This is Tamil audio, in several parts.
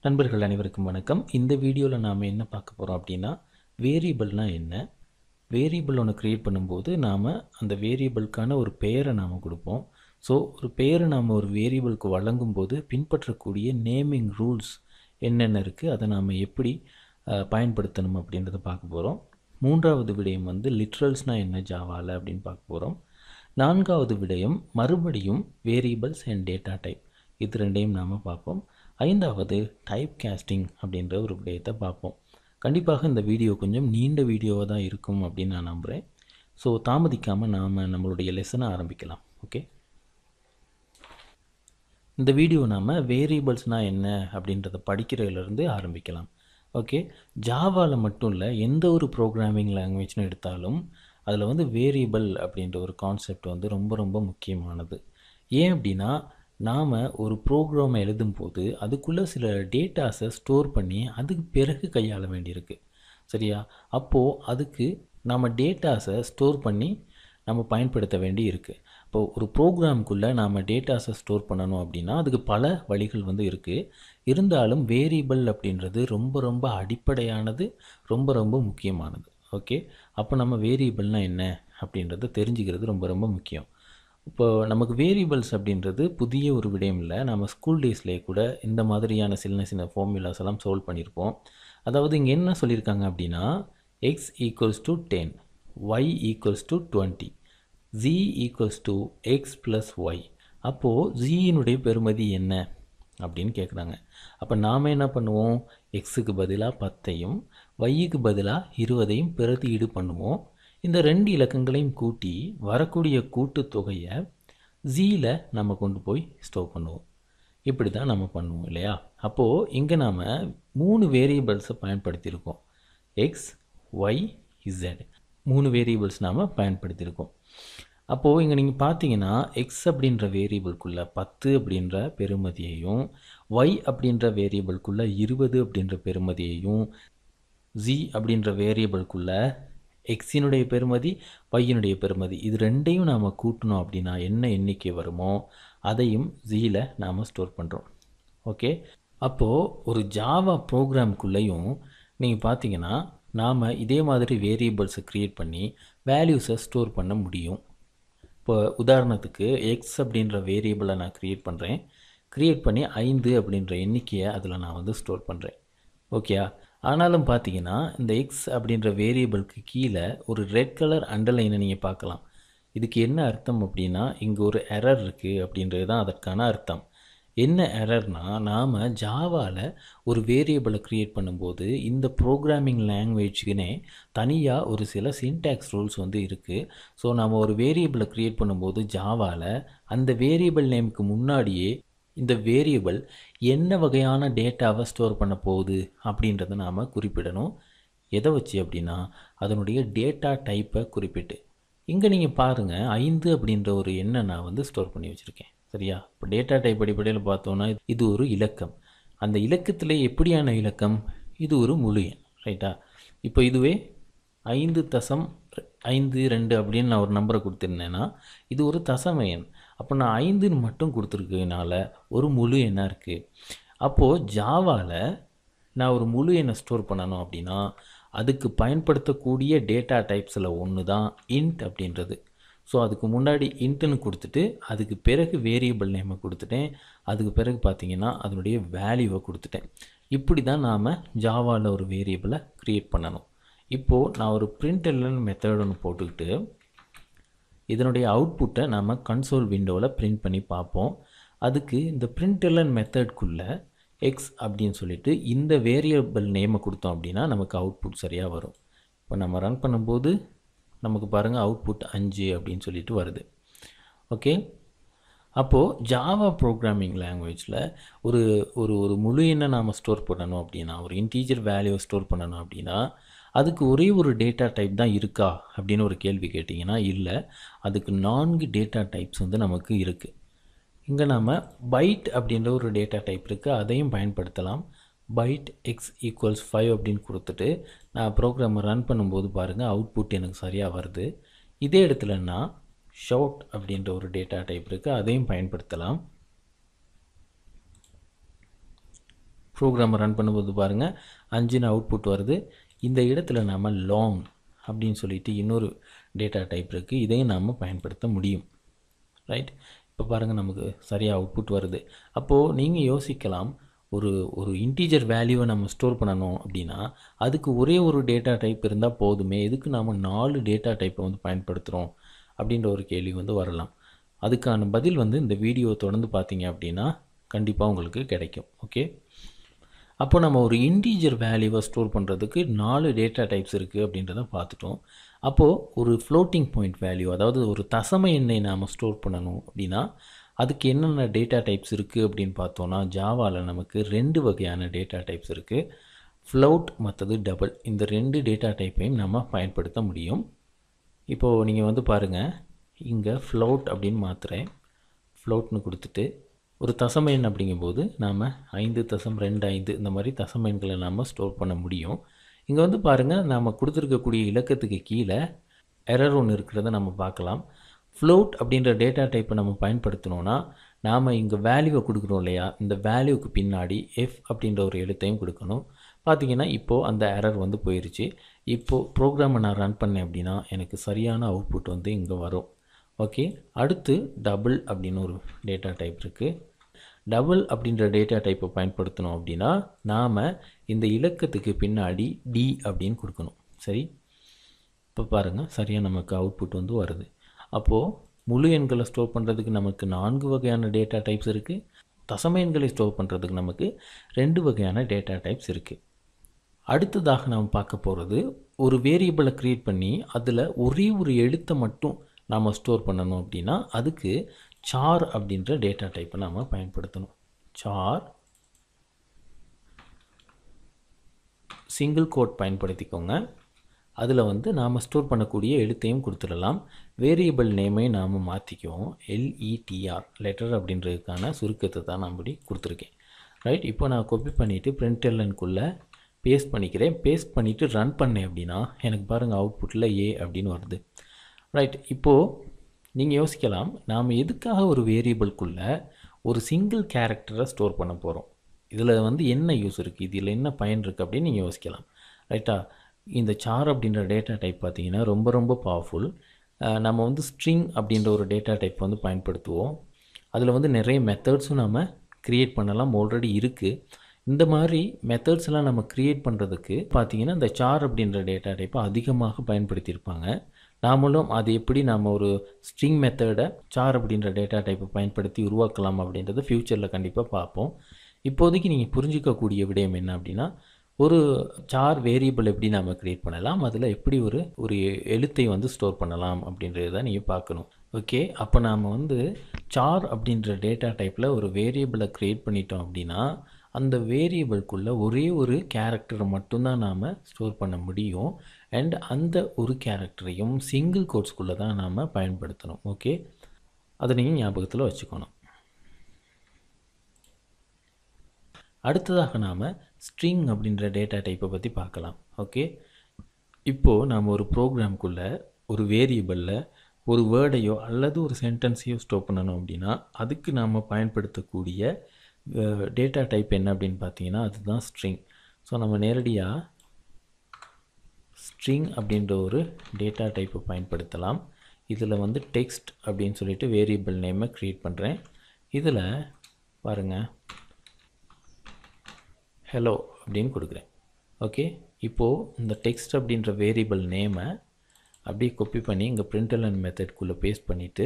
நண்பர்கள் அனைவருக்கும் வணக்கம். இந்த வீடியோவில் நாம் என்ன பார்க்க போகிறோம் அப்படின்னா, வேரியபிள்னா என்ன, வேரியபிள் ஒன்று க்ரியேட் பண்ணும்போது நாம் அந்த வேரியபிளுக்கான ஒரு பெயரை நாம் கொடுப்போம். ஸோ ஒரு பெயரை நாம் ஒரு வேரியபிளுக்கு வழங்கும்போது பின்பற்றக்கூடிய நேமிங் ரூல்ஸ் என்னென்ன இருக்குது, அதை நாம் எப்படி பயன்படுத்தணும் அப்படின்றத பார்க்க போகிறோம். மூன்றாவது விடயம் வந்து லிட்ரல்ஸ்னால் என்ன ஜாவாவில் அப்படின்னு பார்க்க போகிறோம். நான்காவது விடயம் மறுபடியும் வேரியபிள்ஸ் அண்ட் டேட்டா டைப், இது ரெண்டையும் நாம் பார்ப்போம். ஐந்தாவது டைப் கேஸ்டிங் அப்படின்ற ஒரு விடயத்தை பார்ப்போம். கண்டிப்பாக இந்த வீடியோ கொஞ்சம் நீண்ட வீடியோவாக தான் இருக்கும் அப்படின்னு நான் நம்புகிறேன். ஸோ தாமதிக்காமல் நாம் நம்மளுடைய லெசனை ஆரம்பிக்கலாம். ஓகே, இந்த வீடியோ நாம் வேரியபிள்ஸ்னால் என்ன அப்படின்றத படிக்கிறதுலேருந்து ஆரம்பிக்கலாம். ஓகே, ஜாவாவில் மட்டும் இல்லை, எந்த ஒரு ப்ரோக்ராமிங் லாங்குவேஜ்னு எடுத்தாலும் அதில் வந்து வேரியபிள் அப்படின்ற ஒரு கான்செப்ட் வந்து ரொம்ப ரொம்ப முக்கியமானது. ஏன் அப்படின்னா, நாம் ஒரு ப்ரோக்ராமை எழுதும்போது அதுக்குள்ளே சில டேட்டாஸை ஸ்டோர் பண்ணி அதுக்கு பிறகு கையாள வேண்டியிருக்கு. சரியா? அப்போது அதுக்கு நம்ம டேட்டாஸை ஸ்டோர் பண்ணி நம்ம பயன்படுத்த வேண்டி இருக்குது. இப்போது ஒரு ப்ரோக்ராமுக்குள்ளே நாம் டேட்டாஸை ஸ்டோர் பண்ணணும் அப்படின்னா அதுக்கு பல வழிகள் வந்து இருக்குது. இருந்தாலும் வேரியபிள் அப்படின்றது ரொம்ப ரொம்ப அடிப்படையானது, ரொம்ப ரொம்ப முக்கியமானது. ஓகே, அப்போ நம்ம வேரியபிள்னால் என்ன அப்படின்றத தெரிஞ்சுக்கிறது ரொம்ப ரொம்ப முக்கியம். இப்போ நமக்கு வேரியபிள்ஸ் அப்படின்றது புதிய ஒரு விடயம் இல்லை. நம்ம ஸ்கூல் டேஸ்லேயே கூட இந்த மாதிரியான சின்ன சின்ன ஃபார்முலாஸ் எல்லாம் சால்வ் பண்ணியிருப்போம். அதாவது இங்கே என்ன சொல்லியிருக்காங்க அப்படின்னா, x equals to 10, y equals to 20, z equals to x plus y. அப்போது ஜியினுடைய பெறுமதி என்ன அப்படின்னு கேட்குறாங்க. அப்போ நாம் என்ன பண்ணுவோம், எக்ஸுக்கு பதிலாக 10ஐயும் ஒய்க்கு பதிலாக 20ஐயும் பிரதியீடு பண்ணுவோம். இந்த ரெண்டு இலக்கங்களையும் கூட்டி வரக்கூடிய கூட்டுத்தொகையை ஜியில் நம்ம கொண்டு போய் ஸ்டோர் பண்ணுவோம். இப்படி தான் நம்ம பண்ணுவோம் இல்லையா? அப்போது இங்கே நாம் 3 வேரியபிள்ஸை பயன்படுத்தியிருக்கோம். எக்ஸ், ஒய், இசட் 3 வேரியபிள்ஸ் நாம் பயன்படுத்தியிருக்கோம். அப்போது இங்கே நீங்கள் பார்த்தீங்கன்னா, எக்ஸ் அப்படின்ற வேரியபிள்குள்ளே 10 அப்படின்ற பெறுமதியையும், ஒய் அப்படின்ற வேரியபிள்குள்ளே 20 அப்படின்ற பெறுமதியையும், ஜி அப்படின்ற வேரியபிள்குள்ளே எக்ஸினுடைய பெறுமதி, ஒய்யினுடைய பெறுமதி, இது ரெண்டையும் நாம் கூட்டணும் அப்படின்னா என்ன எண்ணிக்கை வருமோ அதையும் ஜியில் நாம் ஸ்டோர் பண்ணுறோம். ஓகே, அப்போது ஒரு ஜாவா ப்ரோக்ராம்குள்ளேயும் நீங்கள் பார்த்தீங்கன்னா நாம் இதே மாதிரி வேரியபிள்ஸை க்ரியேட் பண்ணி வேல்யூஸை ஸ்டோர் பண்ண முடியும். இப்போ உதாரணத்துக்கு எக்ஸ் அப்படின்ற வேரியபிளை நான் க்ரியேட் பண்ணுறேன். க்ரியேட் பண்ணி 5 அப்படின்ற எண்ணிக்கையை அதில் நான் வந்து ஸ்டோர் பண்ணுறேன். ஓகே, ஆனாலும் பார்த்தீங்கன்னா இந்த எக்ஸ் அப்படின்ற வேரியபிளுக்கு கீழே ஒரு ரெட் கலர் அண்டர்லைனை நீங்கள் பார்க்கலாம். இதுக்கு என்ன அர்த்தம் அப்படின்னா, இங்கே ஒரு எரர் இருக்குது அப்படின்றது தான் அதற்கான அர்த்தம். என்ன எரர்னா, நாம் ஜாவாவில் ஒரு வேரியபிளை க்ரியேட் பண்ணும்போது இந்த ப்ரோக்ராமிங் லாங்குவேஜுக்குனே தனியாக ஒரு சில சின்டாக்ஸ் ரூல்ஸ் வந்து இருக்குது. ஸோ நாம் ஒரு வேரியபிளை க்ரியேட் பண்ணும்போது ஜாவாவில் அந்த வேரியபிள் நேமுக்கு முன்னாடியே இந்த வேரியபிள் என்ன வகையான டேட்டாவை ஸ்டோர் பண்ண போகுது அப்படின்றத நாம் குறிப்பிடணும். எதை வச்சு அப்படின்னா, அதனுடைய டேட்டா டைப்பை குறிப்பிட்டு. இங்கே நீங்கள் பாருங்கள், 5 அப்படின்ற ஒரு எண்ணை நான் வந்து ஸ்டோர் பண்ணி வச்சுருக்கேன். சரியா? இப்போ டேட்டா டைப் அடிப்படையில் பார்த்தோன்னா இது ஒரு இலக்கம். அந்த இலக்கத்தில் எப்படியான இலக்கம்? இது ஒரு முழு எண். ரைட்டா? இப்போ இதுவே 5.52 அப்படின்னு நான் ஒரு நம்பரை கொடுத்துருந்தேன்னா இது ஒரு தசம எண். அப்போ நான் 5ன்னு மட்டும் கொடுத்துருக்கனால ஒரு முழு எண்ணாக இருக்குது. அப்போது ஜாவாவில் நான் ஒரு முழு எண்ணை ஸ்டோர் பண்ணணும் அப்படின்னா அதுக்கு பயன்படுத்தக்கூடிய டேட்டா டைப்ஸில் ஒன்று தான் இன்ட் அப்படின்றது. ஸோ அதுக்கு முன்னாடி இன்ட்டுன்னு கொடுத்துட்டு அதுக்கு பிறகு வேரியபிள் நேமை கொடுத்துட்டேன். அதுக்கு பிறகு பார்த்திங்கன்னா அதனுடைய வேல்யூவை கொடுத்துட்டேன். இப்படி தான் நாம் ஜாவாவில் ஒரு வேரியபிளை க்ரியேட் பண்ணணும். இப்போது நான் ஒரு println மெத்தட் ஒன்று போட்டுக்கிட்டு இதனுடைய அவுட்புட்டை நாம் கன்சோல் விண்டோவில் பிரிண்ட் பண்ணி பார்ப்போம். அதுக்கு இந்த println மெத்தட்குள்ளே எக்ஸ் அப்படின்னு சொல்லிட்டு இந்த வேரியபிள் நேமை கொடுத்தோம் அப்படின்னா நமக்கு அவுட்புட் சரியாக வரும். இப்போ நம்ம ரன் பண்ணும்போது நமக்கு பாருங்கள் அவுட்புட் 5 அப்படின்னு சொல்லிட்டு வருது. ஓகே, அப்போது ஜாவா ப்ரோக்ராமிங் லாங்குவேஜில் ஒரு ஒரு ஒரு முழு எண்ணை நாம் ஸ்டோர் பண்ணணும் அப்படின்னா, ஒரு இன்டீஜர் வேல்யூவை ஸ்டோர் பண்ணணும் அப்படின்னா அதுக்கு ஒரே ஒரு டேட்டா டைப் தான் இருக்கா அப்படின்னு ஒரு கேள்வி கேட்டிங்கன்னா இல்லை, அதுக்கு 4 டேட்டா டைப்ஸ் வந்து நமக்கு இருக்குது. இங்கே நாம் பைட் அப்படின்ற ஒரு டேட்டா டைப் இருக்குது, அதையும் பயன்படுத்தலாம். பைட் எக்ஸ் ஈக்குவல்ஸ் 5 அப்படின்னு கொடுத்துட்டு நான் ப்ரோக்ராமை ரன் பண்ணும்போது பாருங்கள் அவுட்புட் எனக்கு சரியாக வருது. இதே இடத்துல நான் ஷவுட் அப்படின்ற ஒரு டேட்டா டைப் இருக்குது, அதையும் பயன்படுத்தலாம். ப்ரோக்ராமை ரன் பண்ணும்போது பாருங்கள் 5ன்னு அவுட்புட் வருது. இந்த இடத்துல நாம் லாங் அப்படின்னு சொல்லிட்டு இன்னொரு டேட்டா டைப் இருக்குது, இதையும் நாம் பயன்படுத்த முடியும். ரைட், இப்போ பாருங்கள் நமக்கு சரியாக அவுட்புட் வருது. அப்போது நீங்கள் யோசிக்கலாம், ஒரு இன்டீஜர் வேல்யூவை நம்ம ஸ்டோர் பண்ணணும் அப்படின்னா அதுக்கு ஒரே ஒரு டேட்டா டைப் இருந்தால் போதுமே, எதுக்கு நாம் 4 டேட்டா டைப்பை வந்து பயன்படுத்துகிறோம் அப்படின்ற ஒரு கேள்வி வந்து வரலாம். அதுக்கான பதில் வந்து இந்த வீடியோ தொடர்ந்து பார்த்தீங்க அப்படின்னா கண்டிப்பாக உங்களுக்கு கிடைக்கும். ஓகே, அப்போ நம்ம ஒரு இன்டீஜர் வேல்யூவை ஸ்டோர் பண்ணுறதுக்கு 4 டேட்டா டைப்ஸ் இருக்குது அப்படின்றத பார்த்துட்டோம். அப்போது ஒரு ஃப்ளோட்டிங் பாயிண்ட் வேல்யூ, அதாவது ஒரு தசம எண்ணை நாம் ஸ்டோர் பண்ணணும் அப்படின்னா அதுக்கு என்னென்ன டேட்டா டைப்ஸ் இருக்குது அப்படின்னு பார்த்தோன்னா, ஜாவாவில் நமக்கு 2 வகையான டேட்டா டைப்ஸ் இருக்குது. ஃப்ளோட் மற்றது டபுள். இந்த 2 டேட்டா டைப்பையும் நம்ம பயன்படுத்த முடியும். இப்போது நீங்கள் வந்து பாருங்கள், இங்கே ஃப்ளோட் அப்படின்னு மாற்றுறேன். ஃப்ளோட்னு கொடுத்துட்டு ஒரு தசம எண் அப்படிங்கும்போது நாம் 5.25 இந்த மாதிரி தசம எண்களை நாம் ஸ்டோர் பண்ண முடியும். இங்கே வந்து பாருங்கள், நாம் கொடுத்துருக்கக்கூடிய இலக்கத்துக்கு கீழே எரர் ஒன்று இருக்கிறத நம்ம பார்க்கலாம். ஃப்ளோட் அப்படின்ற டேட்டா டைப்பை நம்ம பயன்படுத்தணும்னா நாம் இங்கே வேல்யூவை கொடுக்குறோம் இல்லையா, இந்த வேல்யூவுக்கு பின்னாடி எஃப் அப்படின்ற ஒரு எழுத்தையும் கொடுக்கணும். பார்த்திங்கன்னா இப்போது அந்த எரர் வந்து போயிடுச்சு. இப்போது ப்ரோக்ராமை நான் ரன் பண்ணேன் அப்படின்னா எனக்கு சரியான அவுட்புட் வந்து இங்கே வரும். ஓகே, அடுத்து டபுள் அப்படின்னு ஒரு டேட்டா டைப் இருக்குது. டபுள் அப்படின்ற டேட்டா டைப்பை பயன்படுத்தணும் அப்படின்னா நாம் இந்த இலக்கத்துக்கு பின்னாடி டி அப்படின்னு கொடுக்கணும். சரி, இப்போ பாருங்கள் சரியாக நமக்கு அவுட்புட் வந்து வருது. அப்போது முழு எண்களை ஸ்டோர் பண்ணுறதுக்கு நமக்கு 4 வகையான டேட்டா டைப்ஸ் இருக்குது. தசம எண்களை ஸ்டோர் பண்ணுறதுக்கு நமக்கு 2 வகையான டேட்டா டைப்ஸ் இருக்குது. அடுத்ததாக நாம் பார்க்க போகிறது, ஒரு வேரியபிளை க்ரியேட் பண்ணி அதில் ஒரே ஒரு எழுத்தை மட்டும் நாம் ஸ்டோர் பண்ணணும் அப்படின்னா அதுக்கு சார் அப்படின்ற டேட்டா டைப்பை நாம் பயன்படுத்தணும். சார் சிங்கிள் கோட் பயன்படுத்திக்கோங்க. அதில் வந்து நாம் ஸ்டோர் பண்ணக்கூடிய எழுத்தையும் கொடுத்துடலாம். வேரியபிள் நேமையும் நாம் மாற்றிக்குவோம். LETR லெட்டர் அப்படின்றதுக்கான சுருக்கத்தை தான் நான் இப்படி கொடுத்துருக்கேன். ரைட், இப்போ நான் காப்பி பண்ணிவிட்டு printlnக்குள்ளே பேஸ்ட் பண்ணிக்கிறேன். பேஸ்ட் பண்ணிவிட்டு ரன் பண்ணேன் அப்படின்னா எனக்கு பாருங்கள் அவுட்புட்டில் A அப்படின்னு வருது. ரைட், இப்போது நீங்கள் யோசிக்கலாம், நாம் எதுக்காக ஒரு வேரியபிள்குள்ளே ஒரு சிங்கிள் கேரக்டரை ஸ்டோர் பண்ண போகிறோம், இதில் வந்து என்ன யூஸ் இருக்குது, இதில் என்ன பயன் இருக்குது அப்படின்னு நீங்கள் யோசிக்கலாம். ரைட்டா, இந்த சார் அப்படின்ற டேட்டா டைப் பார்த்திங்கன்னா ரொம்ப ரொம்ப பவர்ஃபுல். நம்ம வந்து ஸ்ட்ரிங் அப்படின்ற ஒரு டேட்டா டைப் வந்து பயன்படுத்துவோம். அதில் வந்து நிறைய மெத்தட்ஸும் நம்ம க்ரியேட் பண்ணலாம், ஆல்ரெடி இருக்குது. இந்த மாதிரி மெத்தட்ஸ்லாம் நம்ம க்ரியேட் பண்ணுறதுக்கு பார்த்திங்கன்னா இந்த சார் அப்படின்ற டேட்டா டைப்பை அதிகமாக பயன்படுத்தியிருப்பாங்க. நாமளும் அது எப்படி நாம் ஒரு ஸ்ட்ரிங் மெத்தடை சார் அப்படின்ற டேட்டா டைப்பை பயன்படுத்தி உருவாக்கலாம் அப்படின்றத ஃப்யூச்சரில் கண்டிப்பாக பார்ப்போம். இப்போதைக்கு நீங்கள் புரிஞ்சிக்கக்கூடிய விடயம் என்ன அப்படின்னா, ஒரு சார் வேரியபிள் எப்படி நாம் க்ரியேட் பண்ணலாம், அதில் எப்படி ஒரு எழுத்தை வந்து ஸ்டோர் பண்ணலாம் அப்படின்றத நீங்கள் பார்க்கணும். ஓகே, அப்போ நாம் வந்து சார் அப்படின்ற டேட்டா டைப்பில் ஒரு வேரியபிளை க்ரியேட் பண்ணிட்டோம் அப்படின்னா அந்த வேரியபிள்குள்ளே ஒரே ஒரு கேரக்டரை மட்டும்தான் நாம் ஸ்டோர் பண்ண முடியும். அண்ட் அந்த ஒரு கேரக்டரையும் சிங்கிள் கோட்ஸ்குள்ளே தான் நாம் பயன்படுத்தணும். ஓகே, அதை நீங்கள் ஞாபகத்தில் வச்சுக்கணும். அடுத்ததாக நாம் ஸ்ட்ரிங் அப்படின்ற டேட்டா டைப்பை பற்றி பார்க்கலாம். ஓகே, இப்போது நாம் ஒரு ப்ரோக்ராம்குள்ளே ஒரு வேரியபிளில் ஒரு வேர்டையோ அல்லது ஒரு சென்டென்ஸையோ ஸ்டோர் பண்ணணும் அப்படின்னா அதுக்கு நாம் பயன்படுத்தக்கூடிய டேட்டா டைப் என்ன அப்படின்னு பார்த்தீங்கன்னா அதுதான் ஸ்ட்ரிங். ஸோ நம்ம நேரடியாக ஸ்ட்ரிங் அப்படின்ற ஒரு டேட்டா டைப்பை பயன்படுத்தலாம். இதில் வந்து டெக்ஸ்ட் அப்படின்னு சொல்லிட்டு வேரியபிள் நேமை க்ரியேட் பண்ணுறேன். இதில் பாருங்கள் ஹலோ அப்படின்னு கொடுக்குறேன். ஓகே, இப்போது இந்த டெக்ஸ்ட் அப்படின்ற வேரியபிள் நேமை அப்படியே காப்பி பண்ணி இங்கே println மெத்தட்குள்ளே பேஸ்ட் பண்ணிவிட்டு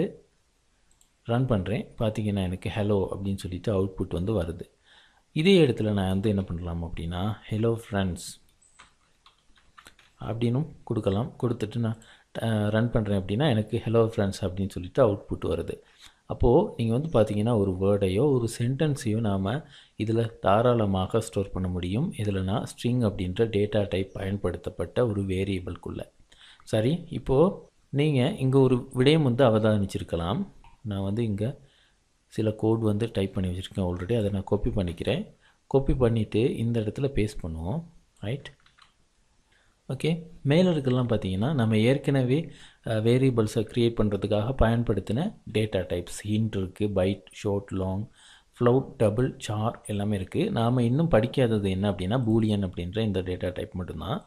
ரன் பண்ணுறேன். பார்த்திங்கன்னா எனக்கு ஹலோ அப்படின்னு சொல்லிட்டு அவுட்புட் வந்து வருது. இதே இடத்துல நான் வந்து என்ன பண்ணலாம் அப்படின்னா ஹலோ ஃப்ரெண்ட்ஸ் அப்படின்னும் கொடுக்கலாம். கொடுத்துட்டு நான் ரன் பண்ணுறேன் அப்படின்னா எனக்கு ஹலோ ஃப்ரெண்ட்ஸ் அப்படின்னு சொல்லிட்டு அவுட்புட் வருது. அப்போது நீங்கள் வந்து பார்த்திங்கன்னா ஒரு வேர்டையோ ஒரு சென்டென்ஸையோ நாம் இதில் தாராளமாக ஸ்டோர் பண்ண முடியும். இதில் நான் ஸ்ட்ரிங் அப்படின்ற டேட்டா டைப் பயன்படுத்தப்பட்ட ஒரு வேரியபிள்குள்ளே. சரி, இப்போது நீங்கள் இங்கே ஒரு விடயம் வந்து அவதானிச்சிருக்கலாம். நான் வந்து இங்கே சில கோட் வந்து டைப் பண்ணி வச்சுருக்கேன் ஆல்ரெடி. அதை நான் காப்பி பண்ணிக்கிறேன். காப்பி பண்ணிவிட்டு இந்த இடத்துல பேஸ்ட் பண்ணுவோம். ரைட், ஓகே, மேலே இருக்கலாம் பார்த்தீங்கன்னா நம்ம ஏற்கனவே வேரியபிள்ஸை க்ரியேட் பண்ணுறதுக்காக பயன்படுத்தின டேட்டா டைப்ஸ். ஹிண்ட் இருக்குது, byte, short, long, float, double, sir எல்லாமே இருக்குது. நாம் இன்னும் படிக்காதது என்ன அப்படின்னா பூலியன் அப்படின்ற இந்த டேட்டா டைப் மட்டும்தான்.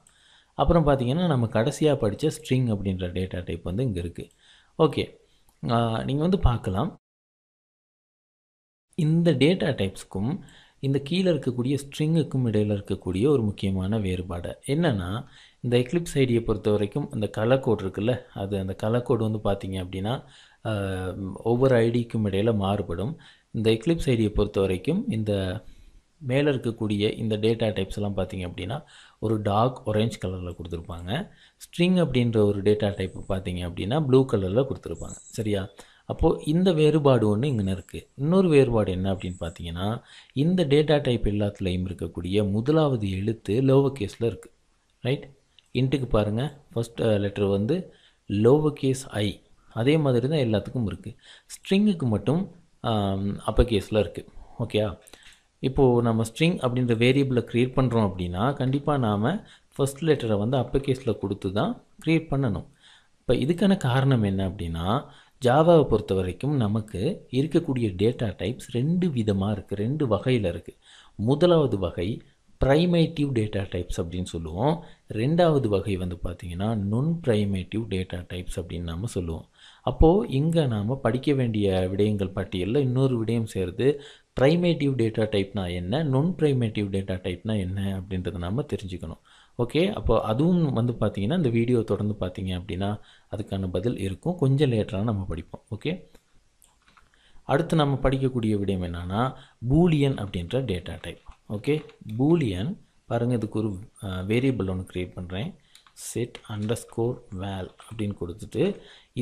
அப்புறம் பார்த்திங்கன்னா நம்ம கடைசியாக படித்த ஸ்ட்ரிங் அப்படின்ற டேட்டா டைப் வந்து இங்கே இருக்குது. ஓகே, நீங்கள் வந்து பார்க்கலாம் இந்த டேட்டா டைப்ஸ்க்கும் இந்த கீழே இருக்கக்கூடிய ஸ்ட்ரிங்குக்கும் இடையில் இருக்கக்கூடிய ஒரு முக்கியமான வேறுபாடு என்னென்னா, இந்த எக்லிப்ஸ் ஐடியை பொறுத்த வரைக்கும் அந்த கலர் கோட் இருக்குல்ல, அது அந்த கலர் கோட் வந்து பார்த்திங்க அப்படின்னா ஒவ்வொரு ஐடிக்கும் இடையில் மாறுபடும். இந்த எக்லிப்ஸ் ஐடியை பொறுத்த வரைக்கும் இந்த மேலே இருக்கக்கூடிய இந்த டேட்டா டைப்ஸ் எல்லாம் பார்த்திங்க அப்படின்னா ஒரு டார்க் ஆரஞ்ச் கலரில் கொடுத்துருப்பாங்க. ஸ்ட்ரிங் அப்படின்ற ஒரு டேட்டா டைப் பார்த்திங்க அப்படின்னா ப்ளூ கலரில் கொடுத்துருப்பாங்க. சரியா? அப்போது இந்த வேறுபாடு ஒன்று இங்கே இருக்குது. இன்னொரு வேறுபாடு என்ன அப்படின்னு பார்த்தீங்கன்னா, இந்த டேட்டா டைப் எல்லாத்துலேயும் இருக்கக்கூடிய முதலாவது எழுத்து லோவர் கேஸில் இருக்குது. ரைட்? இன்ட்டுக்கு பாருங்கள், ஃபஸ்ட் லெட்டர் வந்து லோவர் கேஸ் ஐ, அதே மாதிரி தான் எல்லாத்துக்கும் இருக்குது. ஸ்ட்ரிங்குக்கு மட்டும் அப்பர் கேஸில் இருக்குது. ஓகே, இப்போது நம்ம ஸ்ட்ரிங் அப்படின்ற வேரியபிளை க்ரியேட் பண்ணுறோம் அப்படின்னா கண்டிப்பாக நாம் ஃபஸ்ட் லெட்டரை வந்து அப்பர் கேஸில் கொடுத்து தான் க்ரியேட் பண்ணணும். இப்போ இதுக்கான காரணம் என்ன அப்படின்னா, ஜாவாவை பொறுத்த வரைக்கும் நமக்கு இருக்கக்கூடிய டேட்டா டைப்ஸ் 2 விதமாக இருக்குது, 2 வகையில் இருக்குது. முதலாவது வகை ப்ரைமேட்டிவ் டேட்டா டைப்ஸ் அப்படின்னு சொல்லுவோம். ரெண்டாவது வகை வந்து பார்த்திங்கன்னா நான் ப்ரைமேட்டிவ் டேட்டா டைப்ஸ் அப்படின்னு நாம் சொல்லுவோம். அப்போது இங்கே நாம் படிக்க வேண்டிய விடயங்கள் பட்டியலில் இன்னொரு விடயம் சேர்ந்து ப்ரைமேட்டிவ் டேட்டா டைப்னா என்ன, நான் ப்ரைமேட்டிவ் டேட்டா டைப்னா என்ன அப்படின்றத நாம் தெரிஞ்சுக்கணும். ஓகே, அப்போ அதுவும் வந்து பார்த்திங்கன்னா இந்த வீடியோ தொடர்ந்து பார்த்திங்க அப்படின்னா அதுக்கான பதில் இருக்கும். கொஞ்சம் லேட்டராக நம்ம படிப்போம். ஓகே, அடுத்து நம்ம படிக்கக்கூடிய விடயம் என்னென்னா பூலியன் அப்படின்ற டேட்டா டைப். ஓகே, பூலியன் பாருங்கள், இதுக்கு ஒரு வேரியபிள் ஒன்று க்ரியேட் பண்ணுறேன். செட் அண்டர்ஸ்கோர் வேல் அப்படின்னு கொடுத்துட்டு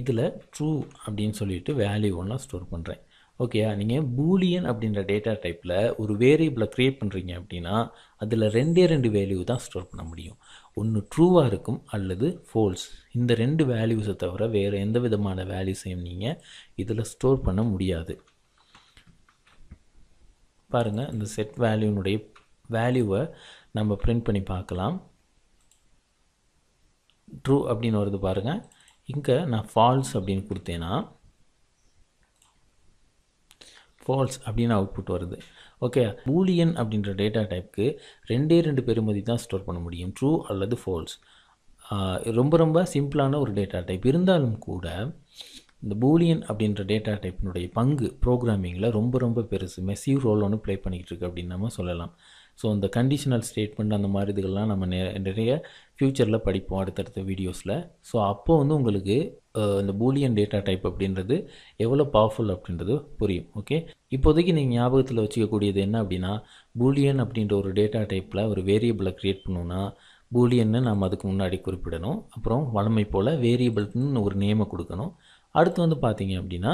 இதில் ட்ரூ அப்படின்னு சொல்லிட்டு வேல்யூ ஒன்றா ஸ்டோர் பண்ணுறேன். ஓகே, நீங்கள் பூலியன் அப்படின்ற டேட்டா டைப்பில் ஒரு வேரியபிளை க்ரியேட் பண்ணுறீங்க அப்படின்னா அதில் 2 வேல்யூ தான் ஸ்டோர் பண்ண முடியும். ஒன்று ட்ரூவாக இருக்கும் அல்லது ஃபால்ஸ். இந்த 2 வேல்யூஸை தவிர வேறு எந்த விதமான வேல்யூஸையும் நீங்கள் இதில் ஸ்டோர் பண்ண முடியாது. பாருங்கள், இந்த செட் வேல்யூனுடைய வேல்யூவை நம்ம பிரிண்ட் பண்ணி பார்க்கலாம். ட்ரூ அப்படின்னு வருது பாருங்கள். இங்கே நான் ஃபால்ஸ் அப்படின்னு கொடுத்தேன்னா ஃபால்ஸ் அப்படின்னு அவுட்புட் வருது. ஓகே, பூலியன் அப்படின்ற டேட்டா டைப்புக்கு 2 பெறுமதி தான் ஸ்டோர் பண்ண முடியும், ட்ரூ அல்லது ஃபால்ஸ். ரொம்ப ரொம்ப சிம்பிளான ஒரு டேட்டா டைப் இருந்தாலும் கூட இந்த பூலியன் அப்படின்ற டேட்டா டைப்பினுடைய பங்கு ப்ரோக்ராமிங்கில் ரொம்ப ரொம்ப பெருசு, மெசிவ் ரோல் ஒன்று ப்ளே பண்ணிக்கிட்டு இருக்கு அப்படின்னு நம்ம சொல்லலாம். ஸோ இந்த கண்டிஷனல் ஸ்டேட்மெண்ட் அந்த மாதிரி இதுகள்லாம் நம்ம நிறைய ஃப்யூச்சரில் படிப்போம் அடுத்தடுத்த வீடியோஸில். ஸோ அப்போது வந்து உங்களுக்கு இந்த பூலியன் டேட்டா டைப் அப்படின்றது எவ்வளோ பவர்ஃபுல் அப்படின்றது புரியும். ஓகே, இப்போதைக்கு நீங்கள் ஞாபகத்தில் வச்சுக்கக்கூடியது என்ன அப்படின்னா, பூலியன் அப்படின்ற ஒரு டேட்டா டைப்பில் ஒரு வேரியபிளை க்ரியேட் பண்ணணுன்னா பூலியன்னு நம்ம அதுக்கு முன்னாடி குறிப்பிடணும். அப்புறம் வழமை போல் வேரியபிள்னு ஒரு நேமை கொடுக்கணும். அடுத்து வந்து பார்த்திங்க அப்படின்னா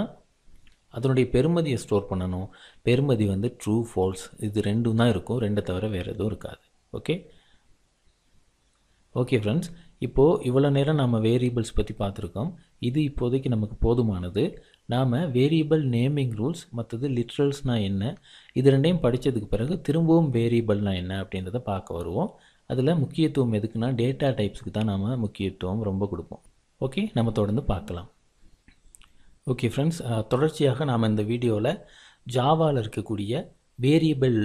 அதனுடைய பெறுமதியை ஸ்டோர் பண்ணணும். பெறுமதி வந்து ட்ரூ ஃபால்ஸ் இது 2 தான் இருக்கும், 2 தவிர வேறு எதுவும் இருக்காது. ஓகே ஓகே ஃப்ரெண்ட்ஸ், இப்போது இவ்வளோ நேரம் நம்ம வேரியபிள்ஸ் பற்றி பார்த்துருக்கோம். இது இப்போதைக்கு நமக்கு போதுமானது. நாம் வேரியபிள் நேமிங் ரூல்ஸ், மற்றது லிட்ரல்ஸ்னால் என்ன, இது 2ஐயும் படித்ததுக்கு பிறகு திரும்பவும் வேரியபிள்னால் என்ன அப்படின்றத பார்க்க வருவோம். அதில் முக்கியத்துவம் எதுக்குன்னா டேட்டா டைப்ஸுக்கு தான் நாம் முக்கியத்துவம் ரொம்ப கொடுப்போம். ஓகே, நம்ம தொடர்ந்து பார்க்கலாம். ஓகே ஃப்ரெண்ட்ஸ், தொடர்ச்சியாக நாம் இந்த வீடியோவில் ஜாவாவில் இருக்கக்கூடிய வேரியபிள்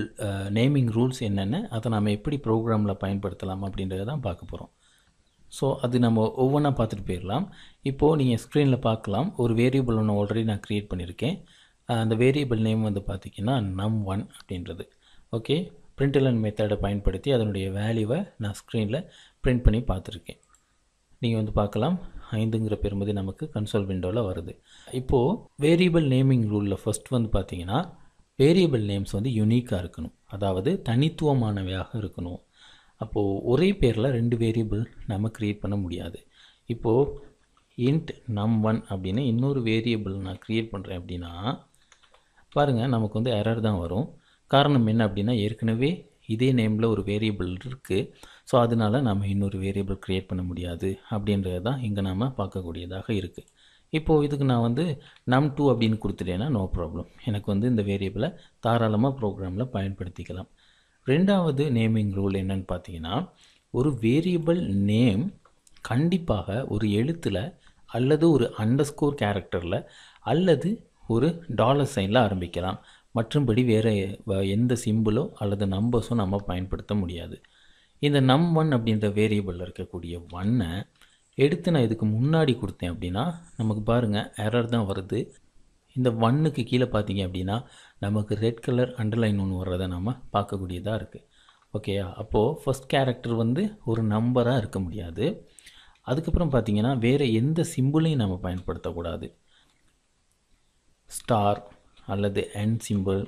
நேமிங் ரூல்ஸ் என்னென்ன, அதை நாம் எப்படி ப்ரோக்ராமில் பயன்படுத்தலாம் அப்படின்றத தான் பார்க்க போகிறோம். ஸோ அது நம்ம ஒவ்வொன்றா பார்த்துட்டு போயிடலாம். இப்போது நீங்கள் ஸ்க்ரீனில் பார்க்கலாம், ஒரு வேரியபிள் ஒன்று ஆல்ரெடி நான் க்ரியேட் பண்ணியிருக்கேன். அந்த வேரியபிள் நேம் வந்து பார்த்திங்கன்னா num1 அப்படின்றது. ஓகே, println மெத்தடை பயன்படுத்தி அதனுடைய வேல்யூவை நான் ஸ்க்ரீனில் பிரிண்ட் பண்ணி பார்த்துருக்கேன். நீங்கள் வந்து பார்க்கலாம், 5ங்கிற பெறுமதி நமக்கு கன்சோல் விண்டோவில் வருது. இப்போது வேரியபிள் நேமிங் ரூலில் ஃபஸ்ட் வந்து பார்த்திங்கன்னா வேரியபிள் நேம்ஸ் வந்து யூனிக்காக இருக்கணும், அதாவது தனித்துவமானவையாக இருக்கணும். அப்போது ஒரே பேரில் 2 வேரியபிள் நம்ம க்ரியேட் பண்ண முடியாது. இப்போது இன்ட் num1 அப்படின்னு இன்னொரு வேரியபிள் நான் க்ரியேட் பண்ணுறேன் அப்படின்னா பாருங்கள், நமக்கு வந்து எரர் தான் வரும். காரணம் என்ன அப்படின்னா ஏற்கனவே இதே நேமில் ஒரு வேரியபிள் இருக்குது. ஸோ அதனால் நம்ம இன்னொரு வேரியபிள் க்ரியேட் பண்ண முடியாது அப்படின்றது தான் இங்கே நாம் பார்க்கக்கூடியதாக இருக்குது. இப்போது இதுக்கு நான் வந்து num2 அப்படின்னு கொடுத்துட்டேன்னா நோ ப்ராப்ளம், எனக்கு வந்து இந்த வேரியபிளை தாராளமாக ப்ரோக்ராமில் பயன்படுத்திக்கலாம். ரெண்டாவது நேமிங் ரூல் என்னன்னு பார்த்தீங்கன்னா, ஒரு வேரியபிள் நேம் கண்டிப்பாக ஒரு எழுத்தில் அல்லது ஒரு அண்டர்ஸ்கோர் கேரக்டரில் அல்லது ஒரு $சைனில் ஆரம்பிக்கலாம். மற்றும்படி வேறு எந்த சிம்பிளோ அல்லது நம்பர்ஸோ நம்ம பயன்படுத்த முடியாது. இந்த num1 அப்படின்ற வேரியபிளில் இருக்கக்கூடிய 1-ஐ எடுத்து நான் இதுக்கு முன்னாடி கொடுத்தேன் அப்படின்னா நமக்கு பாருங்கள் எரர் தான் வருது. இந்த 1க்கு கீழே பார்த்தீங்க அப்படின்னா நமக்கு ரெட் கலர் அண்டர்லைன் ஒன்று வர்றதை நம்ம பார்க்கக்கூடியதாக இருக்குது. ஓகேயா? அப்போது ஃபஸ்ட் கேரக்டர் வந்து ஒரு நம்பராக இருக்க முடியாது. அதுக்கப்புறம் பார்த்தீங்கன்னா வேறு எந்த சிம்பிளையும் நம்ம பயன்படுத்தக்கூடாது. ஸ்டார் அல்லது and symbol,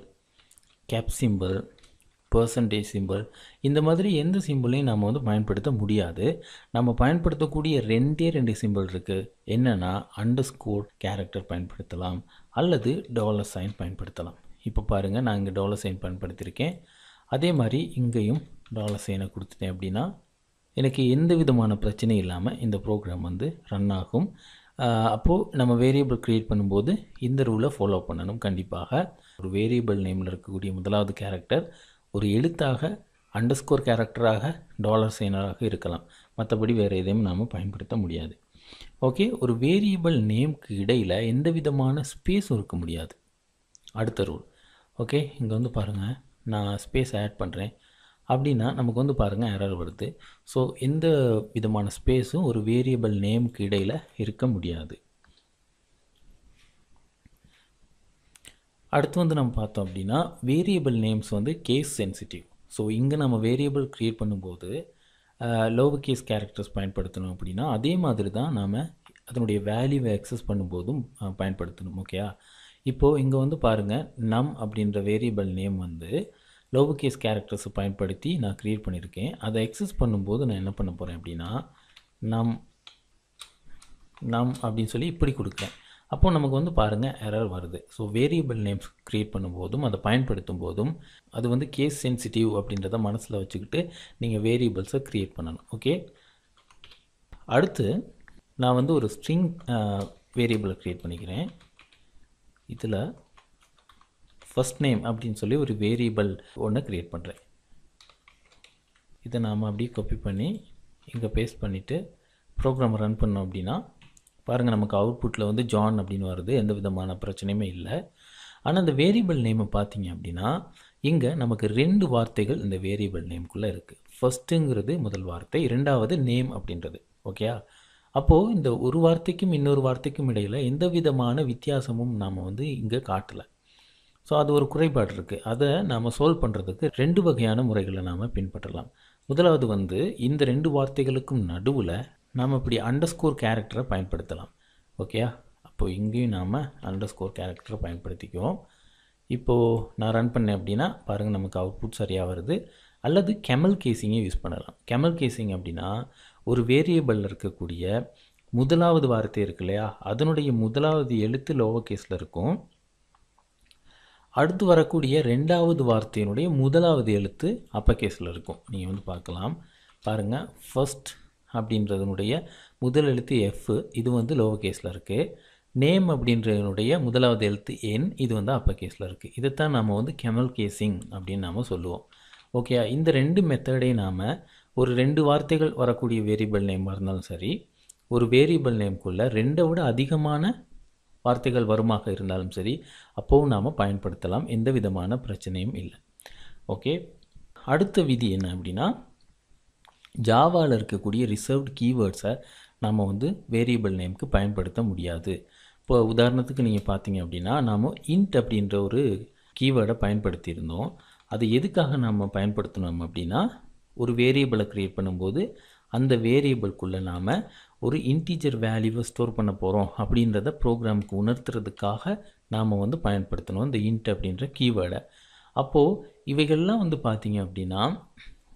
cap symbol, percentage symbol, இந்த மாதிரி எந்த சிம்பிளையும் நம்ம வந்து பயன்படுத்த முடியாது. நம்ம பயன்படுத்தக்கூடிய ரெண்டு சிம்பிள் இருக்குது. என்னென்னா அண்டர்ஸ்கோர் கேரக்டர் பயன்படுத்தலாம் அல்லது டாலர் சைன் பயன்படுத்தலாம். இப்போ பாருங்கள் நான் இங்கே டாலர் சைன் பயன்படுத்தியிருக்கேன். அதே மாதிரி இங்கேயும் டாலர் சைனை கொடுத்துட்டேன் அப்படின்னா எனக்கு எந்த விதமான பிரச்சனையும் இல்லாமல் இந்த ப்ரோக்ராம் வந்து ரன் ஆகும். அப்போது நம்ம வேரியபிள் க்ரியேட் பண்ணும்போது இந்த ரூலை ஃபாலோ பண்ணணும். கண்டிப்பாக ஒரு வேரியபிள் நேமில் இருக்கக்கூடிய முதலாவது கேரக்டர் ஒரு எழுத்தாக, அண்டர்ஸ்கோர் கேரக்டராக, டாலர் சைனராக இருக்கலாம். மற்றபடி வேறு எதையும் நாம் பயன்படுத்த முடியாது. ஓகே, ஒரு வேரியபிள் நேம்க்கு இடையில் எந்த விதமான ஸ்பேஸும் இருக்க முடியாது. அடுத்த ரூல். ஓகே, இங்கே வந்து பாருங்கள் நான் ஸ்பேஸ் ஆட் பண்ணுறேன் அப்படின்னா நமக்கு வந்து பாருங்கள் எரர் வருது. ஸோ எந்த விதமான ஸ்பேஸும் ஒரு வேரியபிள் நேம்க்கு இடையில் இருக்க முடியாது. அடுத்து வந்து நம்ம பார்த்தோம் அப்படின்னா வேரியபிள் நேம்ஸ் வந்து கேஸ் சென்சிட்டிவ். ஸோ இங்கே நம்ம வேரியபிள் க்ரியேட் பண்ணும்போது லோவர் கேஸ் கேரக்டர்ஸ் பயன்படுத்தணும் அப்படின்னா அதே மாதிரி தான் நாம் அதனுடைய வேல்யூவை அக்சஸ் பண்ணும்போதும் பயன்படுத்தணும். ஓகேயா? இப்போது இங்கே வந்து பாருங்கள் நம் அப்படின்ற வேரியபிள் நேம் வந்து லோவர் கேஸ் கேரக்டர்ஸை பயன்படுத்தி நான் க்ரியேட் பண்ணியிருக்கேன். அதை அக்சஸ் பண்ணும்போது நான் என்ன பண்ண போகிறேன் அப்படின்னா நம் அப்படின்னு சொல்லி இப்படி கொடுக்குறேன். அப்போது நமக்கு வந்து பாருங்கள் எரர் வருது. ஸோ வேரியபிள் நேம்ஸ் க்ரியேட் பண்ணும்போதும் அதை பயன்படுத்தும் போதும் அது வந்து கேஸ் சென்சிட்டிவ் அப்படின்றத மனசில் வச்சுக்கிட்டு நீங்கள் வேரியபிள்ஸை க்ரியேட் பண்ணணும். ஓகே, அடுத்து நான் வந்து ஒரு ஸ்ட்ரிங் வேரியபிளை க்ரியேட் பண்ணிக்கிறேன். இதில் ஃபஸ்ட் நேம் அப்படின்னு சொல்லி ஒரு வேரியபிள் ஒன்று க்ரியேட் பண்ணுறேன். இதை நாம் அப்படியே காப்பி பண்ணி இங்கே பேஸ்ட் பண்ணிவிட்டு ப்ரோக்ராம் ரன் பண்ணோம் அப்படின்னா பாருங்கள் நமக்கு அவுட்புட்டில் வந்து ஜான் அப்படின்னு வருது. எந்த விதமான பிரச்சனையுமே இல்லை. ஆனால் இந்த வேரியபிள் நேமை பார்த்தீங்க அப்படின்னா இங்கே நமக்கு 2 வார்த்தைகள் இந்த வேரியபிள் நேம்குள்ளே இருக்குது. ஃபஸ்ட்டுங்கிறது முதல் வார்த்தை, இரண்டாவது நேம் அப்படின்றது. ஓகேயா? அப்போது இந்த ஒரு வார்த்தைக்கும் இன்னொரு வார்த்தைக்கும் இடையில் எந்த விதமான வித்தியாசமும் நாம் வந்து இங்கே காட்டலை. ஸோ அது ஒரு குறைபாடு இருக்குது. அதை நாம் சால்வ் பண்ணுறதுக்கு 2 வகையான முறைகளை நாம் பின்பற்றலாம். முதலாவது வந்து இந்த 2 வார்த்தைகளுக்கும் நடுவில் நாம் இப்படி அண்டர்ஸ்கோர் கேரக்டரை பயன்படுத்தலாம். ஓகேயா? அப்போது இங்கேயும் நாம் அண்டர்ஸ்கோர் கேரக்டரை பயன்படுத்திக்குவோம். இப்போது நான் ரன் பண்ணேன் அப்படின்னா பாருங்கள் நமக்கு அவுட்புட் சரியாக வருது. அல்லது கெமல் கேசிங்கை யூஸ் பண்ணலாம். கெமல் கேசிங் அப்படின்னா ஒரு வேரியபிளில் இருக்கக்கூடிய முதலாவது வார்த்தை இருக்கு இல்லையா, அதனுடைய முதலாவது எழுத்து லோவர் கேஸில் இருக்கும். அடுத்து வரக்கூடிய 2வது வார்த்தையினுடைய முதலாவது எழுத்து அப்பர் கேஸில் இருக்கும். நீங்கள் வந்து பார்க்கலாம். பாருங்கள், ஃபர்ஸ்ட் அப்படின்றதனுடைய முதல் எழுத்து எஃப், இது வந்து லோவர் கேஸில் இருக்குது. நேம் அப்படின்றதனுடைய முதலாவது எழுத்து என், இது வந்து அப்பர் கேஸில் இருக்குது. இதைத்தான் நாம் வந்து கெமல் கேசிங் அப்படின்னு நாம் சொல்லுவோம். ஓகே, இந்த 2 மெத்தடையும் நாம் ஒரு 2 வார்த்தைகள் வரக்கூடிய வேரியபிள் நேமாக இருந்தாலும் சரி, ஒரு வேரியபிள் நேம்குள்ளே 2 விட அதிகமான வார்த்தைகள் வருமாக இருந்தாலும் சரி, அப்போவும் நாம் பயன்படுத்தலாம். எந்த விதமான பிரச்சனையும் இல்லை. ஓகே, அடுத்த விதி என்ன அப்படின்னா ஜாவாவில் இருக்கக்கூடிய ரிசர்வ்டு கீவேர்ட்ஸை நாம் வந்து வேரியபிள் நேமுக்கு பயன்படுத்த முடியாது. இப்போ உதாரணத்துக்கு நீங்கள் பார்த்தீங்க அப்படின்னா நாம் இன்ட் அப்படின்ற ஒரு கீவேர்டை பயன்படுத்தியிருந்தோம். அது எதுக்காக நாம் பயன்படுத்தணும் அப்படின்னா ஒரு வேரியபிளை க்ரியேட் பண்ணும்போது அந்த வேரியபிள்குள்ளே நாம் ஒரு இன்டீஜர் வேல்யூவை ஸ்டோர் பண்ண போகிறோம் அப்படின்றத ப்ரோக்ராமுக்கு உணர்த்துறதுக்காக நாம் வந்து பயன்படுத்தணும் இந்த இன்ட் அப்படின்ற கீவேர்டை. அப்போது இவைகள்லாம் வந்து பார்த்திங்க அப்படின்னா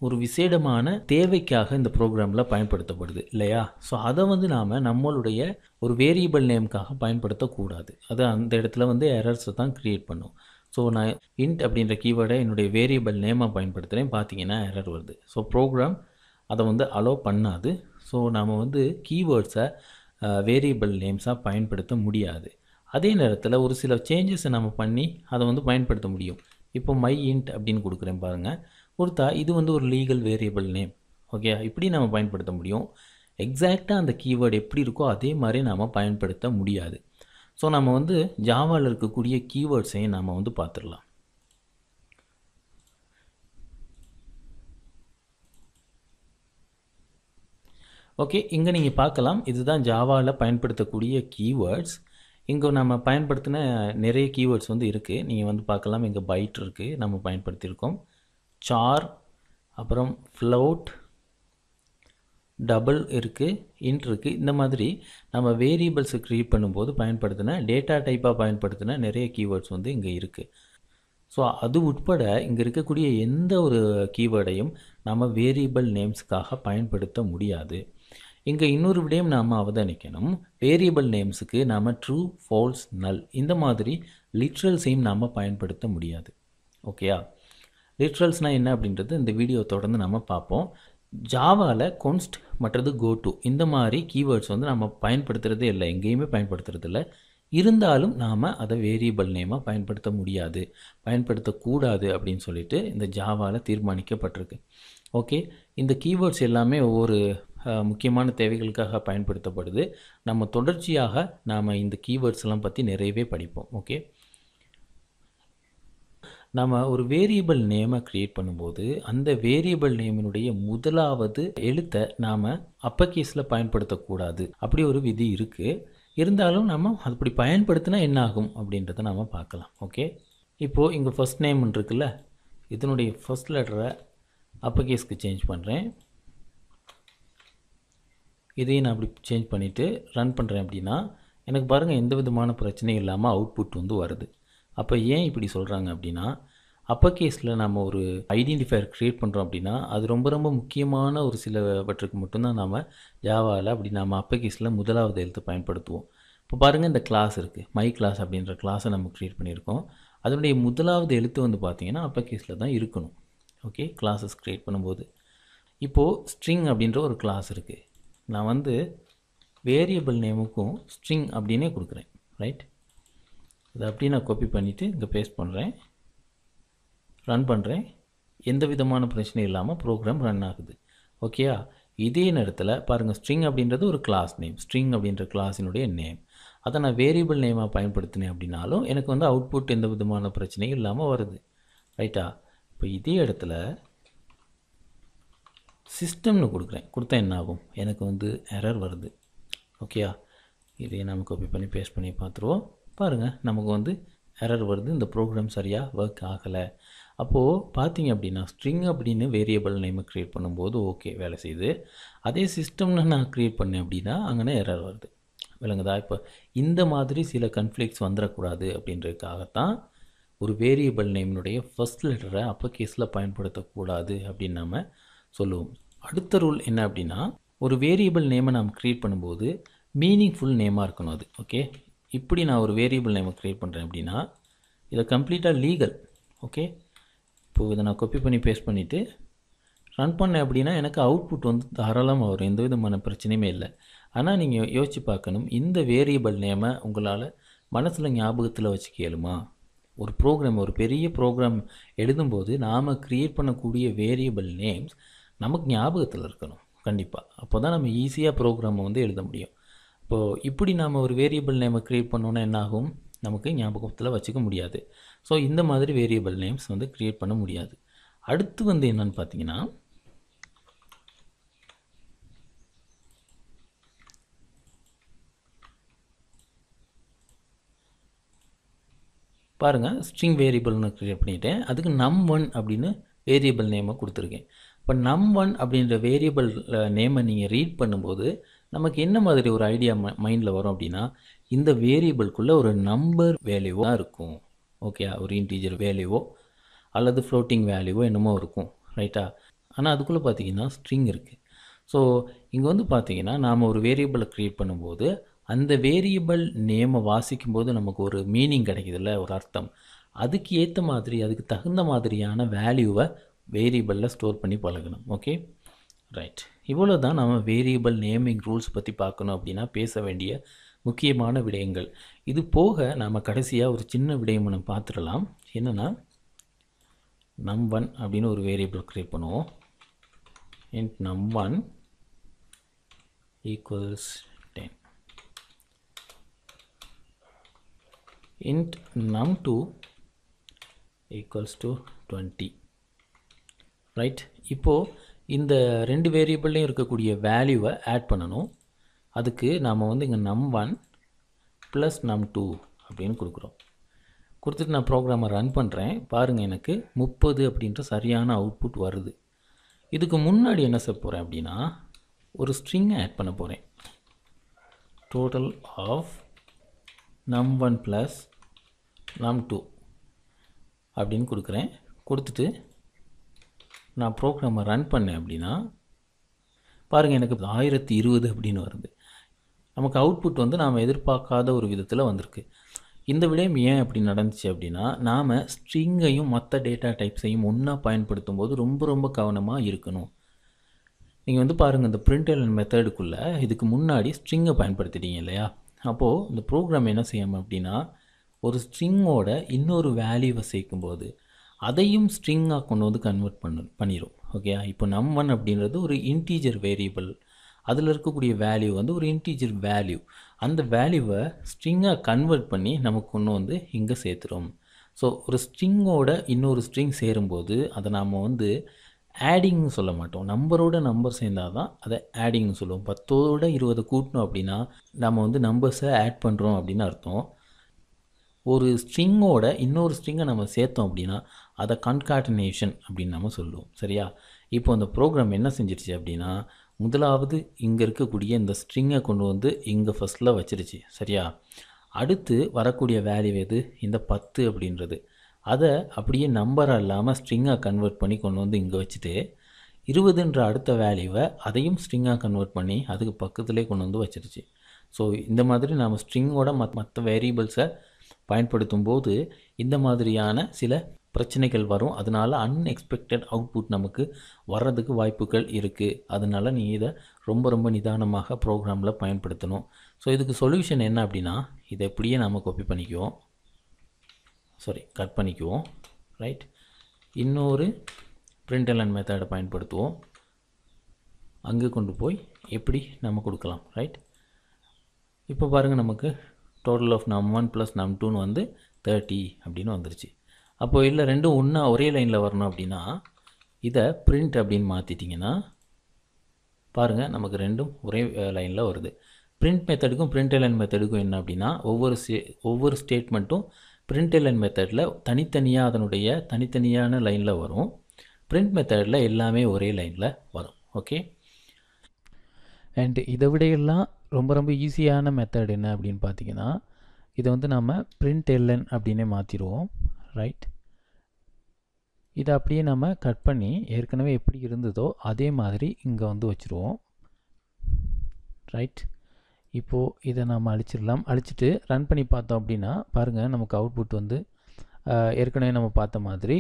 ஒரு விசேடமான தேவைக்காக இந்த ப்ரோக்ராமில் பயன்படுத்தப்படுது இல்லையா? ஸோ அதை வந்து நாம் நம்மளுடைய ஒரு வேரியபிள் நேமுக்காக பயன்படுத்தக்கூடாது. அது அந்த இடத்துல வந்து எரர்ஸை தான் க்ரியேட் பண்ணும். ஸோ நான் இன்ட் அப்படின்ற கீவேர்டை என்னுடைய வேரியபிள் நேமாக பயன்படுத்துகிறேன், பார்த்தீங்கன்னா எரர் வருது. ஸோ ப்ரோக்ராம் அதை வந்து அலோவ் பண்ணாது. ஸோ நாம் வந்து கீவேர்ட்ஸை வேரியபிள் நேம்ஸாக பயன்படுத்த முடியாது. அதே நேரத்தில் ஒரு சில சேஞ்சஸை நம்ம பண்ணி அதை வந்து பயன்படுத்த முடியும். இப்போ மை இன்ட் அப்படின்னு கொடுக்குறேன் பாருங்கள், கொடுத்தா இது வந்து ஒரு லீகல் வேரியபிள் நேம். ஓகே, இப்படி நம்ம பயன்படுத்த முடியும். எக்ஸாக்டாக அந்த கீவேர்டு எப்படி இருக்கோ அதே மாதிரி நாம் பயன்படுத்த முடியாது. ஸோ நம்ம வந்து ஜாவாவில் இருக்கக்கூடிய கீவேர்ட்ஸையும் நாம் வந்து பார்த்துடலாம். ஓகே, இங்கே நீங்கள் பார்க்கலாம், இதுதான் ஜாவாவில் பயன்படுத்தக்கூடிய கீவேர்ட்ஸ். இங்கே நம்ம பயன்படுத்தின நிறைய கீவேர்ட்ஸ் வந்து இருக்குது. நீங்கள் வந்து பார்க்கலாம், இங்கே பைட் இருக்குது, நம்ம பயன்படுத்தியிருக்கோம். சார், அப்புறம் ஃப்ளோட், டபுள் இருக்குது, இன்ட் இருக்குது. இந்த மாதிரி நம்ம வேரியபிள்ஸை க்ரியேட் பண்ணும்போது பயன்படுத்தின டேட்டா டைப்பாக பயன்படுத்தின நிறைய கீவேர்ட்ஸ் வந்து இங்கே இருக்குது. ஸோ அது உட்பட இங்கே இருக்கக்கூடிய எந்த ஒரு கீவேர்டையும் நம்ம வேரியபிள் நேம்ஸுக்காக பயன்படுத்த முடியாது. இங்கே இன்னொரு விடயம் நாம் அவதானிக்கணும். வேரியபிள் நேம்ஸுக்கு நாம் ட்ரூ, ஃபால்ஸ், நல் இந்த மாதிரி லிட்ரல்ஸையும் நாம் பயன்படுத்த முடியாது. ஓகேயா? லிட்ரல்ஸ்னால் என்ன அப்படின்றது இந்த வீடியோ தொடர்ந்து நம்ம பார்ப்போம். ஜாவாவில் const மற்றது goto இந்த மாதிரி கீவேர்ட்ஸ் வந்து நம்ம பயன்படுத்துகிறதே இல்லை, எங்கேயுமே பயன்படுத்துறது இல்லை. இருந்தாலும் நாம் அதை வேரியபிள் நேமாக பயன்படுத்த முடியாது, பயன்படுத்தக்கூடாது அப்படின்னு சொல்லிட்டு இந்த ஜாவாவில் தீர்மானிக்கப்பட்டிருக்கு. ஓகே, இந்த கீவேர்ட்ஸ் எல்லாமே ஒவ்வொரு முக்கியமான தேவைகளுக்காக பயன்படுத்தப்படுது. நம்ம தொடர்ச்சியாக நாம் இந்த கீவேர்ட்ஸ்லாம் பற்றி நிறையவே படிப்போம். ஓகே, நம்ம ஒரு வேரியபிள் நேமை க்ரியேட் பண்ணும்போது அந்த வேரியபிள் நேமினுடைய முதலாவது எழுத்தை நாம் அப்பர் கேஸில் பயன்படுத்தக்கூடாது, அப்படி ஒரு விதி இருக்குது. இருந்தாலும் நம்ம அப்படி பயன்படுத்தினா என்ன ஆகும் அப்படின்றத நாம் பார்க்கலாம். ஓகே, இப்போது இங்கே ஃபஸ்ட் நேம் இருக்குல்ல, இதனுடைய ஃபஸ்ட் லெட்டரை அப்பர் கேஸ்க்கு சேஞ்ச் பண்ணுறேன். இதையும் நான் அப்படி சேஞ்ச் பண்ணிவிட்டு ரன் பண்ணுறேன். அப்படின்னா எனக்கு பாருங்கள், எந்த விதமான பிரச்சனையும் இல்லாமல் அவுட்புட் வந்து வருது. அப்போ ஏன் இப்படி சொல்கிறாங்க அப்படின்னா, அப்பர் கேஸில் நம்ம ஒரு ஐடென்டிஃபையர் க்ரியேட் பண்ணுறோம் அப்படின்னா அது ரொம்ப ரொம்ப முக்கியமான ஒரு சிலவற்றுக்கு மட்டும்தான் நாம் ஜாவாவில் அப்படி நம்ம அப்பர் கேஸில் முதலாவது எழுத்து பயன்படுத்துவோம். இப்போ பாருங்கள், இந்த கிளாஸ் இருக்குது, மை கிளாஸ் அப்படின்ற கிளாஸை நம்ம க்ரியேட் பண்ணியிருக்கோம். அதனுடைய முதலாவது எழுத்து வந்து பார்த்திங்கன்னா அப்பர் கேஸில் தான் இருக்கணும். ஓகே, கிளாஸஸ் க்ரியேட் பண்ணும்போது இப்போது ஸ்ட்ரிங் அப்படின்ற ஒரு கிளாஸ் இருக்குது. நான் வந்து வேரியபிள் நேமுக்கும் ஸ்ட்ரிங் அப்படின்னே கொடுக்குறேன். ரைட், அதை அப்படியே நான் காப்பி பண்ணிவிட்டு இங்கே பேஸ்ட் பண்ணுறேன், ரன் பண்ணுறேன். எந்த விதமான பிரச்சனையும் இல்லாமல் ப்ரோக்ராம் ரன் ஆகுது. ஓகேயா? இதே நேரத்தில் பாருங்கள், ஸ்ட்ரிங் அப்படின்றது ஒரு கிளாஸ் நேம், ஸ்ட்ரிங் அப்படின்ற கிளாஸினுடைய நேம். அதை நான் வேரியபிள் நேமாக பயன்படுத்தினேன் அப்படின்னாலும் எனக்கு வந்து அவுட்புட் எந்த விதமான பிரச்சனையும் இல்லாமல் வருது. ரைட்டா? இப்போ இதே இடத்துல சிஸ்டம்னு கொடுக்குறேன், கொடுத்தா என்ன ஆகும், எனக்கு வந்து எரர் வருது. ஓகேயா? இதையே நம்ம காப்பி பண்ணி பேஸ்ட் பண்ணி பார்த்துருவோம். பாருங்கள், நமக்கு வந்து எரர் வருது, இந்த ப்ரோக்ராம் சரியாக ஒர்க் ஆகலை. அப்போது பார்த்தீங்க அப்படின்னா ஸ்ட்ரிங் அப்படின்னு வேரியபிள் நேமை க்ரியேட் பண்ணும்போது ஓகே வேலை செய்யுது. அதே சிஸ்டம்னு நான் க்ரியேட் பண்ணேன் அப்படின்னா அங்கே எரர் வருது. விளங்குதா? இப்போ இந்த மாதிரி சில கன்ஃப்ளிக்ட்ஸ் வந்துடக்கூடாது அப்படின்றதுக்காகத்தான் ஒரு வேரியபிள் நேமினுடைய ஃபஸ்ட் லெட்டரை அப்பர் கேஸில் பயன்படுத்தக்கூடாது அப்படின்னு நம்ம சொல்லுவோம். அடுத்த ரூல் என்ன அப்படின்னா, ஒரு வேரியபிள் நேமை நாம் க்ரியேட் பண்ணும்போது மீனிங்ஃபுல் நேமாக இருக்கணும் அது. ஓகே, இப்படி நான் ஒரு வேரியபிள் நேமை க்ரியேட் பண்ணுறேன் அப்படின்னா இதை கம்ப்ளீட்டாக லீகல். ஓகே, இப்போது இதை நான் காப்பி பண்ணி பேஸ்ட் பண்ணிவிட்டு ரன் பண்ணேன் அப்படின்னா எனக்கு அவுட்புட் வந்து தாராளமாக வரும், எந்த விதமான பிரச்சனையுமே இல்லை. ஆனால் நீங்கள் யோசித்து பார்க்கணும், இந்த வேரியபிள் நேமை உங்களால் மனசில் ஞாபகத்தில் வச்சுக்க இயலுமா? ஒரு ப்ரோக்ராம், ஒரு பெரிய ப்ரோக்ராம் எழுதும்போது நாம் க்ரியேட் பண்ணக்கூடிய வேரியபிள் நேம்ஸ் நமக்கு ஞாபகத்தில் இருக்கணும் கண்டிப்பாக. அப்போ தான் நம்ம ஈஸியாக ப்ரோக்ராமை வந்து எழுத முடியும். இப்போது இப்படி நாம் ஒரு வேரியபிள் நேமை க்ரியேட் பண்ணோன்னா என்னாகும், நமக்கு ஞாபகத்தில் வச்சுக்க முடியாது. ஸோ இந்த மாதிரி வேரியபிள் நேம்ஸ் வந்து க்ரியேட் பண்ண முடியாது. அடுத்து வந்து என்னென்னு பார்த்தீங்கன்னா, பாருங்கள், ஸ்ட்ரிங் வேரியபிள்னு க்ரியேட் பண்ணிவிட்டேன், அதுக்கு num1 அப்படின்னு வேரியபிள் நேமை கொடுத்துருக்கேன். இப்போ num1 அப்படின்ற வேரியபிள் நேமை நீங்கள் ரீட் பண்ணும்போது நமக்கு என்ன மாதிரி ஒரு ஐடியா மைண்டில் வரும் அப்படின்னா, இந்த வேரியபிள்குள்ளே ஒரு நம்பர் வேல்யூவோ தான் இருக்கும். ஓகே, ஒரு இன்டீஜர் வேல்யூவோ அல்லது ஃப்ளோட்டிங் வேல்யூவோ என்னமோ இருக்கும். ரைட்டா? ஆனால் அதுக்குள்ளே பார்த்தீங்கன்னா ஸ்ட்ரிங் இருக்குது. ஸோ இங்கே வந்து பார்த்தீங்கன்னா நாம் ஒரு வேரியபிளை க்ரியேட் பண்ணும்போது அந்த வேரியபிள் நேமை வாசிக்கும்போது நமக்கு ஒரு மீனிங் கிடைக்குதுல்ல, ஒரு அர்த்தம். அதுக்கு ஏற்ற மாதிரி, அதுக்கு தகுந்த மாதிரியான வேல்யூவை வேரியபிளில் ஸ்டோர் பண்ணி பழகணும். Okay, right. இவ்வளோ தான் நம்ம வேரியபிள் நேமிங் ரூல்ஸ் பற்றி பார்க்கணும் அப்படின்னா பேச வேண்டிய முக்கியமான விடயங்கள். இது போக நாம் கடைசியாக ஒரு சின்ன விடயம் நம்ம பார்த்துடலாம். என்னென்னா, num1 அப்படின்னு ஒரு வேரியபிள் க்ரியேட் பண்ணுவோம். int num1 equals 10. int num2 equals to 20. Right? இப்போது இந்த 2 வேரியபிள்லையும் இருக்கக்கூடிய வேல்யூவை ஆட் பண்ணணும். அதுக்கு நாம் வந்து இங்கே num1 ப்ளஸ் num2 அப்படின்னு கொடுக்குறோம். கொடுத்துட்டு நான் ப்ரோக்ராமை ரன் பண்ணுறேன். பாருங்கள், எனக்கு 30 அப்படின்ற சரியான அவுட்புட் வருது. இதுக்கு முன்னாடி என்ன செய்ய போகிறேன் அப்படின்னா, ஒரு ஸ்ட்ரிங்கை ஆட் பண்ண போகிறேன். Total of num1 plus num2 அப்படின்னு கொடுக்குறேன். கொடுத்துட்டு நான் ப்ரோக்ராமை ரன் பண்ணேன் அப்படின்னா பாருங்கள், எனக்கு 1020 அப்படின்னு வருது. நமக்கு அவுட்புட் வந்து நாம் எதிர்பார்க்காத ஒரு விதத்தில் வந்திருக்கு. இந்த விடயம் ஏன் அப்படி நடந்துச்சு அப்படின்னா, நாம் ஸ்ட்ரிங்கையும் மற்ற டேட்டா டைப்ஸையும் ஒன்றா பயன்படுத்தும் போது ரொம்ப கவனமாக இருக்கணும். நீங்கள் வந்து பாருங்கள், இந்த println மெத்தடுக்குள்ளே இதுக்கு முன்னாடி ஸ்ட்ரிங்கை பயன்படுத்திட்டீங்க இல்லையா? அப்போது இந்த ப்ரோக்ராம் என்ன செய்யணும் அப்படின்னா, ஒரு ஸ்ட்ரிங்கோட இன்னொரு வேல்யூவை சேர்க்கும்போது அதையும் ஸ்ட்ரிங்காக கொண்டு வந்து கன்வெர்ட் பண்ணிடும். ஓகே, இப்போ num1 அப்படின்றது ஒரு இன்டீஜர் வேரியபிள். அதில் இருக்கக்கூடிய வேல்யூ வந்து ஒரு இன்டீஜர் வேல்யூ. அந்த வேல்யூவை ஸ்ட்ரிங்காக கன்வெர்ட் பண்ணி நமக்கு கொண்டு வந்து இங்கே சேர்த்துரும். ஸோ ஒரு ஸ்ட்ரிங்கோட இன்னொரு ஸ்ட்ரிங் சேரும்போது அதை நாம் வந்து ஆடிங்னு சொல்ல மாட்டோம். நம்பரோட நம்பர் சேர்ந்தால் தான் அதை ஆடிங்னு சொல்லுவோம். 10ஓட 20 கூட்டணும் அப்படின்னா நம்ம வந்து நம்பர்ஸை ஆட் பண்ணுறோம் அப்படின்னு அர்த்தம். ஒரு ஸ்ட்ரிங்கோட இன்னொரு ஸ்ட்ரிங்கை நம்ம சேர்த்தோம் அப்படின்னா அதை கன்காட்டினேஷன் அப்படின்னு நம்ம சொல்லுவோம். சரியா? இப்போ அந்த ப்ரோக்ராம் என்ன செஞ்சிருச்சு அப்படின்னா, முதலாவது இங்கே இருக்கக்கூடிய இந்த ஸ்ட்ரிங்கை கொண்டு வந்து இங்கே ஃபஸ்ட்டில் வச்சிருச்சு. சரியா? அடுத்து வரக்கூடிய வேல்யூ எது? இந்த 10 அப்படின்றது. அதை அப்படியே நம்பராக இல்லாமல் ஸ்ட்ரிங்காக கன்வெர்ட் பண்ணி கொண்டு வந்து இங்கே வச்சுட்டு 20ன்ற அடுத்த வேல்யூவை அதையும் ஸ்ட்ரிங்காக கன்வெர்ட் பண்ணி அதுக்கு பக்கத்துலேயே கொண்டு வந்து வச்சிருச்சு. ஸோ இந்த மாதிரி நாம் ஸ்ட்ரிங்கோட மற்ற வேரியபிள்ஸை பயன்படுத்தும் போது இந்த மாதிரியான சில பிரச்சனைகள் வரும். அதனால் அன்எக்ஸ்பெக்டட் அவுட்புட் நமக்கு வர்றதுக்கு வாய்ப்புகள் இருக்குது. அதனால் நீ இதை ரொம்ப நிதானமாக ப்ரோக்ராமில் பயன்படுத்தணும். ஸோ இதுக்கு சொல்யூஷன் என்ன அப்படின்னா, இதை எப்படியே நம்ம காப்பி பண்ணிக்குவோம், கட் பண்ணிக்குவோம். ரைட், இன்னொரு println மெத்தடை பயன்படுத்துவோம். அங்கே கொண்டு போய் எப்படி நம்ம கொடுக்கலாம். ரைட், இப்போ பாருங்கள், நமக்கு total of num1 plus num2 வந்து 30 அப்படின்னு வந்துருச்சு. அப்போது இல்லை ரெண்டும் ஒன்றா ஒரே லைனில் வரணும் அப்படின்னா இதை பிரிண்ட் அப்படின்னு மாற்றிட்டிங்கன்னா பாருங்கள், நமக்கு ரெண்டும் ஒரே லைனில் வருது. பிரிண்ட் மெத்தடுக்கும் println மெத்தடுக்கும் என்ன அப்படின்னா, ஒவ்வொரு ஸ்டேட்மெண்ட்டும் println மெத்தடில் தனித்தனியாக அதனுடைய தனித்தனியான லைனில் வரும். பிரிண்ட் மெத்தடில் எல்லாமே ஒரே லைனில் வரும். ஓகே, அண்ட் இதை விடையெல்லாம் ரொம்ப ஈஸியான மெத்தட் என்ன அப்படின்னு பார்த்தீங்கன்னா, இதை வந்து நம்ம println அப்படின்னே மாற்றிடுவோம். ரைட், இதை அப்படியே நம்ம கட் பண்ணி ஏற்கனவே எப்படி இருந்ததோ அதே மாதிரி இங்கே வந்து வச்சுருவோம். ரைட், இப்போது இதை நம்ம அழிச்சிடலாம். அழிச்சிட்டு ரன் பண்ணி பார்த்தோம் அப்படின்னா பாருங்கள், நமக்கு அவுட்புட் வந்து ஏற்கனவே நம்ம பார்த்த மாதிரி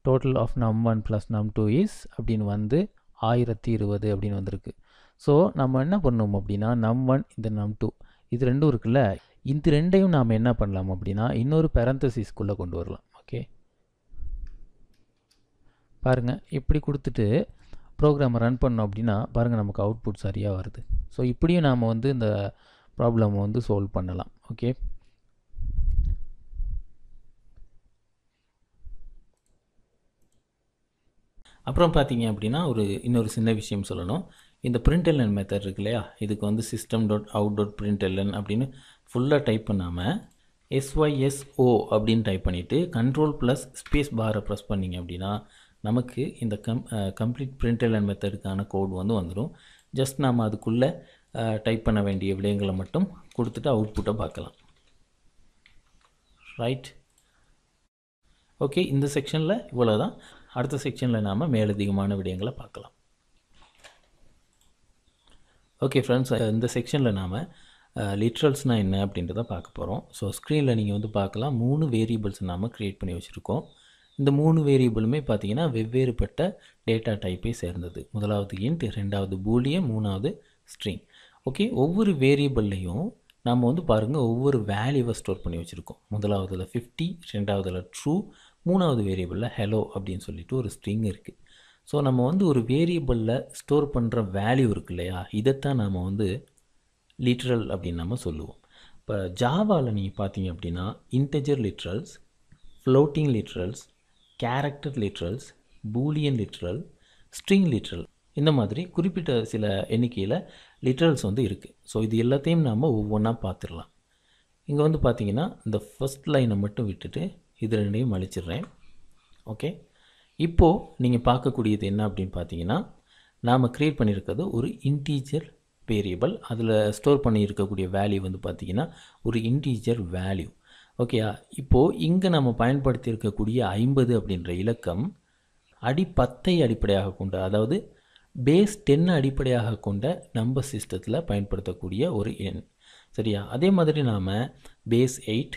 total of num1 plus num2 is அப்படின்னு வந்து 1020 அப்படின்னு வந்திருக்கு. ஸோ நம்ம என்ன பண்ணணும் அப்படின்னா, num1 இந்த num2 இது ரெண்டும் இருக்குல்ல, இந்த ரெண்டையும் நாம் என்ன பண்ணலாம் அப்படின்னா இன்னொரு பேரந்தசிஸ்குள்ளே கொண்டு வரலாம். ஓகே, பாருங்கள், இப்படி கொடுத்துட்டு ப்ரோக்ராமை ரன் பண்ணோம் அப்படின்னா பாருங்கள், நமக்கு அவுட்புட் சரியாக வருது. ஸோ இப்படியும் நாம் வந்து இந்த ப்ராப்ளமை வந்து சால்வ் பண்ணலாம். ஓகே, அப்புறம் பார்த்தீங்க அப்படின்னா இன்னொரு சின்ன விஷயம் சொல்லணும். இந்த println மெத்தட் இருக்கு இல்லையா, இதுக்கு வந்து system.out.println அப்படின்னு ஃபுல்லாக டைப் பண்ணாமல் SYSO அப்படின்னு டைப் பண்ணிவிட்டு கண்ட்ரோல் ப்ளஸ் ஸ்பேஸ் பாரை ப்ரெஸ் பண்ணிங்க அப்படின்னா நமக்கு இந்த கம்ப்ளீட் println மெத்தடுக்கான கோட் வந்து வந்துடும். ஜஸ்ட் நாம் அதுக்குள்ளே டைப் பண்ண வேண்டிய விடயங்களை மட்டும் கொடுத்துட்டு அவுட்புட்டை பார்க்கலாம். ரைட், ஓகே, இந்த செக்ஷனில் இவ்வளோ தான். அடுத்த செக்ஷனில் நாம் மேலதிகமான விடயங்களை பார்க்கலாம். ஓகே ஃப்ரெண்ட்ஸ், இந்த செக்ஷனில் நாம் லிட்ரல்ஸ்னால் என்ன அப்படின்றத பார்க்க போகிறோம். ஸோ ஸ்க்ரீனில் நீங்கள் வந்து பார்க்கலாம், 3 வேரியபிள்ஸ் நாம் க்ரியேட் பண்ணி வச்சுருக்கோம். இந்த 3 வேரியபிளுமே பார்த்தீங்கன்னா வெவ்வேறுபட்ட டேட்டா டைப்பை சேர்ந்தது. முதலாவது இன்ட், ரெண்டாவது பூலியன், மூணாவது ஸ்ட்ரிங். ஓகே, ஒவ்வொரு வேரியபிள்லையும் நாம் வந்து பாருங்கள் ஒவ்வொரு வேல்யூவை ஸ்டோர் பண்ணி வச்சுருக்கோம். முதலாவதில் 50, ரெண்டாவதில் ட்ரூ, மூணாவது வேரியபிளில் ஹெலோ அப்படின்னு சொல்லிட்டு ஒரு ஸ்ட்ரிங் இருக்குது. ஸோ நம்ம வந்து ஒரு வேரியபிளில் ஸ்டோர் பண்ணுற வேல்யூ இருக்கு இல்லையா, இதைத்தான் நாம் வந்து லிட்ரல் அப்படின்னு நம்ம சொல்லுவோம். இப்போ ஜாவாவில் நீங்கள் பார்த்தீங்க அப்படின்னா integer literals, floating literals, character literals, boolean literal, string literal இந்த மாதிரி குறிப்பிட்ட சில எண்ணிக்கையில் லிட்ரல்ஸ் வந்து இருக்குது. ஸோ இது எல்லாத்தையும் நாம் ஒவ்வொன்றா பார்த்துடலாம். இங்கே வந்து பார்த்திங்கன்னா இந்த ஃபஸ்ட் லைனை மட்டும் விட்டுட்டு இது ரெண்டையும் அழிச்சிடுறேன். ஓகே, இப்போது நீங்கள் பார்க்கக்கூடியது என்ன அப்படின்னு பார்த்தீங்கன்னா, நாம் க்ரியேட் பண்ணியிருக்கிறது ஒரு இன்டீஜர் வேரியபிள். அதில் ஸ்டோர் பண்ணி இருக்கக்கூடிய வேல்யூ வந்து பார்த்திங்கன்னா ஒரு இன்டீஜர் வேல்யூ. ஓகேயா, இப்போது இங்கே நம்ம பயன்படுத்தி இருக்கக்கூடிய 50 அப்படின்ற இலக்கம் அடி 10ஐ அடிப்படையாக கொண்ட, அதாவது பேஸ் 10 அடிப்படையாக கொண்ட நம்பர் சிஸ்டத்தில் பயன்படுத்தக்கூடிய ஒரு எண். சரியா, அதே மாதிரி நாம் பேஸ் 8,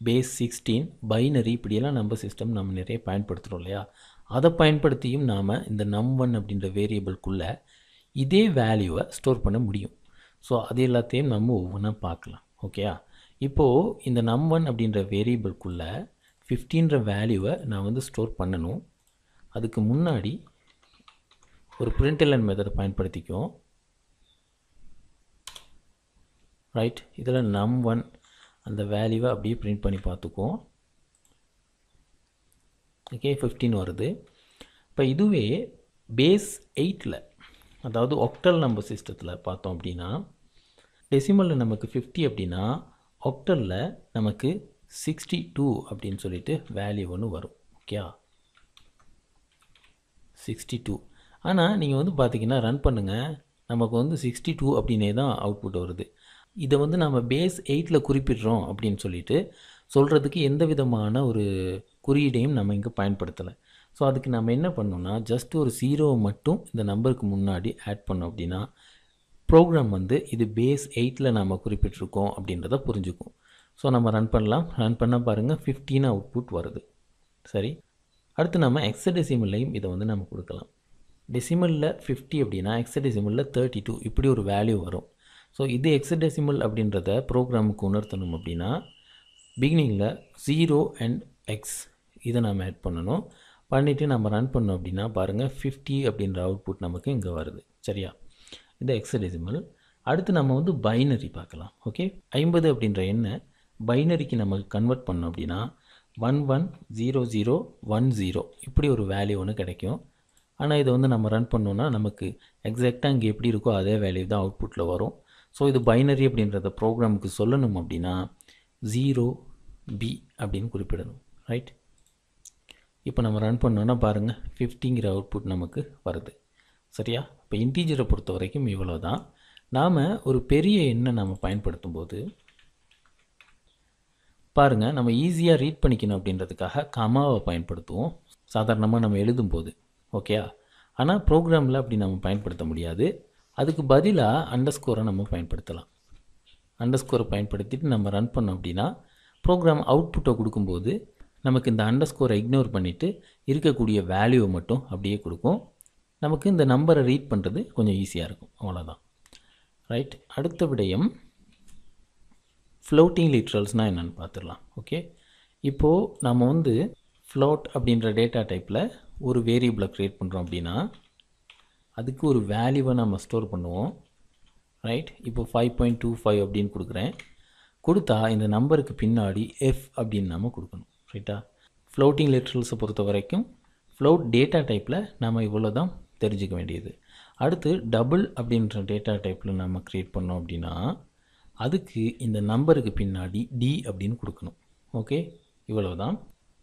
பேஸ் 16, பைனரி இப்படியெல்லாம் நம்பர் சிஸ்டம் நம்ம நிறைய பயன்படுத்துகிறோம் இல்லையா. அதை பயன்படுத்தியும் நாம் இந்த num1 அப்படின்ற வேரியபிள்குள்ளே இதே வேல்யூவை ஸ்டோர் பண்ண முடியும். ஸோ அது எல்லாத்தையும் நம்ம ஒவ்வொன்றா பார்க்கலாம். ஓகேயா, இப்போது இந்த num1 அப்படின்ற வேரியபிள்குள்ளே 15ன்ற வேல்யூவை நான் வந்து ஸ்டோர் பண்ணணும். அதுக்கு முன்னாடி ஒரு println மெத்தட் பயன்படுத்திக்கும். ரைட், இதில் num1 அந்த வேல்யூவை அப்படியே பிரிண்ட் பண்ணி பார்த்துக்குவோம். ஓகே, 15 வருது. இப்போ இதுவே பேஸ் 8ல், அதாவது ஒக்டல் நம்பர் சிஸ்டத்தில் பார்த்தோம் அப்படின்னா, டெசிமலில் நமக்கு 50 அப்படின்னா ஒக்டலில் நமக்கு 62 அப்படின்னு சொல்லிட்டு வேல்யூ ஒன்று வரும். ஓகே, 62. ஆனால் நீங்கள் வந்து பார்த்தீங்கன்னா ரன் பண்ணுங்கள், நமக்கு வந்து 62 அப்படின்னே தான் அவுட்புட் வருது. இதை வந்து நம்ம பேஸ் 8ல் குறிப்பிடுறோம் அப்படின்னு சொல்லிட்டு சொல்கிறதுக்கு எந்த விதமான ஒரு குறியீடையும் நம்ம இங்கே பயன்படுத்தலை. ஸோ அதுக்கு நம்ம என்ன பண்ணோம்னா, ஜஸ்ட் ஒரு 0 மட்டும் இந்த நம்பருக்கு முன்னாடி ஆட் பண்ணோம் அப்படின்னா ப்ரோக்ராம் வந்து இது பேஸ் 8ல் நம்ம குறிப்பிட்டிருக்கோம் அப்படின்றத புரிஞ்சுக்கும். ஸோ நம்ம ரன் பண்ணலாம். ரன் பண்ண பாருங்கள், 15 அவுட்புட் வருது. சரி, அடுத்து நம்ம ஹெக்ஸாடெசிமல்லையும் இதை வந்து நம்ம கொடுக்கலாம். டெசிமலில் 50 அப்படின்னா ஹெக்ஸாடெசிமலில் 32 இப்படி ஒரு வேல்யூ வரும். ஸோ இது ஹெக்ஸாடெசிமல் அப்படின்றத ப்ரோக்ராமுக்கு உணர்த்தணும் அப்படின்னா பிகினிங்கில் 0 அண்ட் எக்ஸ் இதை நம்ம ஆட் பண்ணணும். பண்ணிவிட்டு நம்ம ரன் பண்ணோம் அப்படின்னா பாருங்கள் 50 அப்படின்ற அவுட்புட் நமக்கு இங்கே வருது. சரியா, இது ஹெக்ஸாடெசிமல். அடுத்து நம்ம வந்து பைனரி பார்க்கலாம். ஓகே, 50 அப்படின்ற எண்ணை பைனரிக்கு நம்ம கன்வெர்ட் பண்ணோம் அப்படின்னா 110010 இப்படி ஒரு வேல்யூ ஒன்று கிடைக்கும். ஆனால் இதை வந்து நம்ம ரன் பண்ணோன்னா நமக்கு எக்ஸாக்டாக இங்கே எப்படி இருக்கோ அதே வேல்யூ தான் அவுட்புட்டில் வரும். ஸோ இது பைனரி அப்படின்றத ப்ரோக்ராமுக்கு சொல்லணும் அப்படின்னா 0B அப்படின்னு குறிப்பிடணும். ரைட், இப்போ நம்ம ரன் பண்ணோன்னா பாருங்கள் 50ங்கிற அவுட்புட் நமக்கு வருது. சரியா, இப்போ இன்டீஜரை பொறுத்த வரைக்கும் இவ்வளோ தான். நாம் ஒரு பெரிய எண்ணை நம்ம பயன்படுத்தும் போது பாருங்கள், நம்ம ஈஸியாக ரீட் பண்ணிக்கணும் அப்படின்றதுக்காக கமாவை பயன்படுத்துவோம் சாதாரணமாக நம்ம எழுதும்போது. ஓகேயா, ஆனால் ப்ரோக்ராமில் அப்படி நம்ம பயன்படுத்த முடியாது. அதுக்கு பதிலாக அண்டர்ஸ்கோரை நம்ம பயன்படுத்தலாம். அண்டர்ஸ்கோரை பயன்படுத்திட்டு நம்ம ரன் பண்ணோம் அப்படின்னா ப்ரோக்ராம் அவுட்புட்டை கொடுக்கும்போது நமக்கு இந்த அண்டர்ஸ்கோரை இக்னோர் பண்ணிவிட்டு இருக்கக்கூடிய வேல்யூவை மட்டும் அப்படியே கொடுக்கும். நமக்கு இந்த நம்பரை ரீட் பண்ணுறது கொஞ்சம் ஈஸியாக இருக்கும். அவ்வளோதான். ரைட், அடுத்த விடயம் ஃப்ளோட்டிங் லிட்ரல்ஸ்னால் என்னென்னு பார்த்துடலாம். ஓகே, இப்போது நம்ம வந்து ஃப்ளோட் அப்படின்ற டேட்டா டைப்பில் ஒரு வேரியபிளை க்ரியேட் பண்ணுறோம் அப்படின்னா அதுக்கு ஒரு வேல்யூவை நம்ம ஸ்டோர் பண்ணுவோம். ரைட், இப்போ 5.25 அப்படின்னு கொடுக்குறேன். கொடுத்தா இந்த நம்பருக்கு பின்னாடி F அப்படின்னு நம்ம கொடுக்கணும். ரைட்டா, ஃப்ளோட்டிங் லிட்ரல்ஸை பொறுத்த வரைக்கும் ஃப்ளோட் டேட்டா டைப்பில் நம்ம இவ்வளோ தான் தெரிஞ்சுக்க வேண்டியது. அடுத்து டபுள் அப்படின்ற டேட்டா டைப்பில் நம்ம க்ரியேட் பண்ணோம் அப்படின்னா அதுக்கு இந்த நம்பருக்கு பின்னாடி D அப்படின்னு கொடுக்கணும். ஓகே, இவ்வளோ தான்.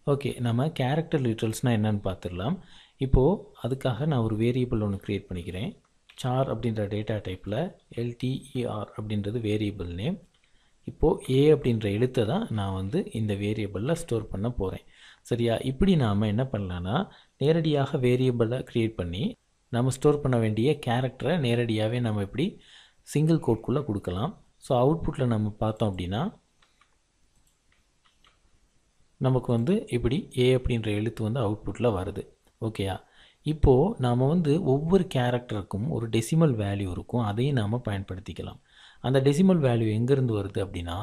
ஓகே, நம்ம கேரக்டர் லிட்ரல்ஸ்னால் என்னென்னு பார்த்துடலாம். இப்போது அதுக்காக நான் ஒரு வேரியபிள் ஒன்று க்ரியேட் பண்ணிக்கிறேன். சார் அப்படின்ற டேட்டா டைப்பில் LTER அப்படின்றது வேரியபிள் நேம். இப்போது A அப்படின்ற எழுத்தை தான் நான் வந்து இந்த வேரியபிளில் ஸ்டோர் பண்ண போகிறேன். சரியா, இப்படி நாம் என்ன பண்ணலான்னா நேரடியாக வேரியபிளை க்ரியேட் பண்ணி நம்ம ஸ்டோர் பண்ண வேண்டிய கேரக்டரை நேரடியாகவே நம்ம இப்படி சிங்கிள் கோட்குள்ளே கொடுக்கலாம். ஸோ அவுட்புட்டில் நம்ம பார்த்தோம் அப்படின்னா நமக்கு வந்து இப்படி A அப்படின்ற எழுத்து வந்து அவுட்புட்டில் வருது. ஓகேயா, இப்போது நாம் வந்து ஒவ்வொரு கேரக்டருக்கும் ஒரு டெசிமல் வேல்யூ இருக்கும், அதையும் நாம் பயன்படுத்திக்கலாம். அந்த டெசிமல் வேல்யூ எங்கேருந்து வருது அப்படின்னா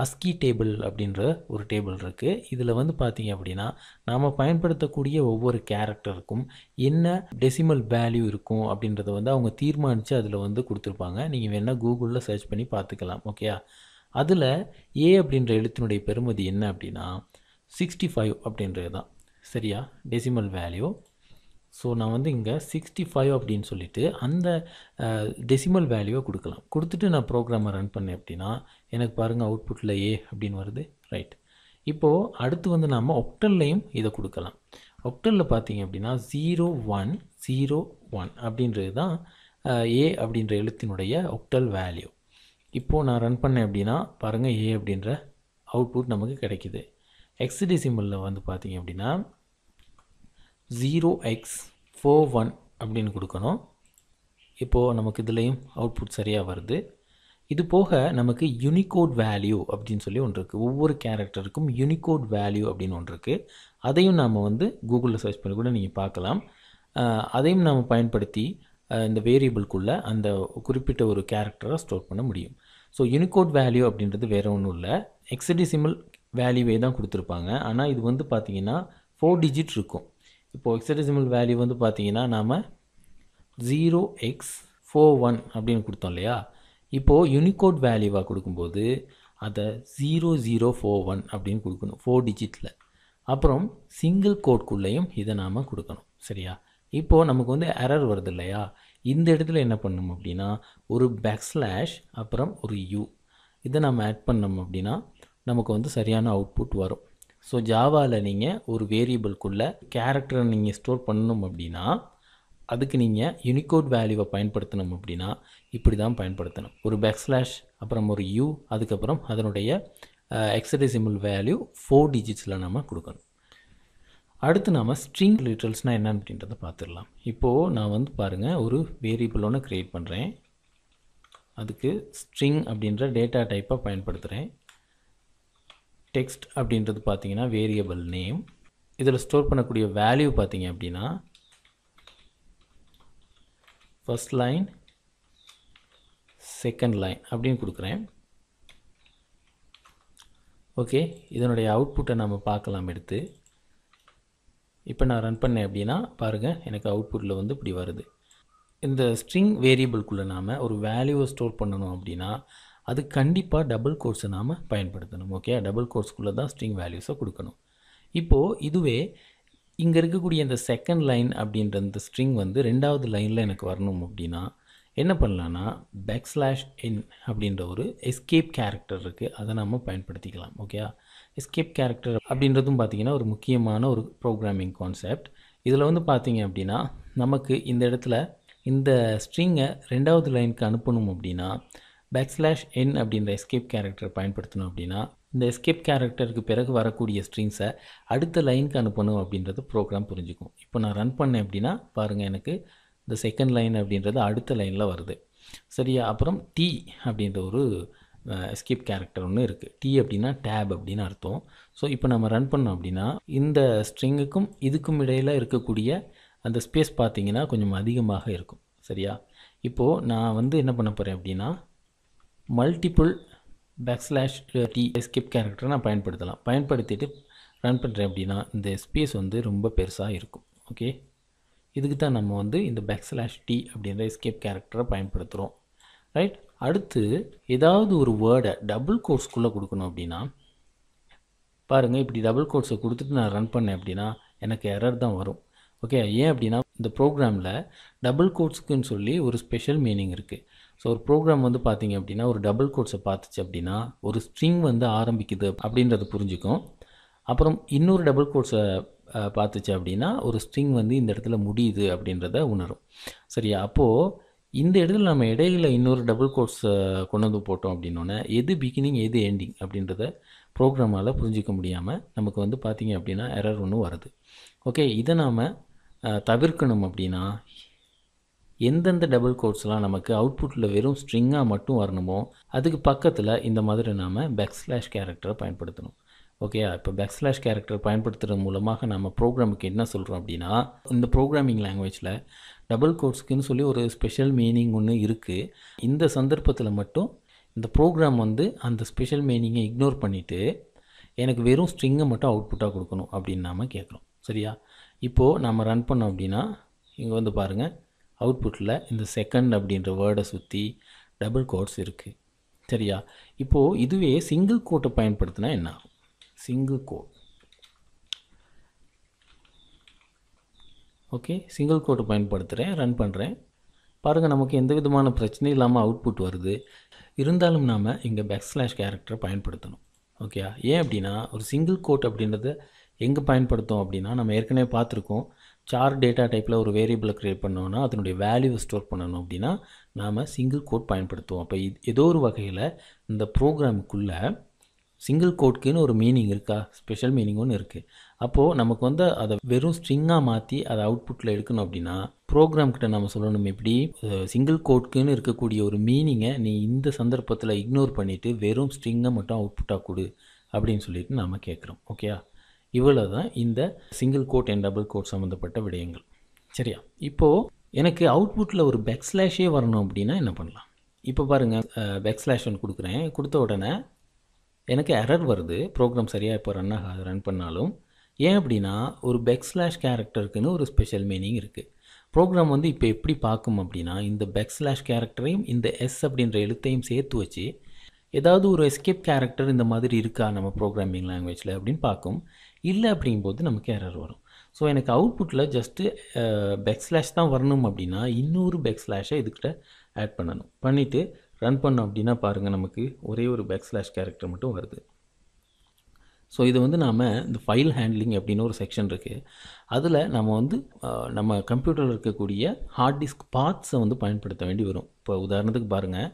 ASCII டேபிள் அப்படின்ற ஒரு டேபிள் இருக்குது. இதில் வந்து பார்த்திங்க அப்படின்னா நாம் பயன்படுத்தக்கூடிய ஒவ்வொரு கேரக்டருக்கும் என்ன டெசிமல் வேல்யூ இருக்கும் அப்படின்றத வந்து அவங்க தீர்மானித்து அதில் வந்து கொடுத்துருப்பாங்க. நீங்கள் வேணால் கூகுளில் சர்ச் பண்ணி பார்த்துக்கலாம். ஓகேயா, அதில் A அப்படின்ற எழுத்தினுடைய பெறுமதி என்ன அப்படின்னா 65 அப்படின்றது தான். சரியா, டெசிமல் வேல்யூ. ஸோ நான் வந்து இங்கே 65 அப்படின்னு சொல்லிட்டு அந்த டெசிமல் வேல்யூவை கொடுக்கலாம். கொடுத்துட்டு நான் ப்ரோக்ராமை ரன் பண்ணேன் அப்படின்னா எனக்கு பாருங்கள் அவுட்புட்டில் ஏ அப்படின்னு வருது. ரைட். இப்போது அடுத்து வந்து நாம் ஒக்டல்லையும் இதை கொடுக்கலாம். ஒக்டலில் பார்த்தீங்க அப்படின்னா 0101 அப்படின்றது தான் ஏ அப்படின்ற எழுத்தினுடைய ஒக்டல் வேல்யூ. இப்போது நான் ரன் பண்ணேன் அப்படின்னா பாருங்கள் ஏ அப்படின்ற அவுட்புட் நமக்கு கிடைக்கிது. ஹெக்ஸாடெசிமலில் வந்து பார்த்தீங்க அப்படின்னா 0x41 அப்படின்னு கொடுக்கணும். இப்போது நமக்கு இதுலேயும் அவுட்புட் சரியாக வருது. இது போக நமக்கு யூனிகோட் வேல்யூ அப்படின்னு சொல்லி ஒன்று இருக்குது. ஒவ்வொரு கேரக்டருக்கும் யூனிகோட் வேல்யூ அப்படின்னு ஒன்று இருக்குது. அதையும் நாம் வந்து கூகுளில் சர்ச் பண்ணி கூட நீங்கள் பார்க்கலாம். அதையும் நாம் பயன்படுத்தி இந்த வேரியபிள்குள்ளே அந்த குறிப்பிட்ட ஒரு கேரக்டரை ஸ்டோர் பண்ண முடியும். ஸோ யூனிகோட் வேல்யூ அப்படின்றது வேறு ஒன்றும் இல்லை, ஹெக்ஸாடெசிமல் வேல்யூவே தான் கொடுத்துருப்பாங்க. ஆனால் இது வந்து பார்த்திங்கன்னா 4 டிஜிட் இருக்கும். இப்போது ஹெக்ஸாடெசிமல் வேல்யூ வந்து பார்த்திங்கன்னா நாம் 0x41 அப்படின்னு கொடுத்தோம் இல்லையா. இப்போது யூனிகோட் வேல்யூவாக கொடுக்கும்போது அதை 0041 அப்படின்னு கொடுக்கணும் 4 டிஜிட்டில். அப்புறம் சிங்கிள் கோட்குள்ளேயும் இதை நாம் கொடுக்கணும். சரியா. இப்போது நமக்கு வந்து எரர் வருது இல்லையா. இந்த இடத்துல என்ன பண்ணணும் அப்படின்னா ஒரு பேக்ஸ்லாஷ் அப்புறம் ஒரு யூ இதை நம்ம ஆட் பண்ணோம் அப்படின்னா நமக்கு வந்து சரியான அவுட்புட் வரும். ஸோ ஜாவாவில் நீங்கள் ஒரு வேரியபிள்குள்ளே கேரக்டரை நீங்கள் ஸ்டோர் பண்ணணும் அப்படின்னா அதுக்கு நீங்கள் யூனிகோட் வேல்யூவை பயன்படுத்தணும் அப்படின்னா இப்படி தான் பயன்படுத்தணும். ஒரு பேக்ஸ்லாஷ் அப்புறம் ஒரு யூ அதுக்கப்புறம் அதனுடைய ஹெக்ஸாடெசிமல் வேல்யூ 4 டிஜிட்ஸில் நம்ம கொடுக்கணும். அடுத்து நாம் ஸ்ட்ரிங் லிட்டரல்ஸ்னால் என்ன அப்படின்றத பார்த்துடலாம். இப்போது நான் வந்து பாருங்கள் ஒரு வேரியபிள் ஒன்று க்ரியேட் பண்ணுறேன். அதுக்கு ஸ்ட்ரிங் அப்படின்ற டேட்டா டைப்பாக பயன்படுத்துகிறேன். டெக்ஸ்ட் அப்படின்றது பார்த்திங்கன்னா வேரியபிள் நேம். இதில் ஸ்டோர் பண்ணக்கூடிய வேல்யூ பார்த்திங்க அப்படின்னா ஃபர்ஸ்ட் லைன் செகண்ட் லைன் அப்படின்னு கொடுக்குறேன். ஓகே, இதனுடைய அவுட்புட்டை நம்ம பார்க்கலாம் எடுத்து. இப்போ நான் ரன் பண்ணேன் அப்படின்னா பாருங்கள் எனக்கு அவுட்புட்டில் வந்து இப்படி வருது. இந்த ஸ்ட்ரிங் வேரியபிள்குள்ளே நாம் ஒரு வேல்யூவை ஸ்டோர் பண்ணணும் அப்படின்னா அது கண்டிப்பாக டபுள் கோட்ஸை நாம் பயன்படுத்தணும். ஓகே, டபுள் கோட்ஸ்குள்ளே தான் ஸ்ட்ரிங் வேல்யூஸை கொடுக்கணும். இப்போது இதுவே இங்கே இருக்கக்கூடிய இந்த செகண்ட் லைன் அப்படின்ற இந்த ஸ்ட்ரிங் வந்து ரெண்டாவது லைனில் எனக்கு வரணும் அப்படின்னா என்ன பண்ணலான்னா \n அப்படின்ற ஒரு எஸ்கேப் கேரக்டர் இருக்குது, அதை நம்ம பயன்படுத்திக்கலாம். ஓகே, எஸ்கேப் கேரக்டர் அப்படின்றதும் பார்த்திங்கன்னா ஒரு முக்கியமான ஒரு ப்ரோக்ராமிங் கான்செப்ட். இதில் வந்து பார்த்திங்க அப்படின்னா நமக்கு இந்த இடத்துல இந்த ஸ்ட்ரிங்கை ரெண்டாவது லைனுக்கு அனுப்பணும் அப்படின்னா \n அப்படின்ற எஸ்கேப் கேரக்டரை பயன்படுத்தணும் அப்படின்னா இந்த எஸ்கேப் கேரக்டருக்கு பிறகு வரக்கூடிய ஸ்ட்ரிங்ஸை அடுத்த லைனுக்கு அனுப்பணும் அப்படின்றது ப்ரோக்ராம் புரிஞ்சுக்கும். இப்போ நான் ரன் பண்ணேன் அப்படின்னா பாருங்கள் எனக்கு இந்த செகண்ட் லைன் அப்படின்றது அடுத்த லைனில் வருது. சரியா. அப்புறம் டி அப்படின்ற ஒரு எஸ்கேப் கேரக்டர் ஒன்று இருக்குது. டி அப்படின்னா டேப் அப்படின்னு அர்த்தம். ஸோ இப்போ நம்ம ரன் பண்ணோம் அப்படின்னா இந்த ஸ்ட்ரிங்குக்கும் இதுக்கும் இடையில் இருக்கக்கூடிய அந்த ஸ்பேஸ் பார்த்திங்கன்னா கொஞ்சம் அதிகமாக இருக்கும். சரியா. இப்போது நான் வந்து என்ன பண்ண போகிறேன் அப்படின்னா மல்டிபிள் \t எஸ்கேப் கேரக்டரை நான் பயன்படுத்தலாம். பயன்படுத்திட்டு ரன் பண்ணுறேன் அப்படின்னா இந்த ஸ்பேஸ் வந்து ரொம்ப பெருசாக இருக்கும். ஓகே, இதுக்கு தான் நம்ம வந்து இந்த \t அப்படின்ற எஸ்கேப் கேரக்டரை பயன்படுத்துகிறோம். ரைட். அடுத்து ஏதாவது ஒரு வேர்டை டபுள் கோட்ஸ்குள்ளே கொடுக்கணும் அப்படின்னா பாருங்கள் இப்படி டபுள் கோட்ஸை கொடுத்துட்டு நான் ரன் பண்ணேன் அப்படின்னா எனக்கு எரர் தான் வரும். ஓகே, ஏன் அப்படின்னா இந்த ப்ரோக்ராமில் டபுள் கோட்ஸ்க்குன்னு சொல்லி ஒரு ஸ்பெஷல் மீனிங் இருக்குது. ஸோ ஒரு ப்ரோக்ராம் வந்து பார்த்திங்க அப்படின்னா ஒரு டபுள் கோட்ஸை பார்த்துச்சு அப்படின்னா ஒரு ஸ்ட்ரிங் வந்து ஆரம்பிக்குது அப்படின்றது புரிஞ்சுக்கும். அப்புறம் இன்னொரு டபுள் கோட்ஸை பார்த்துச்சு அப்படின்னா ஒரு ஸ்ட்ரிங் வந்து இந்த இடத்துல முடியுது அப்படின்றத உணரும். சரியா. அப்போது இந்த இடத்துல நம்ம இடையில இன்னொரு டபுள் கோட்ஸை கொண்டு வந்து போட்டோம் அப்படின்னோடனே எது பிகினிங் எது எண்டிங் அப்படின்றத ப்ரோக்ராமால் புரிஞ்சிக்க முடியாமல் நமக்கு வந்து பார்த்திங்க அப்படின்னா எரர் ஒன்று வருது. ஓகே, இதை நாம் தவிர்க்கணும் அப்படின்னா எந்தெந்த டபுள் கோட்ஸ்லாம் நமக்கு அவுட்புட்டில் வெறும் ஸ்ட்ரிங்காக மட்டும் வரணுமோ அதுக்கு பக்கத்தில் இந்த மாதிரி நாம் \. கேரக்டரை பயன்படுத்தணும். ஓகே, இப்போ \. கேரக்டர் பயன்படுத்துகிறது மூலமாக நம்ம ப்ரோக்ராமுக்கு என்ன சொல்கிறோம் அப்படின்னா இந்த ப்ரோக்ராமிங் லாங்குவேஜில் டபுள் கோட்ஸ்க்குன்னு சொல்லி ஒரு ஸ்பெஷல் மீனிங் ஒன்று இருக்குது. இந்த சந்தர்ப்பத்தில் மட்டும் இந்த ப்ரோக்ராம் வந்து அந்த ஸ்பெஷல் மீனிங்கை இக்னோர் பண்ணிவிட்டு எனக்கு வெறும் ஸ்ட்ரிங்கை மட்டும் அவுட்புட்டாக கொடுக்கணும் அப்படின்னு நாம் கேட்குறோம். சரியா. இப்போது நம்ம ரன் பண்ணோம் அப்படின்னா இங்கே வந்து பாருங்கள் அவுட்புட்டில் இந்த செகண்ட் அப்படின்ற வேர்டை சுற்றி டபுள் கோட்ஸ் இருக்குது. சரியா. இப்போது இதுவே சிங்கிள் கோட்டை பயன்படுத்தினா என்ன ஆகும்? Single quote okay, single quote பயன்படுத்துகிறேன், ரன் பண்ணுறேன். பாருங்கள், நமக்கு எந்த விதமான பிரச்சனையும் இல்லாமல் அவுட்புட் வருது. இருந்தாலும் நாம் இங்கே பேக்ஸ்லாஷ் கேரக்டரை பயன்படுத்தணும். ஓகே, ஏன் அப்படின்னா ஒரு சிங்கிள் கோட் அப்படின்றத எங்கே பயன்படுத்தோம் அப்படின்னா, நம்ம ஏற்கனவே பார்த்துருக்கோம். சார் டேட்டா டைப்பில் ஒரு வேரியபிளை க்ரியேட் பண்ணோன்னா அதனுடைய வேல்யூவை ஸ்டோர் பண்ணணும் அப்படின்னா நாம் சிங்கிள் கோட் பயன்படுத்துவோம். அப்போ ஏதோ ஒரு வகையில் இந்த ப்ரோக்ராமுக்குள்ளே சிங்கிள் கோட்க்குன்னு ஒரு மீனிங் இருக்கா, ஸ்பெஷல் மீனிங் ஒன்று இருக்குது. அப்போது நமக்கு வந்து அதை வெறும் ஸ்ட்ரிங்காக மாற்றி அதை அவுட்புட்டில் எடுக்கணும் அப்படின்னா ப்ரோக்ராம்கிட்ட நம்ம சொல்லணும், இப்படி சிங்கிள் கோட்க்குன்னு இருக்கக்கூடிய ஒரு மீனிங்கை நீ இந்த சந்தர்ப்பத்தில் இக்னோர் பண்ணிவிட்டு வெறும் ஸ்ட்ரிங்கை மட்டும் அவுட்புட்டாக கொடு அப்படின்னு சொல்லிட்டு நாம் கேட்குறோம். ஓகேயா, இவ்வளோ தான் இந்த single quote and double quote சம்மந்தப்பட்ட விடயங்கள். சரியா, இப்போது எனக்கு அவுட்புட்டில் ஒரு பேக்ஸ்லாஷே வரணும் அப்படின்னா என்ன பண்ணலாம்? இப்போ பாருங்கள், பேக்ஸ்லாஷ் ஒன்று கொடுக்குறேன். கொடுத்த உடனே எனக்கு எரர் வருது, ப்ரோக்ராம் சரியாக இப்போ ரன் பண்ணாலும். ஏன் அப்படின்னா ஒரு பேக்ஸ்லாஷ் கேரக்டருக்குன்னு ஒரு ஸ்பெஷல் மீனிங் இருக்குது. ப்ரோக்ராம் வந்து இப்போ எப்படி பார்க்கும் அப்படின்னா இந்த பேக்ஸ்லாஷ் கேரக்டரையும் இந்த எஸ் அப்படின்ற எழுத்தையும் சேர்த்து வச்சு ஏதாவது ஒரு எஸ்கேப் கேரக்டர் இந்த மாதிரி இருக்கா நம்ம ப்ரோக்ராமிங் லாங்குவேஜில் அப்படின்னு பார்க்கும். இல்லை அப்படிங்கும்போது நமக்கு எரர் வரும். ஸோ எனக்கு அவுட்புட்டில் ஜஸ்ட்டு பேக்ஸ்லாஷ் தான் வரணும் அப்படின்னா இன்னொரு பேக்ஸ்லாஷை இதுக்கிட்ட ஆட் பண்ணணும். பண்ணிவிட்டு ரன் பண்ணோம் அப்படின்னா பாருங்கள், நமக்கு ஒரே ஒரு பேக்ஸ்லாஷ் கேரக்டர் மட்டும் வருது. ஸோ இது வந்து நாம் இந்த ஃபைல் ஹேண்ட்லிங் அப்படின்னு ஒரு செக்ஷன் இருக்குது. அதில் நம்ம வந்து நம்ம கம்ப்யூட்டரில் இருக்கக்கூடிய ஹார்ட் டிஸ்க் பார்ட்ஸை வந்து பயன்படுத்த வேண்டி வரும். இப்போ உதாரணத்துக்கு பாருங்கள்,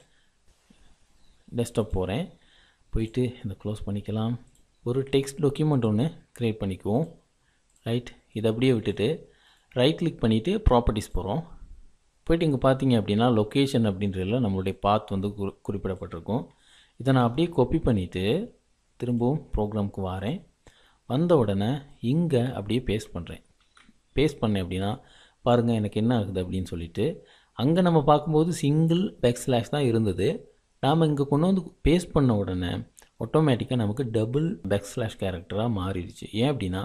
டெஸ்க்டாப் போகிறேன், போயிட்டு இதை க்ளோஸ் பண்ணிக்கலாம். ஒரு டெக்ஸ்ட் டாக்குமெண்ட் ஒன்று க்ரியேட் பண்ணிக்குவோம். ரைட், இதை அப்படியே விட்டுட்டு ரைட் கிளிக் பண்ணிவிட்டு ப்ராப்பர்ட்டிஸ் போகிறோம். போய்ட்டு இங்கே பார்த்தீங்க அப்படின்னா லொக்கேஷன் அப்படின்றதுல நம்மளுடைய பாத் வந்து குறிப்பிடப்பட்டிருக்கும். இதை நான் அப்படியே காப்பி பண்ணிவிட்டு திரும்பவும் ப்ரோக்ராமுக்கு வரேன். வந்த உடனே இங்கே அப்படியே பேஸ்ட் பண்ணுறேன். பேஸ்ட் பண்ணேன் அப்படின்னா பாருங்கள் எனக்கு என்ன ஆகுது அப்படின்னு சொல்லிட்டு, அங்கே நம்ம பார்க்கும்போது சிங்கிள் பேக்ஸ்லாஷ் தான் இருந்தது. நாம் இங்கே கொண்டு வந்து பேஸ்ட் பண்ண உடனே ஆட்டோமேட்டிக்காக நமக்கு டபுள் பேக்ஸ்லாஷ் கேரக்டராக மாறிடுச்சு. ஏன் அப்படின்னா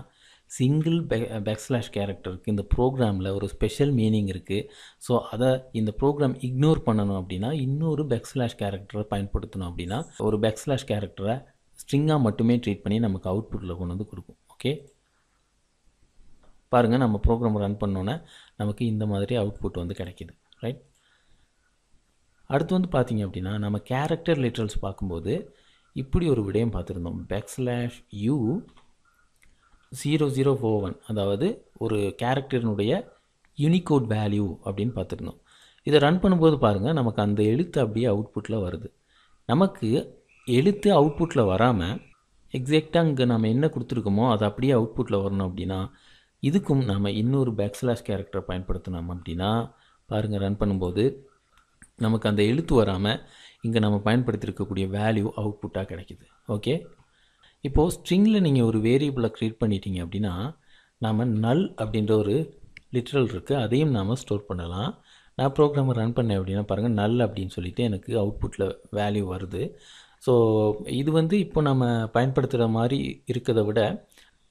சிங்கிள் பேக்ஸ்லாஷ் கேரக்டருக்கு இந்த ப்ரோக்ராமில் ஒரு ஸ்பெஷல் மீனிங் இருக்குது. ஸோ அதை இந்த ப்ரோக்ராம் இக்னோர் பண்ணணும் அப்படின்னா இன்னொரு பேக்ஸ்லாஷ் கேரக்டரை பயன்படுத்தணும் அப்படின்னா ஒரு பேக்ஸ்லாஷ் கேரக்டரை ஸ்ட்ரிங்காக மட்டுமே ட்ரீட் பண்ணி நமக்கு அவுட்புட்டில் கொண்டு வந்து கொடுக்கும். ஓகே, பாருங்கள், நம்ம ப்ரோக்ராம் ரன் பண்ணோன்னே நமக்கு இந்த மாதிரி அவுட்புட் வந்து கிடைக்கிது. ரைட், அடுத்து வந்து பார்த்திங்க அப்படின்னா நம்ம கேரக்டர் லிட்ரல்ஸ் பார்க்கும்போது இப்படி ஒரு விடயம் பார்த்துருந்தோம். பேக்ஸ்லாஷ் யூ 0041, அதாவது ஒரு கேரக்டரினுடைய யூனிகோட் வேல்யூ அப்படின்னு பார்த்துருந்தோம். இதை ரன் பண்ணும்போது பாருங்கள், நமக்கு அந்த எழுத்து அப்படியே அவுட்புட்டில் வருது. நமக்கு எழுத்து அவுட்புட்டில் வராமல் எக்ஸாக்டாக இங்கே நம்ம என்ன கொடுத்துருக்கோமோ அது அப்படியே அவுட்புட்டில் வரணும் அப்படின்னா இதுக்கும் நம்ம இன்னொரு பேக்ஸ்லாஷ் கேரக்டரை பயன்படுத்தணும் அப்படின்னா பாருங்கள், ரன் பண்ணும்போது நமக்கு அந்த எழுத்து வராமல் இங்கே நம்ம பயன்படுத்தியிருக்கக்கூடிய வேல்யூ அவுட்புட்டாக கிடைக்கிது. ஓகே, இப்போது ஸ்ட்ரிங்கில் நீங்கள் ஒரு வேரியபிளை க்ரியேட் பண்ணிட்டீங்க அப்படின்னா நாம் நல் அப்படின்ற ஒரு லிட்ரல் இருக்குது, அதையும் நாம் ஸ்டோர் பண்ணலாம். நான் ப்ரோக்ராமை ரன் பண்ணேன் அப்படின்னா பாருங்கள், நல் அப்படின்னு சொல்லிவிட்டு எனக்கு அவுட்புட்டில் வேல்யூ வருது. ஸோ இது வந்து இப்போ நம்ம பயன்படுத்துகிற மாதிரி இருக்கிறத விட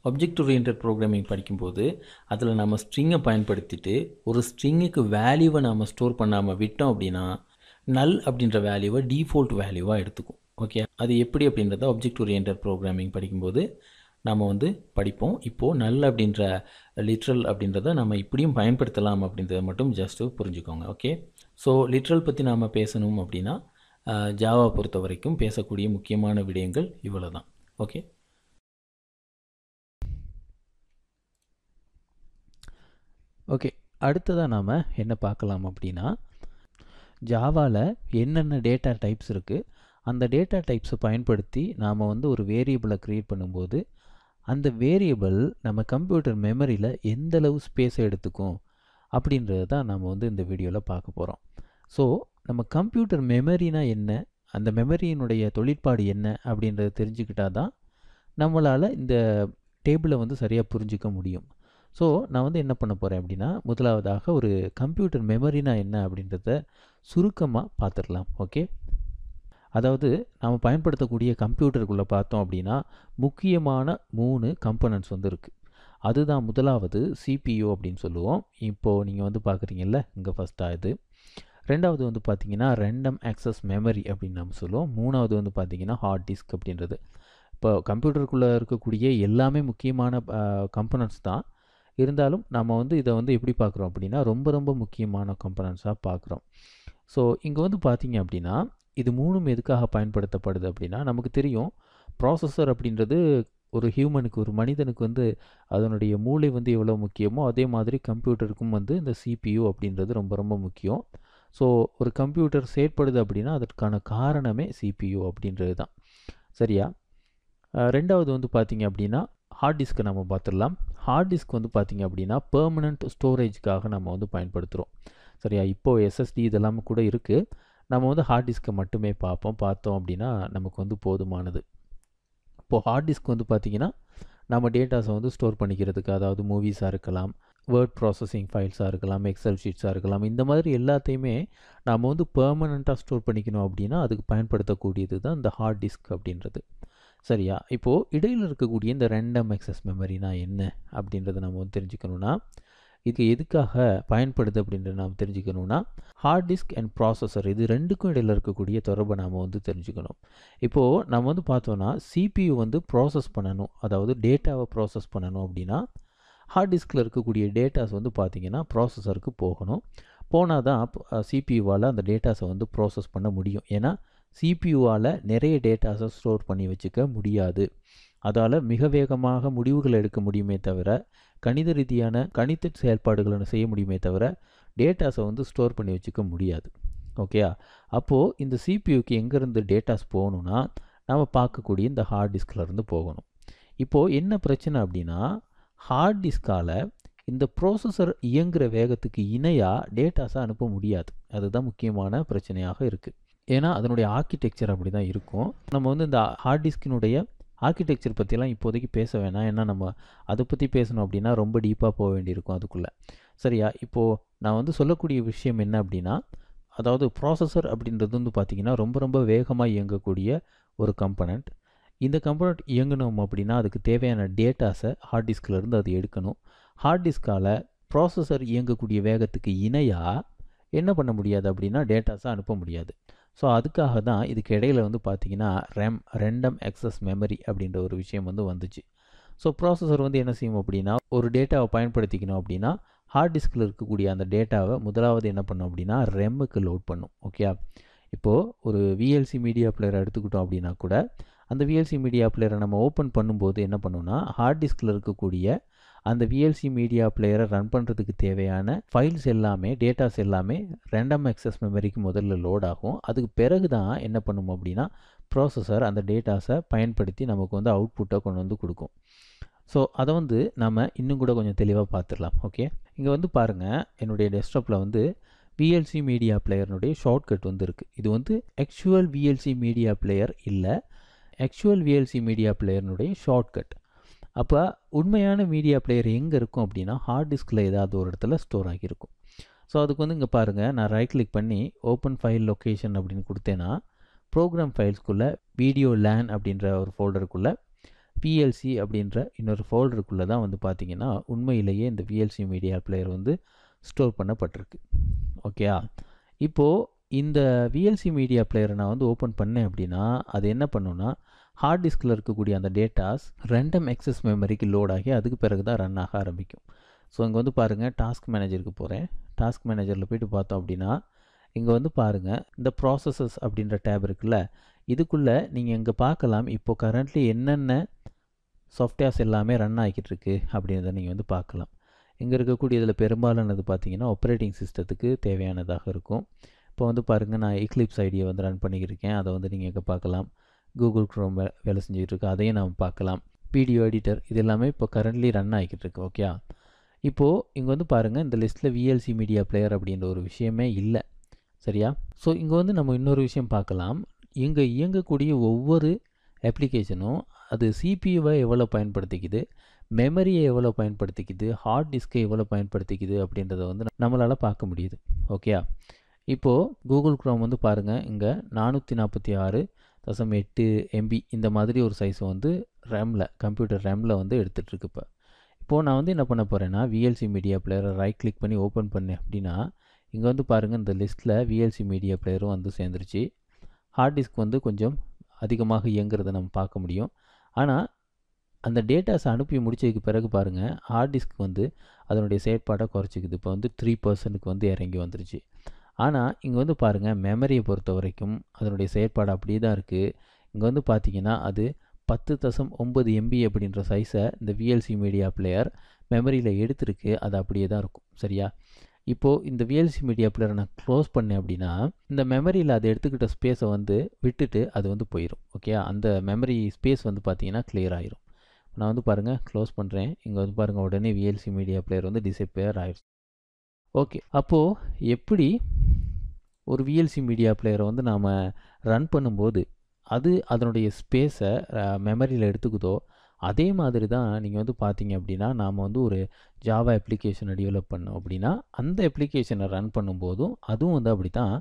ஆப்ஜெக்ட் ஓரியன்டட் ப்ரோக்ராமிங் படிக்கும்போது அதில் நம்ம ஸ்ட்ரிங்கை பயன்படுத்திட்டு ஒரு ஸ்ட்ரிங்குக்கு வேல்யூவை நாம் ஸ்டோர் பண்ணாமல் விட்டோம் அப்படின்னா நல் அப்படின்ற வேல்யூவை டிஃபால்ட் வேல்யூவாக எடுத்துக்கும். ஓகே, அது எப்படி அப்படின்றத ஆப்ஜெக்ட் ஓரியன்டட் ப்ரோக்ராமிங் படிக்கும்போது நம்ம வந்து படிப்போம். இப்போது நல் அப்படின்ற லிட்ரல் அப்படின்றத நம்ம இப்படியும் பயன்படுத்தலாம் அப்படின்றத மட்டும் ஜஸ்ட்டு புரிஞ்சுக்கோங்க. ஓகே, ஸோ லிட்ரல் பற்றி நாம் பேசணும் அப்படின்னா ஜாவா பொறுத்த வரைக்கும் பேசக்கூடிய முக்கியமான விடயங்கள் இவ்வளோ தான். ஓகே, ஓகே, அடுத்ததாக நாம் என்ன பார்க்கலாம் அப்படின்னா ஜாவாவில் என்னென்ன டேட்டா டைப்ஸ் இருக்குது, அந்த டேட்டா டைப்ஸை பயன்படுத்தி நாம் வந்து ஒரு வேரியபிளை க்ரியேட் பண்ணும்போது அந்த வேரியபிள் நம்ம கம்ப்யூட்டர் மெமரியில் எந்தளவு ஸ்பேஸை எடுத்துக்கும் அப்படின்றது தான் நாம் வந்து இந்த வீடியோவில் பார்க்க போகிறோம். ஸோ நம்ம கம்ப்யூட்டர் மெமரினா என்ன, அந்த மெமரியினுடைய தொழிற்பாடு என்ன அப்படின்றத தெரிஞ்சுக்கிட்டால் தான் நம்மளால் இந்த டேபிளை வந்து சரியாக புரிஞ்சிக்க முடியும். ஸோ நான் வந்து என்ன பண்ண போகிறேன் அப்படின்னா முதலாவதாக ஒரு கம்ப்யூட்டர் மெமரினா என்ன அப்படின்றத சுருக்கமாக பார்த்துடலாம். ஓகே, அதாவது நாம் பயன்படுத்தக்கூடிய கம்ப்யூட்டருக்குள்ளே பார்த்தோம் அப்படின்னா முக்கியமான 3 கம்பனன்ட்ஸ் வந்து இருக்குது. அதுதான் முதலாவது CPU அப்படின்னு சொல்லுவோம். இப்போது நீங்கள் வந்து பார்க்குறீங்கல்ல, இங்கே ஃபஸ்ட்டாக இது. ரெண்டாவது வந்து பார்த்திங்கன்னா ரேண்டம் ஆக்சஸ் மெமரி அப்படின்னு நம்ம சொல்லுவோம். மூணாவது வந்து பார்த்திங்கன்னா ஹார்ட் டிஸ்க் அப்படின்றது. இப்போ கம்ப்யூட்டருக்குள்ளே இருக்கக்கூடிய எல்லாமே முக்கியமான கம்பனன்ட்ஸ் தான். இருந்தாலும் நம்ம வந்து இதை வந்து எப்படி பார்க்குறோம் அப்படின்னா ரொம்ப ரொம்ப முக்கியமான காம்பனன்ட்ஸாக பார்க்குறோம். ஸோ இங்கே வந்து பார்த்தீங்க அப்படின்னா இது மூணும் எதுக்காக பயன்படுத்தப்படுது அப்படின்னா நமக்கு தெரியும் ப்ராசஸர் அப்படின்றது ஒரு ஹியூமனுக்கு ஒரு மனிதனுக்கு வந்து அதனுடைய மூளை வந்து எவ்வளோ முக்கியமோ அதே மாதிரி கம்ப்யூட்டருக்கும் வந்து இந்த CPU அப்படின்றது ரொம்ப ரொம்ப முக்கியம். ஸோ ஒரு கம்ப்யூட்டர் செயற்படுது அப்படின்னா அதற்கான காரணமே CPU அப்படின்றது தான். சரியா? ரெண்டாவது வந்து பார்த்தீங்க அப்படின்னா ஹார்ட் டிஸ்க்கை நம்ம பார்த்துடலாம். ஹார்ட் டிஸ்க் வந்து பார்த்தீங்க அப்படின்னா பெர்மனண்ட் ஸ்டோரேஜ்க்காக நம்ம வந்து பயன்படுத்துகிறோம். சரியா? இப்போது SSD இதெல்லாமே கூட இருக்குது. நம்ம வந்து ஹார்ட் டிஸ்க்கை மட்டுமே பார்த்தோம் அப்படின்னா நமக்கு வந்து போதுமானது. இப்போது ஹார்ட் டிஸ்க் வந்து பார்த்திங்கன்னா நம்ம டேட்டாஸை வந்து ஸ்டோர் பண்ணிக்கிறதுக்கு, அதாவது மூவிஸாக இருக்கலாம், வேர்ட் ப்ராசஸிங் ஃபைல்ஸாக இருக்கலாம், எக்ஸல் ஷீட்ஸாக இருக்கலாம், இந்த மாதிரி எல்லாத்தையுமே நாம் வந்து பெர்மனண்ட்டாக ஸ்டோர் பண்ணிக்கணும் அப்படின்னா அதுக்கு பயன்படுத்தக்கூடியது தான் இந்த ஹார்ட் டிஸ்க் அப்படின்றது. சரியா? இப்போது இடையில் இருக்கக்கூடிய இந்த ரேண்டம் அக்சஸ் மெமரினா என்ன அப்படின்றத நம்ம வந்து தெரிஞ்சுக்கணுன்னா இது எதுக்காக பயன்படுது அப்படின்றத நாம் தெரிஞ்சுக்கணுன்னா ஹார்ட் டிஸ்க் அண்ட் ப்ராசஸர் இது ரெண்டுக்கும் இடையில் இருக்கக்கூடிய தொடர்பை நாம் வந்து தெரிஞ்சுக்கணும். இப்போது நம்ம வந்து பார்த்தோன்னா CPU வந்து ப்ராசஸ் பண்ணணும், அதாவது டேட்டாவை ப்ராசஸ் பண்ணணும் அப்படின்னா ஹார்ட் டிஸ்கில் இருக்கக்கூடிய டேட்டாஸ் வந்து பார்த்திங்கன்னா ப்ராசஸருக்கு போகணும். போனால் தான் CPUவால் அந்த டேட்டாஸை வந்து ப்ராசஸ் பண்ண முடியும். ஏன்னா CPUவால் நிறைய டேட்டாஸை ஸ்டோர் பண்ணி வச்சுக்க முடியாது. அதால் மிக வேகமாக முடிவுகள் எடுக்க முடியுமே தவிர கணித ரீதியான கணித செயல்பாடுகளை செய்ய முடியுமே தவிர டேட்டாஸை வந்து ஸ்டோர் பண்ணி வச்சுக்க முடியாது. ஓகேயா? அப்போது இந்த CPUக்கு எங்கேருந்து டேட்டாஸ் போகணுன்னா நம்ம பார்க்கக்கூடிய இந்த ஹார்ட் டிஸ்கிலேருந்து போகணும். இப்போது என்ன பிரச்சனை அப்படின்னா ஹார்ட் டிஸ்கால் இந்த ப்ராசஸர் இயங்குகிற வேகத்துக்கு இணையாக டேட்டாஸை அனுப்ப முடியாது. அதுதான் முக்கியமான பிரச்சனையாக இருக்குது. ஏன்னா அதனுடைய ஆர்கிடெக்சர் அப்படி தான் இருக்கும். நம்ம வந்து இந்த ஹார்ட் டிஸ்கினுடைய ஆர்கிடெக்சர் பற்றிலாம் இப்போதைக்கு பேச வேணாம். ஏன்னா நம்ம அதை பற்றி பேசணும் அப்படின்னா ரொம்ப டீப்பாக போக வேண்டியிருக்கும் அதுக்குள்ளே. சரியா? இப்போது நான் வந்து சொல்லக்கூடிய விஷயம் என்ன அப்படின்னா அதாவது ப்ராசஸர் அப்படின்றது வந்து பார்த்திங்கன்னா ரொம்ப ரொம்ப வேகமாக இயங்கக்கூடிய ஒரு கம்பனண்ட். இந்த கம்பனண்ட் இயங்கணும் அப்படின்னா அதுக்கு தேவையான டேட்டாஸை ஹார்ட் டிஸ்கிலேருந்து அது எடுக்கணும். ஹார்ட் டிஸ்கால் ப்ராசஸர் இயங்கக்கூடிய வேகத்துக்கு இணையாக என்ன பண்ண முடியாது அப்படின்னா டேட்டாஸை அனுப்ப முடியாது. ஸோ அதுக்காக தான் இதுக்கு இடையில் வந்து பார்த்திங்கன்னா ரேண்டம் அக்சஸ் மெமரி அப்படின்ற ஒரு விஷயம் வந்து வந்துச்சு. ஸோ ப்ராசஸர் வந்து என்ன செய்யும் அப்படின்னா ஒரு டேட்டாவை பயன்படுத்திக்கணும் அப்படின்னா ஹார்ட் டிஸ்கில் இருக்கக்கூடிய அந்த டேட்டாவை முதலாவது என்ன பண்ணும் அப்படின்னா ரெம்முக்கு லோட் பண்ணும். ஓகே? இப்போது ஒரு VLC மீடியா பிளேயரை எடுத்துக்கிட்டோம் அப்படின்னா கூட அந்த VLC மீடியா பிளேயரை நம்ம ஓப்பன் பண்ணும்போது என்ன பண்ணுன்னா ஹார்ட் டிஸ்கில் இருக்கக்கூடிய அந்த VLC மீடியா பிளேயரை ரன் பண்ணுறதுக்கு தேவையான ஃபைல்ஸ் எல்லாமே டேட்டாஸ் எல்லாமே ரேண்டம் அக்சஸ் மெமரிக்கு முதல்ல லோட் ஆகும். அதுக்கு பிறகு தான் என்ன பண்ணும் அப்படின்னா ப்ராசஸர் அந்த டேட்டாஸை பயன்படுத்தி நமக்கு வந்து அவுட்புட்டை கொண்டு வந்து கொடுக்கும். ஸோ அதை வந்து நம்ம இன்னும் கூட கொஞ்சம் தெளிவாக பார்த்துடலாம். ஓகே? இங்கே வந்து பாருங்கள், என்னுடைய டெஸ்க்டாப்பில் வந்து VLC மீடியா பிளேயர்னுடைய ஷார்ட்கட் வந்து இருக்குது. இது வந்து ஆக்சுவல் VLC மீடியா பிளேயர் இல்லை, ஆக்சுவல் VLC மீடியா பிளேயர்னுடைய ஷார்ட்கட். அப்போ உண்மையான மீடியா பிளேயர் எங்கே இருக்கும் அப்படின்னா ஹார்ட் டிஸ்கில் ஏதாவது ஒரு இடத்துல ஸ்டோர் ஆகியிருக்கும். ஸோ அதுக்கு வந்து இங்கே பாருங்கள், நான் ரைட் கிளிக் பண்ணி ஓப்பன் ஃபைல் லொக்கேஷன் அப்படின்னு கொடுத்தேன்னா ப்ரோக்ராம் ஃபைல்ஸ்குள்ளே வீடியோ லேன் அப்படின்ற ஒரு ஃபோல்டருக்குள்ளே PLC அப்படின்ற இன்னொரு ஃபோல்டருக்குள்ளே தான் வந்து பார்த்திங்கன்னா உண்மையிலேயே இந்த VLC மீடியா பிளேயர் வந்து ஸ்டோர் பண்ணப்பட்டிருக்கு. ஓகேயா? இப்போது இந்த VLC மீடியா பிளேயரை நான் வந்து ஓப்பன் பண்ணேன் அப்படின்னா அது என்ன பண்ணுன்னா ஹார்ட் டிஸ்கில் இருக்கக்கூடிய அந்த டேட்டாஸ் ரேண்டம் அக்சஸ் மெமரிக்கு லோட் ஆகி அதுக்கு பிறகு தான் ரன் ஆக ஆரம்பிக்கும். ஸோ இங்கே வந்து பாருங்கள், டாஸ்க் மேனேஜருக்கு போகிறேன். டாஸ்க் மேனேஜரில் போய்ட்டு பார்த்தோம் அப்படின்னா இங்கே வந்து பாருங்கள், இந்த ப்ராசஸஸ் அப்படின்ற டேப் இருக்குல்ல, இதுக்குள்ளே நீங்கள் இங்கே பார்க்கலாம் இப்போது கரண்ட்லி என்னென்ன சாஃப்ட்வேர்ஸ் எல்லாமே ரன் ஆகிக்கிட்டு இருக்கு அப்படின்றத நீங்கள் வந்து பார்க்கலாம். இங்கே இருக்கக்கூடியதில் பெரும்பாலானது பார்த்திங்கன்னா ஆப்ரேட்டிங் சிஸ்டத்துக்கு தேவையானதாக இருக்கும். இப்போ வந்து பாருங்கள், நான் எக்லிப்ஸ் ஐடியை வந்து ரன் பண்ணிக்கிருக்கேன். அதை வந்து நீங்கள் இங்கே பார்க்கலாம். கூகுள் க்ரோம் வேலை செஞ்சுக்கிட்டு அதையும் நம்ம பார்க்கலாம். வீடியோ எடிட்டர் இது எல்லாமே இப்போ கரண்ட்லி ரன் ஆகிக்கிட்டு இருக்கு. ஓகே? இப்போது இங்கே வந்து பாருங்கள், இந்த லிஸ்ட்டில் VLC மீடியா பிளேயர் அப்படின்ற ஒரு விஷயமே இல்லை. சரியா? ஸோ இங்கே வந்து நம்ம இன்னொரு விஷயம் பார்க்கலாம். இங்கே இயங்கக்கூடிய ஒவ்வொரு அப்ளிகேஷனும் அது CPUவை எவ்வளோ பயன்படுத்திக்குது, மெமரியை எவ்வளோ பயன்படுத்திக்குது, ஹார்ட் டிஸ்கை எவ்வளோ பயன்படுத்திக்குது அப்படின்றத வந்து நம்மளால் பார்க்க முடியுது. ஓகே? இப்போது கூகுள் க்ரோம் வந்து பாருங்கள், இங்கே 446.8 MB இந்த மாதிரி ஒரு சைஸை வந்து கம்ப்யூட்டர் ரேமில் வந்து எடுத்துகிட்ருக்கு. இப்போது நான் வந்து என்ன பண்ண போகிறேன்னா VLC மீடியா பிளேயரை ரைட் கிளிக் பண்ணி ஓப்பன் பண்ணேன் அப்படின்னா இங்கே வந்து பாருங்கள், இந்த லிஸ்ட்டில் VLC மீடியா பிளேயரும் வந்து சேர்ந்துருச்சு. ஹார்ட் டிஸ்க் வந்து கொஞ்சம் அதிகமாக இயங்குறதை நம்ம பார்க்க முடியும். ஆனால் அந்த டேட்டாஸ் அனுப்பி முடிச்சதுக்கு பிறகு பாருங்கள் ஹார்ட் டிஸ்க் வந்து அதனுடைய செயற்பாடை குறைச்சிக்குது. இப்போ வந்து 3%க்கு வந்து இறங்கி வந்துருச்சு. ஆனால் இங்கே வந்து பாருங்கள் மெமரியை பொறுத்த வரைக்கும் அதனுடைய செயற்பாடு அப்படியே தான் இருக்குது. இங்கே வந்து பார்த்தீங்கன்னா அது 10.9 MB அப்படின்ற சைஸை இந்த VLC மீடியா பிளேயர் மெமரியில் எடுத்திருக்கு. அது அப்படியே தான் இருக்கும். சரியா? இப்போது இந்த VLC மீடியா பிளேயரை நான் க்ளோஸ் பண்ணேன் அப்படின்னா இந்த மெமரியில் அது எடுத்துக்கிட்ட ஸ்பேஸை வந்து விட்டுட்டு அது வந்து போயிடும். ஓகே, அந்த மெமரி ஸ்பேஸ் வந்து பார்த்தீங்கன்னா கிளியர் ஆயிரும். நான் வந்து பாருங்கள் க்ளோஸ் பண்ணுறேன். இங்கே வந்து பாருங்கள் உடனே VLC மீடியா பிளேயர் வந்து டிஸப்பியர் ஆயிடுச்சு. ஓகே, அப்போது எப்படி ஒரு VLC மீடியா பிளேயரை வந்து நாம் ரன் பண்ணும்போது அது அதனுடைய ஸ்பேஸை மெமரியில் எடுத்துக்குதோ அதே மாதிரி தான் நீங்கள் வந்து பார்த்தீங்க அப்படின்னா நாம் வந்து ஒரு ஜாவா அப்ளிகேஷனை டெவலப் பண்ணோம் அப்படின்னா அந்த அப்ளிகேஷனை ரன் பண்ணும்போதும் அதுவும் வந்து அப்படி தான்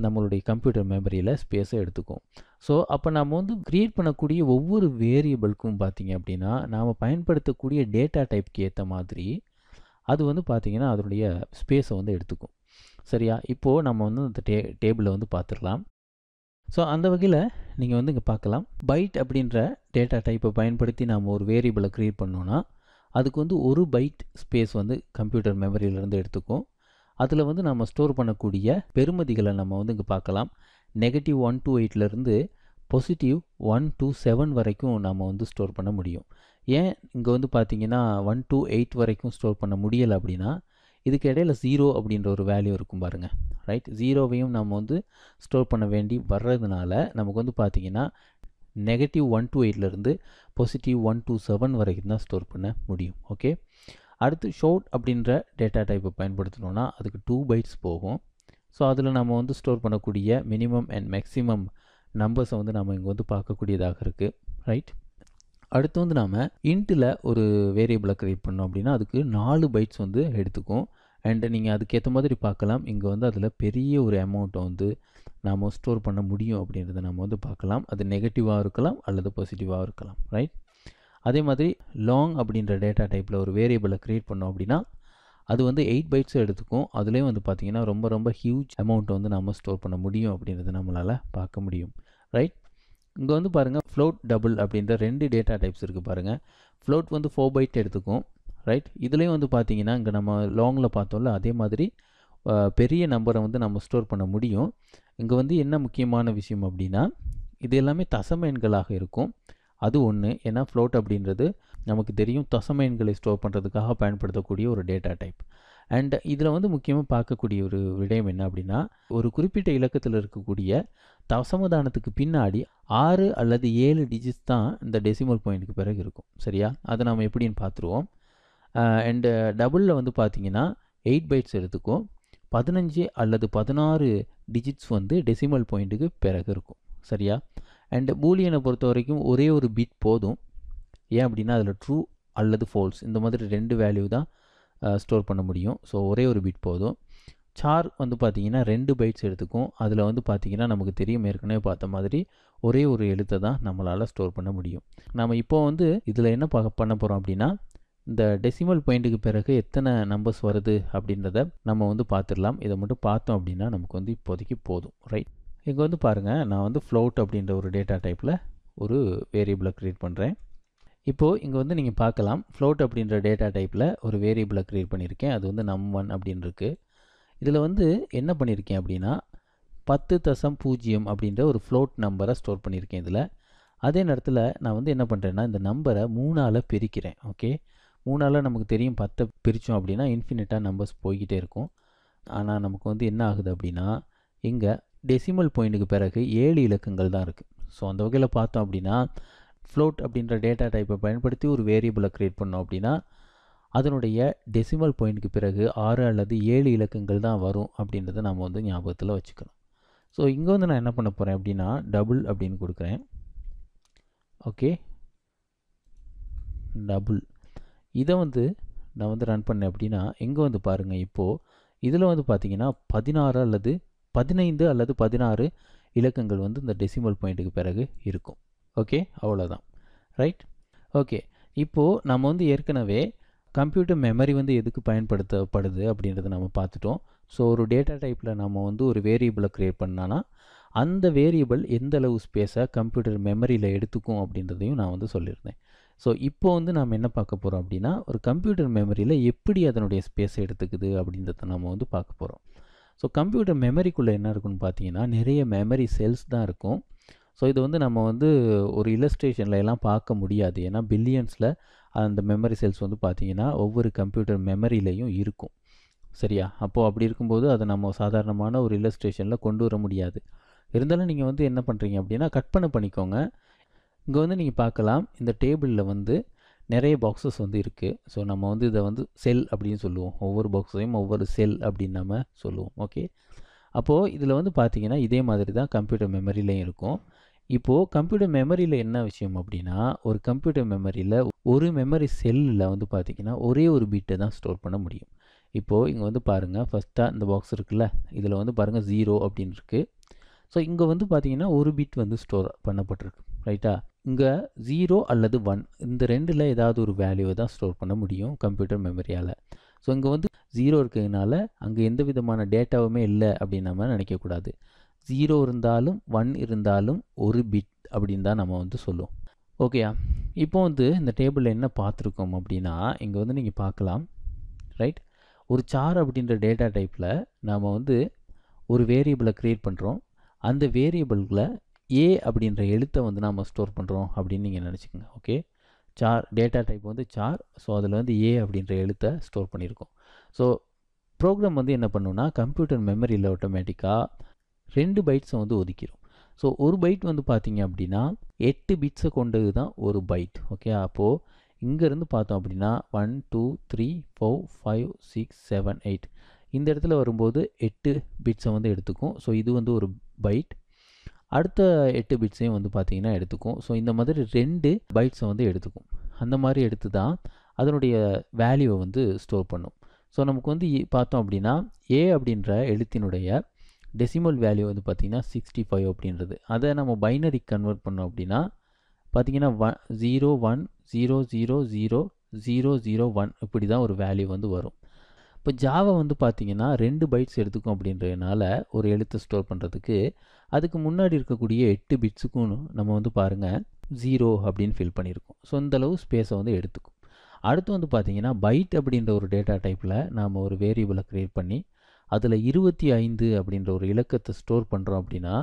நம்மளுடைய கம்ப்யூட்டர் மெமரியில் ஸ்பேஸை எடுத்துக்கும். ஸோ அப்போ நம்ம வந்து க்ரியேட் பண்ணக்கூடிய ஒவ்வொரு வேரியபிளுக்கும் பார்த்தீங்க அப்படின்னா நாம் பயன்படுத்தக்கூடிய டேட்டா டைப்க்கு ஏற்ற மாதிரி அது வந்து பார்த்திங்கன்னா அதனுடைய ஸ்பேஸை வந்து எடுத்துக்கும். சரியா? இப்போது நம்ம வந்து அந்த டேபிளை வந்து பார்த்துடலாம். ஸோ அந்த வகையில் நீங்கள் வந்து இங்கே பார்க்கலாம் பைட் அப்படின்ற டேட்டா டைப்பை பயன்படுத்தி நாம் ஒரு வேரியபிளை க்ரியேட் பண்ணோன்னா அதுக்கு வந்து ஒரு பைட் ஸ்பேஸ் வந்து கம்ப்யூட்டர் மெமரியிலேருந்து எடுத்துக்கும். அதில் வந்து நம்ம ஸ்டோர் பண்ணக்கூடிய பெறுமதிகளை நம்ம வந்து இங்கே பார்க்கலாம். -1 to 8லேருந்து +1 to 7 வரைக்கும் நம்ம வந்து ஸ்டோர் பண்ண முடியும். ஏன் இங்கே வந்து பார்த்தீங்கன்னா 1 to 8 வரைக்கும் ஸ்டோர் பண்ண முடியலை அப்படின்னா இதுக்கு இடையில் 0 அப்படின்ற ஒரு வேல்யூ இருக்கும் பாருங்கள். ரைட், 0வையும் நம்ம வந்து ஸ்டோர் பண்ண வேண்டி வர்றதுனால நமக்கு வந்து பார்த்திங்கன்னா -1 to 8லேருந்து +1 to 7 வரைக்கும் தான் ஸ்டோர் பண்ண முடியும். ஓகே, அடுத்து ஷோட் அப்படின்ற டேட்டா டைப்பை பயன்படுத்தணுன்னா அதுக்கு 2 பைட்ஸ் போகும். ஸோ அதில் நம்ம வந்து ஸ்டோர் பண்ணக்கூடிய மினிமம் அண்ட் மேக்ஸிமம் நம்பர்ஸை வந்து நம்ம இங்கே வந்து பார்க்கக்கூடியதாக இருக்குது. ரைட், அடுத்து வந்து நாம் இன்ட்டில் ஒரு வேரியபிளை க்ரியேட் பண்ணோம் அப்படின்னா அதுக்கு 4 பைட்ஸ் வந்து எடுத்துக்கும். அண்ட் நீங்கள் அதுக்கேற்ற மாதிரி பார்க்கலாம் இங்கே வந்து அதில் பெரிய ஒரு அமௌண்ட்டை வந்து நாம் ஸ்டோர் பண்ண முடியும் அப்படின்றத நம்ம வந்து பார்க்கலாம். அது நெகட்டிவாக இருக்கலாம் அல்லது பாசிட்டிவாக இருக்கலாம். ரைட், அதே மாதிரி லாங் அப்படின்ற டேட்டா டைப்பில் ஒரு வேரியபிளை க்ரியேட் பண்ணோம் அப்படின்னா அது வந்து 8 பைட்ஸை எடுத்துக்கும். அதுலேயும் வந்து பார்த்திங்கன்னா ரொம்ப ரொம்ப ஹியூஜ் அமௌண்ட்டை வந்து நம்ம ஸ்டோர் பண்ண முடியும் அப்படின்றத நம்மளால் பார்க்க முடியும். ரைட், இங்கே வந்து பாருங்கள் ஃப்ளோட் டபுள் அப்படின்ற 2 டேட்டா டைப்ஸ் இருக்குது பாருங்கள். ஃப்ளோட் வந்து 4 பைட் எடுத்துக்கும். ரைட், இதுலேயும் வந்து பார்த்திங்கன்னா இங்கே நம்ம லாங்கில் பார்த்தோம்ல அதே மாதிரி பெரிய நம்பரை வந்து நம்ம ஸ்டோர் பண்ண முடியும். இங்கே வந்து என்ன முக்கியமான விஷயம் அப்படின்னா இது எல்லாமே தசம எண்களாக இருக்கும். அது ஒன்று, ஏன்னா ஃப்ளோட் அப்படின்றது நமக்கு தெரியும் தசம எண்களை ஸ்டோர் பண்ணுறதுக்காக பயன்படுத்தக்கூடிய ஒரு டேட்டா டைப். அண்ட் இதில் வந்து முக்கியமாக பார்க்கக்கூடிய ஒரு விடயம் என்ன அப்படின்னா ஒரு குறிப்பிட்ட இலக்கத்தில் இருக்கக்கூடிய தசமதானத்துக்கு பின்னாடி 6 அல்லது 7 டிஜிட்ஸ் தான் இந்த டெசிமல் பாயிண்ட்டுக்கு பிறகு இருக்கும். சரியா? அதை நம்ம எப்படின்னு பார்த்துருவோம். அண்டு டபுளில் வந்து பார்த்திங்கன்னா 8 பைட்ஸ் எடுத்துக்கும். 15 அல்லது 16 டிஜிட்ஸ் வந்து டெசிமல் பாயிண்ட்டுக்கு பிறகு இருக்கும். சரியா? அண்டு பூலியனை பொறுத்த வரைக்கும் ஒரே ஒரு பிட் போதும். ஏன் அப்படின்னா அதில் ட்ரூ அல்லது ஃபால்ஸ் இந்த மாதிரி 2 வேல்யூ தான் ஸ்டோர் பண்ண முடியும். ஸோ ஒரே ஒரு பிட் போதும். சார் வந்து பார்த்திங்கன்னா 2 பைட்ஸ் எடுத்துக்கும். அதில் வந்து பார்த்திங்கன்னா நமக்கு தெரியும் ஏற்கனவே பார்த்த மாதிரி ஒரே ஒரு எழுத்தை தான் நம்மளால் ஸ்டோர் பண்ண முடியும். நம்ம இப்போ வந்து இதில் என்ன பண்ண போகிறோம் அப்படின்னா இந்த டெசிமல் பாயிண்ட்டுக்கு பிறகு எத்தனை நம்பர்ஸ் வருது அப்படின்றத நம்ம வந்து பார்த்துடலாம். இதை மட்டும் பார்த்தோம் அப்படின்னா நமக்கு வந்து இப்போதைக்கு போதும். ரைட், இங்கே வந்து பாருங்கள் நான் வந்து ஃப்ளோட் அப்படின்ற ஒரு டேட்டா டைப்பில் ஒரு வேரியபிளை க்ரியேட் பண்ணுறேன். இப்போது இங்கே வந்து நீங்கள் பார்க்கலாம் ஃப்ளோட் அப்படின்ற டேட்டா டைப்பில் ஒரு வேரியபிளை க்ரியேட் பண்ணியிருக்கேன். அது வந்து num1 அப்படின்னு இருக்குது. இதில் வந்து என்ன பண்ணியிருக்கேன் அப்படின்னா 10.0 அப்படின்ற ஒரு ஃப்ளோட் நம்பரை ஸ்டோர் பண்ணியிருக்கேன் இதில். அதே நேரத்தில் நான் வந்து என்ன பண்ணுறேன்னா இந்த நம்பரை 3ஆல் பிரிக்கிறேன். ஓகே, 3ஆல் நமக்கு தெரியும் 10 பிரித்தோம் அப்படின்னா இன்ஃபினிட்டாக நம்பர்ஸ் போய்கிட்டே இருக்கும். ஆனால் நமக்கு வந்து என்ன ஆகுது அப்படின்னா இங்கே டெசிமல் பாயிண்ட்டுக்கு பிறகு 7 இலக்கங்கள் தான் இருக்குது. ஸோ அந்த வகையில் பார்த்தோம் அப்படின்னா ஃப்ளோட் அப்படின்ற டேட்டா டைப்பை பயன்படுத்தி ஒரு வேரியபிளை க்ரியேட் பண்ணோம் அப்படின்னா அதனுடைய டெசிமல் பாயிண்ட்டுக்கு பிறகு 6 அல்லது 7 இலக்கங்கள் தான் வரும் அப்படின்றத நம்ம வந்து ஞாபகத்தில் வச்சுக்கணும். ஸோ இங்கே வந்து நான் என்ன பண்ண போகிறேன் அப்படின்னா டபுள் அப்படின்னு கொடுக்குறேன். ஓகே, டபுள் இதை வந்து நான் வந்து ரன் பண்ணேன் அப்படின்னா இங்கே வந்து பாருங்கள் இப்போது இதில் வந்து பார்த்திங்கன்னா 16 அல்லது 15 அல்லது 16 இலக்கங்கள் வந்து இந்த டெசிமல் பாயிண்ட்டுக்கு பிறகு இருக்கும். ஓகே, அவ்வளோதான். ரைட், ஓகே, இப்போது நம்ம வந்து ஏற்கனவே கம்ப்யூட்டர் மெமரி வந்து எதுக்கு பயன்படுத்தப்படுது அப்படின்றத நம்ம பார்த்துட்டோம். ஸோ ஒரு டேட்டா டைப்பில் நம்ம வந்து ஒரு வேரியபிளை க்ரியேட் பண்ணான்னா அந்த வேரியபிள் எந்த அளவு ஸ்பேஸை கம்ப்யூட்டர் மெமரியில் எடுத்துக்கும் அப்படின்றதையும் நான் வந்து சொல்லியிருந்தேன். ஸோ இப்போ வந்து நாம் என்ன பார்க்க போகிறோம் அப்படின்னா ஒரு கம்ப்யூட்டர் மெமரியில் எப்படி அதனுடைய ஸ்பேஸை எடுத்துக்குது அப்படின்றத நம்ம வந்து பார்க்க போகிறோம். ஸோ கம்ப்யூட்டர் மெமரிக்குள்ளே என்ன இருக்குன்னு பார்த்தீங்கன்னா நிறைய மெமரி செல்ஸ் தான் இருக்கும். ஸோ இது வந்து நம்ம வந்து ஒரு இல்லஸ்ட்ரேஷனில் எல்லாம் பார்க்க முடியாது. ஏன்னா பில்லியன்ஸில் அந்த மெமரி செல்ஸ் வந்து பார்த்தீங்கன்னா ஒவ்வொரு கம்ப்யூட்டர் மெமரியிலையும் இருக்கும். சரியா? அப்போது அப்படி இருக்கும்போது அதை நம்ம சாதாரணமான ஒரு இல்லஸ்ட்ரேஷனில் கொண்டு வர முடியாது. இருந்தாலும் நீங்கள் வந்து என்ன பண்ணுறீங்க அப்படின்னா கற்பனை பண்ணிக்கோங்க. இங்கே வந்து நீங்கள் பார்க்கலாம் இந்த டேபிளில் வந்து நிறைய பாக்ஸஸ் வந்து இருக்குது. ஸோ நம்ம வந்து இதை வந்து செல் அப்படின்னு சொல்லுவோம். ஒவ்வொரு பாக்ஸையும் ஒவ்வொரு செல் அப்படின்னு நம்ம சொல்லுவோம். ஓகே, அப்போது இதில் வந்து பார்த்தீங்கன்னா இதே மாதிரி தான் கம்ப்யூட்டர் மெமரிலையும் இருக்கும். இப்போது கம்ப்யூட்டர் மெமரியில் என்ன விஷயம் அப்படின்னா ஒரு கம்ப்யூட்டர் மெமரியில் ஒரு மெமரி செல்லில் வந்து பார்த்திங்கன்னா ஒரே ஒரு பிட்டை தான் ஸ்டோர் பண்ண முடியும். இப்போது இங்கே வந்து பாருங்கள் ஃபஸ்ட்டாக இந்த பாக்ஸ் இருக்குல்ல, இதில் வந்து பாருங்கள் 0 அப்படின்னு இருக்குது. ஸோ இங்கே வந்து பார்த்தீங்கன்னா ஒரு பிட் வந்து ஸ்டோர் பண்ணப்பட்டிருக்கு. ரைட்டா? இங்கே 0 அல்லது 1 இந்த ரெண்டில் ஏதாவது ஒரு வேல்யூவை தான் ஸ்டோர் பண்ண முடியும் கம்ப்யூட்டர் மெமரியால். ஸோ இங்கே வந்து 0 இருக்கிறதுனால அங்கே எந்த விதமான டேட்டாவுமே இல்லை அப்படின்னு நம்ம நினைக்கக்கூடாது. 0 இருந்தாலும் 1 இருந்தாலும் ஒரு பிட் அப்படின்னு தான் நம்ம வந்து சொல்லுவோம். ஓகேயா? இப்போ வந்து இந்த டேபிளில் என்ன பார்த்துருக்கோம் அப்படின்னா இங்கே வந்து நீங்கள் பார்க்கலாம். ரைட்? ஒரு சார் அப்படின்ற டேட்டா டைப்பில் நாம் வந்து ஒரு வேரியபிளை க்ரியேட் பண்ணுறோம். அந்த வேரியபிளில் ஏ அப்படின்ற எழுத்தை வந்து நாம் ஸ்டோர் பண்ணுறோம் அப்படின்னு நீங்கள் நினச்சிக்கோங்க. ஓகே, சார் டேட்டா டைப் வந்து சார். ஸோ அதில் வந்து ஏ அப்படின்ற எழுத்தை ஸ்டோர் பண்ணியிருக்கோம். ஸோ ப்ரோக்ராம் வந்து என்ன பண்ணுன்னா கம்ப்யூட்டர் மெமரியில் ஆட்டோமேட்டிக்காக 2 பைட்ஸை வந்து ஒதுக்கிடும். ஸோ ஒரு பைட் வந்து பார்த்தீங்க அப்படின்னா 8 பிட்ஸை கொண்டது தான் ஒரு பைட். ஓகே, அப்போது இங்கேருந்து பார்த்தோம் அப்படின்னா 1 2 3 4 5 6 7 8 இந்த இடத்துல வரும்போது 8 பிட்ஸை வந்து எடுத்துக்கும். ஸோ இது வந்து ஒரு பைட். அடுத்த 8 பிட்ஸையும் வந்து பார்த்திங்கன்னா எடுத்துக்கும். ஸோ இந்த மாதிரி 2 பைட்ஸை வந்து எடுத்துக்கும். அந்த மாதிரி எடுத்து தான் அதனுடைய வேல்யூவை வந்து ஸ்டோர் பண்ணும். ஸோ நமக்கு வந்து பார்த்தோம் அப்படின்னா ஏ அப்படின்ற எழுத்தினுடைய டெசிமல் வேல்யூ வந்து பார்த்திங்கன்னா 65 அப்படின்றது. அதை நம்ம பைனரி கன்வெர்ட் பண்ணோம் அப்படின்னா பார்த்திங்கன்னா 0 1 0 0 0 0 0 1 இப்படி தான் ஒரு வேல்யூ வந்து வரும். இப்போ ஜாவா வந்து பார்த்திங்கன்னா 2 பைட்ஸ் எடுத்துக்கும் அப்படின்றதுனால ஒரு எழுத்து ஸ்டோர் பண்ணுறதுக்கு அதுக்கு முன்னாடி இருக்கக்கூடிய 8 பிட்ஸுக்கும் நம்ம வந்து பாருங்கள் 0 அப்படின்னு ஃபில் பண்ணியிருக்கோம். ஸோ இந்தளவு ஸ்பேஸை வந்து எடுத்துக்கும். அடுத்து வந்து பார்த்திங்கன்னா பைட் அப்படின்ற ஒரு டேட்டா டைப்பில் நாம் ஒரு வேரியபிளை க்ரியேட் பண்ணி அதில் 25 அப்படின்ற ஒரு இலக்கத்தை ஸ்டோர் பண்ணுறோம் அப்படின்னா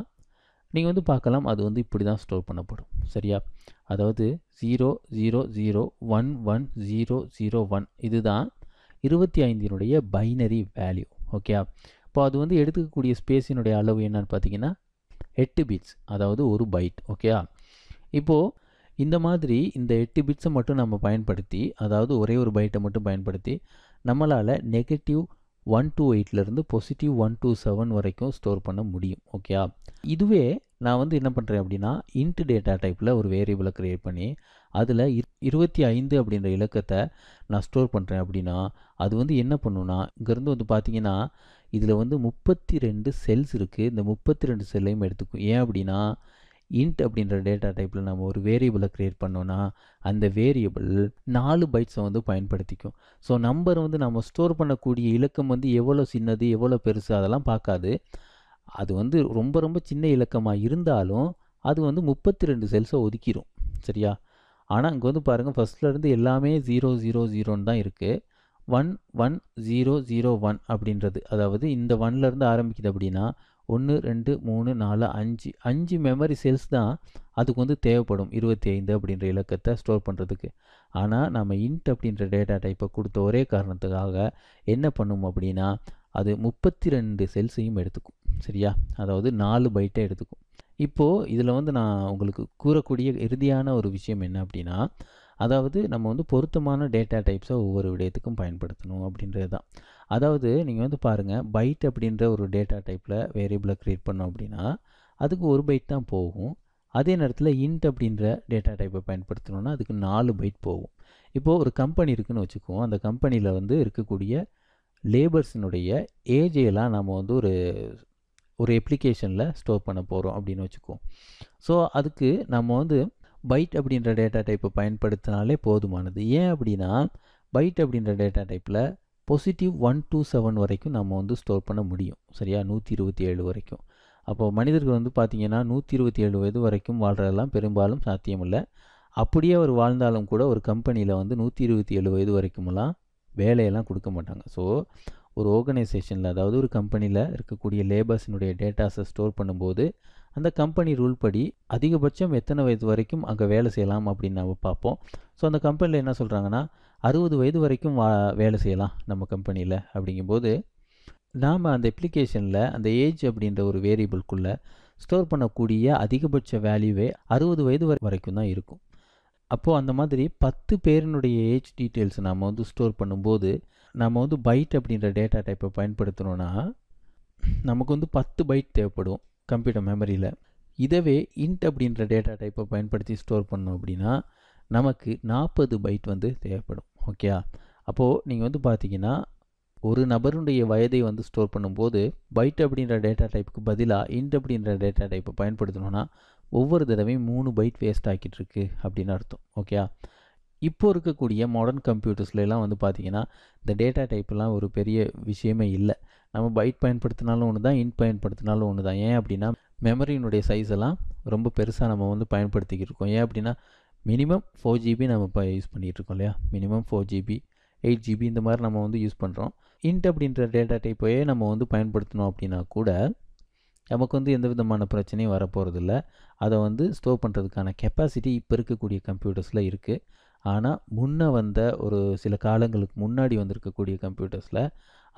நீங்கள் வந்து பார்க்கலாம் அது வந்து இப்படி தான் ஸ்டோர் பண்ணப்படும். சரியா? அதாவது 0 0 0 1 1 0 0 1 இதுதான் 25னுடைய பைனரி வேல்யூ. ஓகே, இப்போ அது வந்து எடுத்துக்கக்கூடிய ஸ்பேஸினுடைய அளவு என்னன்னு பார்த்தீங்கன்னா 8 பிட்ஸ், அதாவது ஒரு பைட். ஓகே, இப்போது இந்த மாதிரி இந்த 8 பிட்ஸை மட்டும் நம்ம பயன்படுத்தி, அதாவது ஒரே ஒரு பைட்டை மட்டும் பயன்படுத்தி நம்மளால் நெகட்டிவ் 128லேருந்து பாசிட்டிவ் 127 வரைக்கும் ஸ்டோர் பண்ண முடியும். ஓகே, இதுவே நான் வந்து என்ன பண்ணுறேன் அப்படின்னா இன்ட் டேட்டா டைப்பில் ஒரு வேரியபிளை க்ரியேட் பண்ணி அதில் 25 அப்படின்ற இலக்கத்தை நான் ஸ்டோர் பண்ணுறேன் அப்படின்னா அது வந்து என்ன பண்ணுன்னா இங்கேருந்து வந்து பார்த்தீங்கன்னா இதில் வந்து 32 செல்ஸ் இருக்குது. இந்த 32 செல்லையும் எடுத்துக்கும். ஏன் அப்படின்னா இன்ட் அப்படின்ற டேட்டா டைப்பில் நம்ம ஒரு வேரியபிளை க்ரியேட் பண்ணோன்னா அந்த வேரியபிள் 4 பைட்ஸை வந்து பயன்படுத்திக்கும். ஸோ நம்பர் வந்து நம்ம ஸ்டோர் பண்ணக்கூடிய இலக்கம் வந்து எவ்வளோ சின்னது எவ்வளோ பெருசு அதெல்லாம் பார்க்காது. அது வந்து ரொம்ப ரொம்ப சின்ன இலக்கமாக இருந்தாலும் அது வந்து 32 செல்ஸை ஒதுக்கிடும். சரியா? ஆனால் இங்கே வந்து பாருங்கள் ஃபஸ்ட்லேருந்து எல்லாமே 0 0 0ன்னு தான் இருக்குது. 1 1 0 0 1 அப்படின்றது, அதாவது இந்த 1லேருந்து ஆரம்பிக்குது அப்படின்னா 1 2 3 4 5 மெமரி செல்ஸ் தான் அதுக்கு வந்து தேவைப்படும் 25 அப்படின்ற இலக்கத்தை ஸ்டோர் பண்ணுறதுக்கு. ஆனால் நம்ம இன்ட் அப்படின்ற டேட்டா டைப்பை கொடுத்த ஒரே காரணத்துக்காக என்ன பண்ணும் அப்படின்னா அது 32 செல்ஸையும் எடுத்துக்கும். சரியா? அதாவது 4 பைட்டை எடுத்துக்கும். இப்போது இதில் வந்து நான் உங்களுக்கு கூறக்கூடிய இறுதியான ஒரு விஷயம் என்ன அப்படின்னா அதாவது நம்ம வந்து பொருத்தமான டேட்டா டைப்ஸை ஒவ்வொரு விடயத்துக்கும் பயன்படுத்தணும் அப்படின்றது தான். அதாவது நீங்கள் வந்து பாருங்கள் பைட் அப்படின்ற ஒரு டேட்டா டைப்பில் வேரியபிளை க்ரியேட் பண்ணோம் அப்படின்னா அதுக்கு ஒரு பைட் தான் போகும். அதே நேரத்தில் இன்ட் அப்படின்ற டேட்டா டைப்பை பயன்படுத்தணுன்னா அதுக்கு 4 பைட் போகும். இப்போது ஒரு கம்பெனி இருக்குதுன்னு வச்சுக்குவோம். அந்த கம்பெனியில் வந்து இருக்கக்கூடிய லேபர்ஸினுடைய ஏஜையெல்லாம் நம்ம வந்து ஒரு அப்ளிகேஷனில் ஸ்டோர் பண்ண போகிறோம் அப்படின்னு வச்சுக்குவோம். ஸோ அதுக்கு நம்ம வந்து பைட் அப்படின்ற டேட்டா டைப்பை பயன்படுத்தினாலே போதுமானது. ஏன் அப்படின்னா பைட் அப்படின்ற டேட்டா டைப்பில் பாசிட்டிவ் 127 வரைக்கும் நம்ம வந்து ஸ்டோர் பண்ண முடியும். சரியா? 127 வரைக்கும். அப்போது மனிதர்கள் வந்து பார்த்திங்கன்னா 127 வயது வரைக்கும் வாழ்கிறதெல்லாம் பெரும்பாலும் சாத்தியமில்லை. அப்படியே அவர் வாழ்ந்தாலும் கூட ஒரு கம்பெனியில் வந்து 127 வயது வரைக்குமெல்லாம் வேலையெல்லாம் கொடுக்க மாட்டாங்க. ஸோ ஒரு ஆர்கனைசேஷனில், அதாவது ஒரு கம்பெனியில் இருக்கக்கூடிய லேபர்ஸினுடைய டேட்டாஸை ஸ்டோர் பண்ணும்போது அந்த கம்பெனி ரூல் படி அதிகபட்சம் எத்தனை வயது வரைக்கும் அங்கே வேலை செய்யலாம் அப்படின்னு நம்ம பார்ப்போம். ஸோ அந்த கம்பெனியில் என்ன சொல்கிறாங்கன்னா 60 வயது வரைக்கும் வேலை செய்யலாம் நம்ம கம்பெனியில். அப்படிங்கும்போது நாம் அந்த அப்ளிகேஷனில் அந்த ஏஜ் அப்படின்ற ஒரு வேரியபிள்குள்ளே ஸ்டோர் பண்ணக்கூடிய அதிகபட்ச வேல்யூவே 60 வயது வரைக்கும் தான் இருக்கும். அப்போது அந்த மாதிரி 10 பேரினுடைய ஏஜ் டீட்டெயில்ஸ் நம்ம வந்து ஸ்டோர் பண்ணும்போது நம்ம வந்து பைட் அப்படின்ற டேட்டா டைப்பை பயன்படுத்தணும்னா நமக்கு வந்து 10 பைட் தேவைப்படும் கம்ப்யூட்டர் மெமரியில். இதவே இன்ட் அப்படின்ற டேட்டா டைப்பை பயன்படுத்தி ஸ்டோர் பண்ணோம் அப்படின்னா நமக்கு 40 பைட் வந்து தேவைப்படும். ஓகே, அப்போது நீங்கள் வந்து பார்த்தீங்கன்னா ஒரு நபருடைய வயதை வந்து ஸ்டோர் பண்ணும்போது பைட் அப்படின்ற டேட்டா டைப்புக்கு பதிலாக இன்ட் அப்படின்ற டேட்டா டைப்பை பயன்படுத்தணும்னா ஒவ்வொரு தடவையும் 3 பைட் வேஸ்ட் ஆக்கிட்டு இருக்கு அப்படின்னு அர்த்தம். ஓகே, இப்போ இருக்கக்கூடிய மாடர்ன் கம்ப்யூட்டர்ஸ்லாம் வந்து பார்த்திங்கன்னா இந்த டேட்டா டைப்லாம் ஒரு பெரிய விஷயமே இல்லை. நம்ம பைட் பயன்படுத்தினாலும் ஒன்று தான், இன்ட் பயன்படுத்தினாலும் ஒன்று தான். ஏன் அப்படின்னா மெமரியினுடைய சைஸ் எல்லாம் ரொம்ப பெருசாக நம்ம வந்து பயன்படுத்திக்கிட்டு இருக்கோம். ஏன் அப்படின்னா மினிமம் 4 GB நம்ம இப்போ யூஸ் பண்ணிகிட்டு இருக்கோம் இல்லையா. மினிமம் 4 GB 8 GB இந்த மாதிரி நம்ம வந்து யூஸ் பண்ணுறோம். இன்ட் அப்படின்ற டேட்டா டைப்பையே நம்ம வந்து பயன்படுத்தணும் அப்படின்னா கூட நமக்கு வந்து எந்த விதமான பிரச்சனையும் வரப்போகிறதில்ல. அதை வந்து ஸ்டோர் பண்ணுறதுக்கான கெப்பாசிட்டி இப்போ இருக்கக்கூடிய கம்ப்யூட்டர்ஸில் இருக்குது. ஆனால் முன்ன வந்த ஒரு சில காலங்களுக்கு முன்னாடி வந்திருக்கக்கூடிய கம்ப்யூட்டர்ஸில்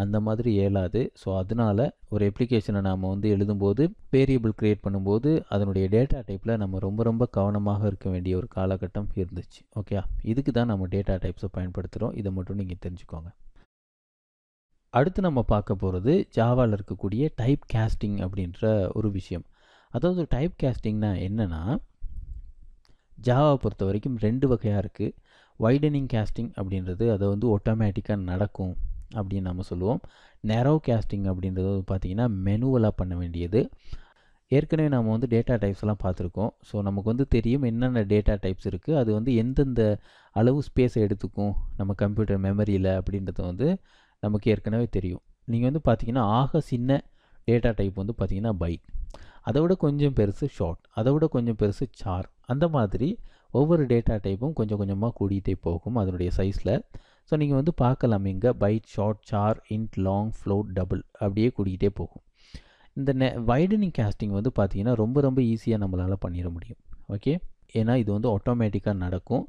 அந்த மாதிரி இயலாது. ஸோ அதனால் ஒரு அப்ளிகேஷனை நாம் வந்து எழுதும்போது வேரியபிள் க்ரியேட் பண்ணும்போது அதனுடைய டேட்டா டைப்பில் நம்ம ரொம்ப ரொம்ப கவனமாக இருக்க வேண்டிய ஒரு காலகட்டம் இருந்துச்சு. ஓகே, இதுக்கு தான் நம்ம டேட்டா டைப்ஸை பயன்படுத்துகிறோம். இதை மட்டும் நீங்கள் தெரிஞ்சுக்கோங்க. அடுத்து நம்ம பார்க்க போகிறது ஜாவாவில் இருக்கக்கூடிய டைப் கேஸ்டிங் அப்படின்ற ஒரு விஷயம். அதாவது டைப் கேஸ்டிங்னா என்னென்னா ஜாவாவை பொறுத்த வரைக்கும் 2 வகையாக இருக்குது. வைடனிங் கேஸ்டிங் அப்படின்றது அதை வந்து ஆட்டோமேட்டிக்காக நடக்கும் அப்படின்னு நம்ம சொல்லுவோம். நேரோ கேஸ்டிங் அப்படின்றது பார்த்திங்கன்னா மெனுவலாக பண்ண வேண்டியது. ஏற்கனவே நம்ம வந்து டேட்டா டைப்ஸ் எல்லாம் பார்த்துருக்கோம். ஸோ நமக்கு வந்து தெரியும் என்னென்ன டேட்டா டைப்ஸ் இருக்குது, அது வந்து எந்தெந்த அளவு ஸ்பேஸை எடுத்துக்கும் நம்ம கம்ப்யூட்டர் மெமரியில் அப்படின்றது வந்து நமக்கு ஏற்கனவே தெரியும். நீங்கள் வந்து பார்த்திங்கன்னா ஆக சின்ன டேட்டா டைப் வந்து பார்த்திங்கன்னா பைட், அதை விட கொஞ்சம் பெருசு ஷார்ட், அதை விட கொஞ்சம் பெருசு சார். அந்த மாதிரி ஒவ்வொரு டேட்டா டைப்பும் கொஞ்சம் கொஞ்சமாக கூடிகிட்டே போகும் அதனுடைய சைஸில். ஸோ நீங்கள் வந்து பார்க்கலாம் இங்கே byte, short, sir, int, long, float, double அப்படியே கூடிக்கிட்டே போகும். இந்த வைடனிங் கேஸ்டிங் வந்து பார்த்திங்கன்னா ரொம்ப ரொம்ப ஈஸியாக நம்மளால் பண்ணிட முடியும். ஓகே, ஏன்னா இது வந்து ஆட்டோமேட்டிக்காக நடக்கும்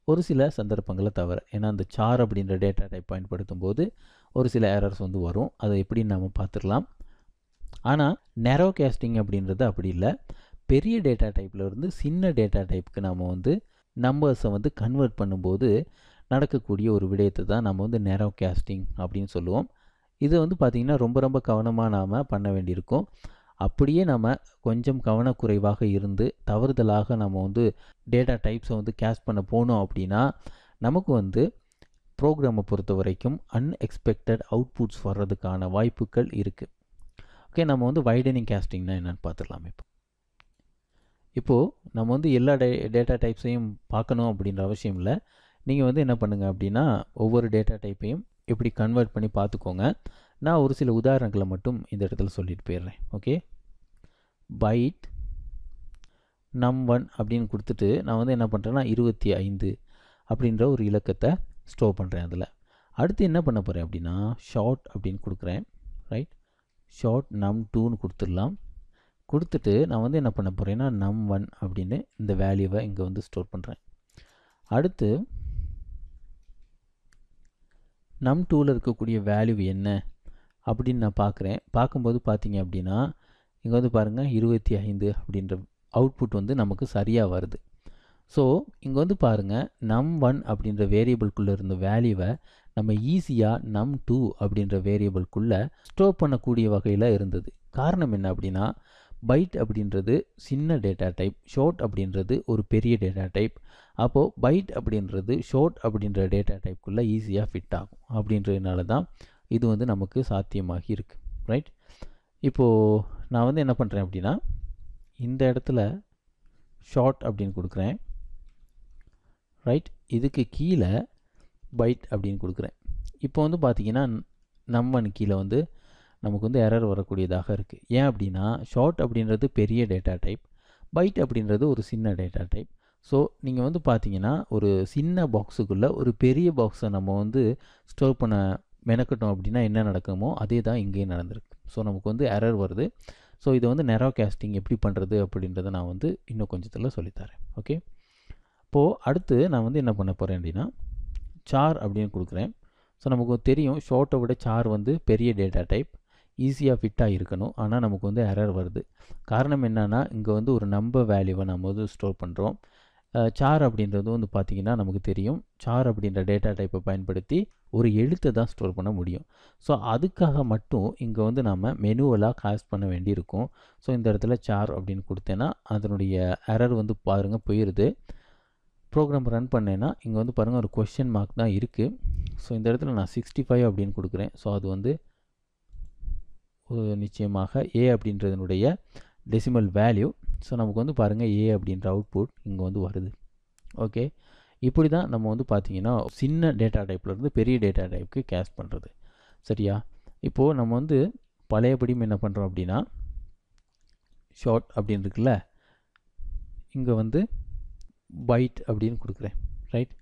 ஒரு சில சந்தர்ப்பங்களை தவிர. ஏன்னா அந்த சார் அப்படின்ற டேட்டா டைப் பயன்படுத்தும் போது ஒரு சில எரர்ஸ் வந்து வரும். அதை எப்படின்னு நம்ம பார்த்துக்கலாம். ஆனால் நேரோ கேஸ்டிங் அப்படின்றது அப்படி இல்லை. பெரிய டேட்டா டைப்பில் இருந்து சின்ன டேட்டா டைப்புக்கு நாம் வந்து நம்பர்ஸை வந்து கன்வெர்ட் பண்ணும்போது நடக்கக்கூடிய ஒரு விடயத்தை தான் நம்ம வந்து நேரோ கேஸ்டிங் அப்படின்னு சொல்லுவோம். இது வந்து பார்த்திங்கன்னா ரொம்ப ரொம்ப கவனமாக நாம் பண்ண வேண்டியிருக்கும். அப்படியே நம்ம கொஞ்சம் கவனக்குறைவாக இருந்து தவறுதலாக நம்ம வந்து டேட்டா டைப்ஸை வந்து கேஸ்ட் பண்ண போனோம் அப்படின்னா நமக்கு வந்து ப்ரோக்ராமை பொறுத்த வரைக்கும் அன்எக்ஸ்பெக்டட் அவுட்புட்ஸ் வர்றதுக்கான வாய்ப்புகள் இருக்குது. ஓகே, நம்ம வந்து வைடனிங் கேஸ்டிங்னா என்னென்னு பார்த்துடலாம். இப்போது நம்ம வந்து எல்லா டேட்டா டைப்ஸையும் பார்க்கணும் அப்படின்ற அவசியம் இல்லை. நீங்கள் வந்து என்ன பண்ணுங்கள் அப்படின்னா ஒவ்வொரு டேட்டா டைப்பையும் எப்படி கன்வெர்ட் பண்ணி பார்த்துக்கோங்க. நான் ஒரு சில உதாரணங்களை மட்டும் இந்த இடத்துல சொல்லிட்டு போயிடுறேன். ஓகே, பைட் num1 அப்படின்னு கொடுத்துட்டு நான் வந்து என்ன பண்ணுறேன்னா 25 அப்படின்ற ஒரு இலக்கத்தை ஸ்டோர் பண்ணுறேன். அதில் அடுத்து என்ன பண்ண போகிறேன் அப்படின்னா ஷார்ட் அப்படின்னு கொடுக்குறேன். ரைட், ஷார்ட் num2ன்னு கொடுத்துடலாம். கொடுத்துட்டு நான் வந்து என்ன பண்ண போகிறேன்னா num1 அப்படின்னு இந்த வேல்யூவை இங்கே வந்து ஸ்டோர் பண்ணுறேன். அடுத்து num2ல் இருக்கக்கூடிய வேல்யூ என்ன அப்படின்னு நான் பார்க்குறேன். பார்க்கும்போது பார்த்தீங்க அப்படின்னா இங்கே வந்து பாருங்கள் 25 அப்படின்ற அவுட்புட் வந்து நமக்கு சரியாக வருது. ஸோ இங்கே வந்து பாருங்கள் num1 அப்படின்ற வேரியபிள்குள்ளே இருந்த வேல்யூவை நம்ம ஈஸியாக num2 அப்படின்ற வேரியபிள்குள்ளே ஸ்டோர் பண்ணக்கூடிய வகையில் இருந்தது. காரணம் என்ன அப்படின்னா பைட் அப்படின்றது சின்ன டேட்டா டைப், ஷார்ட் அப்படின்றது ஒரு பெரிய டேட்டா டைப். அப்போது பைட் அப்படின்றது ஷார்ட் அப்படின்ற டேட்டா டைப்புக்குள்ளே ஈஸியாக ஃபிட் ஆகும். அப்படின்றதுனால தான் இது வந்து நமக்கு சாத்தியமாகி இருக்குது. ரைட், இப்போது நான் வந்து என்ன பண்ணுறேன் அப்படின்னா இந்த இடத்துல ஷார்ட் அப்படின்னு கொடுக்குறேன். ரைட், இதுக்கு கீழே பைட் அப்படின்னு கொடுக்குறேன். இப்போ வந்து பார்த்திங்கன்னா num1 கீழே வந்து நமக்கு வந்து எரர் வரக்கூடியதாக இருக்குது. ஏன் அப்படின்னா ஷார்ட் அப்படின்றது பெரிய டேட்டா டைப், பைட் அப்படின்றது ஒரு சின்ன டேட்டா டைப். ஸோ நீங்கள் வந்து பார்த்தீங்கன்னா ஒரு சின்ன பாக்ஸுக்குள்ளே ஒரு பெரிய பாக்ஸை நம்ம வந்து ஸ்டோர் பண்ண மெனக்கட்டோம் அப்படின்னா என்ன நடக்குமோ அதே தான் இங்கேயும் நடந்திருக்கு. ஸோ நமக்கு வந்து எரர் வருது. ஸோ இதை வந்து நெரோ கேஸ்டிங் எப்படி பண்ணுறது அப்படின்றத நான் வந்து இன்னும் கொஞ்சத்தில் சொல்லித்தரேன். ஓகே, இப்போது அடுத்து நான் வந்து என்ன பண்ண போகிறேன் அப்படின்னா சார் அப்படின்னு கொடுக்குறேன். ஸோ நமக்கு தெரியும் ஷார்ட்டை விட சார் வந்து பெரிய டேட்டா டைப், ஈஸியாக ஃபிட்டாக இருக்கணும். ஆனால் நமக்கு வந்து எரர் வருது. காரணம் என்னென்னா இங்கே வந்து ஒரு நம்பர் வேல்யூவை நம்ம வந்து ஸ்டோர் பண்ணுறோம். சார் அப்படின்றது வந்து பார்த்திங்கன்னா நமக்கு தெரியும் சார் அப்படின்ற டேட்டா டைப்பை பயன்படுத்தி ஒரு எழுத்தை தான் ஸ்டோர் பண்ண முடியும். ஸோ அதுக்காக மட்டும் இங்கே வந்து நம்ம மெனுவலாக காஸ்ட் பண்ண வேண்டியிருக்கும். ஸோ இந்த இடத்துல சார் அப்படின்னு கொடுத்தேன்னா அதனுடைய எரர் வந்து பாருங்கள் போயிடுது. ப்ரோக்ராம் ரன் பண்ணேன்னா இங்கே வந்து பாருங்கள் ஒரு கொஷின் மார்க் தான் இருக்குது. ஸோ இந்த இடத்துல நான் 65 அப்படின்னு கொடுக்குறேன். ஸோ அது வந்து நிச்சயமாக ஏ அப்படின்றதனுடைய டெசிமல் வேல்யூ. ஸோ நமக்கு வந்து பாருங்கள் ஏ அப்படின்ற அவுட்புட் இங்கே வந்து வருது. ஓகே, இப்படி தான் நம்ம வந்து பார்த்திங்கன்னா சின்ன டேட்டா டைப்லேருந்து பெரிய டேட்டா டைப்புக்கு கேஸ்ட் பண்ணுறது. சரியா, இப்போது நம்ம வந்து பழையபடியும் என்ன பண்ணுறோம் அப்படின்னா ஷார்ட் அப்படின்னு இருக்குல்ல, இங்கே வந்து பைட் அப்படின்னு கொடுக்குறேன். ரைட்,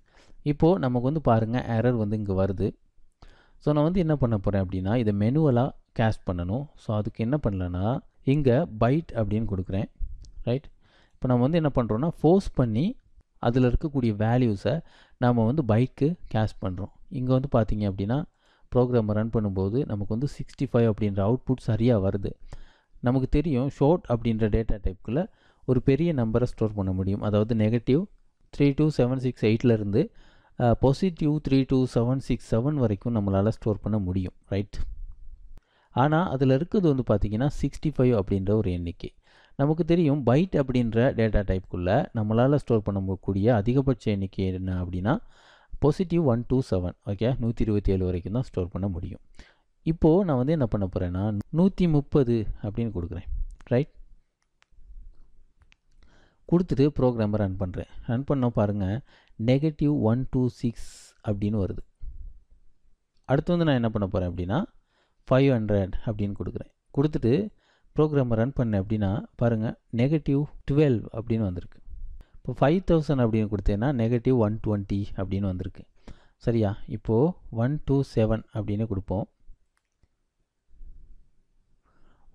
இப்போது நமக்கு வந்து பாருங்கள் எரர் வந்து இங்கே வருது. ஸோ நான் வந்து என்ன பண்ண போகிறேன் அப்படின்னா இதை மெனுவலாக கேஸ்ட் பண்ணணும். ஸோ அதுக்கு என்ன பண்ணலன்னா இங்கே பைட் அப்படின்னு கொடுக்குறேன். ரைட், இப்போ நம்ம வந்து என்ன பண்ணுறோன்னா ஃபோர்ஸ் பண்ணி அதில் இருக்கக்கூடிய வேல்யூஸை நாம் வந்து பைட்க்கு கேஸ்ட் பண்ணுறோம். இங்கே வந்து பார்த்திங்க அப்படின்னா ப்ரோக்ராமை ரன் பண்ணும்போது நமக்கு வந்து 65 அப்படின்ற அவுட்புட் சரியாக வருது. நமக்கு தெரியும் ஷார்ட் அப்படின்ற டேட்டா டைப்புக்குள்ளே ஒரு பெரிய நம்பரை ஸ்டோர் பண்ண முடியும். அதாவது நெகட்டிவ் 32768லேருந்து பாசிட்டிவ் 32767 வரைக்கும் நம்மளால் ஸ்டோர் பண்ண முடியும். ரைட், ஆனால் அதில் இருக்கிறது வந்து பார்த்திங்கன்னா 65 அப்படின்ற ஒரு எண்ணிக்கை. நமக்கு தெரியும் பைட் அப்படின்ற டேட்டா டைப்புக்குள்ளே நம்மளால் ஸ்டோர் பண்ணக்கூடிய அதிகபட்ச எண்ணிக்கை என்ன அப்படின்னா பாசிட்டிவ் 127. ஓகே, 127 வரைக்கும் தான் ஸ்டோர் பண்ண முடியும். இப்போது நான் வந்து என்ன பண்ண போகிறேன்னா 130 அப்படின்னு கொடுக்குறேன். ரைட், கொடுத்துட்டு ப்ரோக்ராமை ரன் பண்ணுறேன். ரன் பண்ண பாருங்கள் -126 அப்படின்னு வருது. அடுத்து வந்து நான் என்ன பண்ண போகிறேன் அப்படின்னா 500 அப்படின்னு கொடுக்குறேன். கொடுத்துட்டு ப்ரோக்ராமை ரன் பண்ணேன் அப்படின்னா பாருங்கள் -12 அப்படின்னு வந்திருக்கு. இப்போ 5000 அப்படின்னு கொடுத்தேன்னா -120 அப்படின்னு வந்திருக்கு. சரியா, இப்போது 127 அப்படின்னு கொடுப்போம்.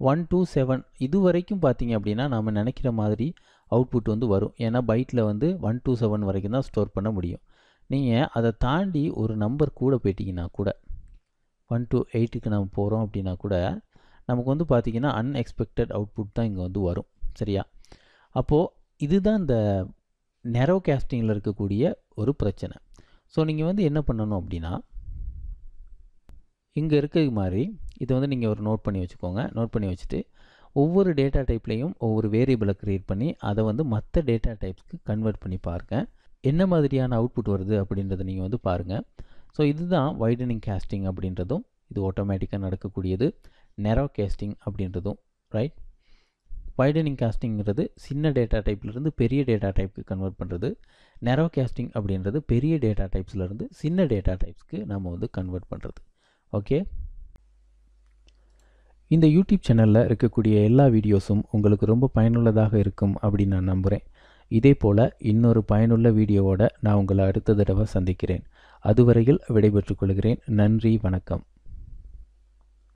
127 இது வரைக்கும் பார்த்தீங்க அப்படின்னா நம்ம நினைக்கிற மாதிரி அவுட்புட் வந்து வரும். ஏன்னா பைட்டில் வந்து 127 வரைக்கும் தான் ஸ்டோர் பண்ண முடியும். நீங்கள் அதை தாண்டி ஒரு நம்பர் கூட போயிட்டீங்கன்னா கூட 128க்கு நம்ம போகிறோம் அப்படின்னா கூட நமக்கு வந்து பார்த்திங்கன்னா அன்எக்ஸ்பெக்டட் அவுட்புட் தான் இங்கே வந்து வரும். சரியா, அப்போது இதுதான் இந்த நெரோ கேஸ்டிங்கில் இருக்கக்கூடிய ஒரு பிரச்சனை. ஸோ நீங்கள் வந்து என்ன பண்ணணும் அப்படின்னா இங்கே இருக்கிற மாதிரி இதை வந்து நீங்கள் ஒரு நோட் பண்ணி வச்சுக்கோங்க. நோட் பண்ணி வச்சுட்டு ஒவ்வொரு டேட்டா டைப்லேயும் ஒவ்வொரு வேரியபிளை க்ரியேட் பண்ணி அதை வந்து மற்ற டேட்டா டைப்ஸ்க்கு கன்வெர்ட் பண்ணி பாருங்கள். என்ன மாதிரியான அவுட்புட் வருது அப்படின்றத நீங்கள் வந்து பாருங்கள். ஸோ இதுதான் வைடனிங் கேஸ்டிங் அப்படின்றதும் இது ஆட்டோமேட்டிக்காக நடக்கக்கூடியது. நெரோ கேஸ்டிங் அப்படின்றதும். ரைட், வைடனிங் கேஸ்டிங்கிறது சின்ன டேட்டா டைப்லேருந்து பெரிய டேட்டா டைப்புக்கு கன்வெர்ட் பண்ணுறது. நெரோ கேஸ்டிங் அப்படின்றது பெரிய டேட்டா டைப்ஸ்லேருந்து சின்ன டேட்டா டைப்ஸ்க்கு நம்ம வந்து கன்வெர்ட் பண்ணுறது. ஓகே, இந்த யூடியூப் சேனலில் இருக்கக்கூடிய எல்லா வீடியோஸும் உங்களுக்கு ரொம்ப பயனுள்ளதாக இருக்கும் அப்படின்னு நான் நம்புகிறேன். இதே போல் இன்னொரு பயனுள்ள வீடியோவோட நான் உங்களை அடுத்த தடவை சந்திக்கிறேன். அதுவரையில் விடைபெற்றுக் கொள்கிறேன். நன்றி, வணக்கம்.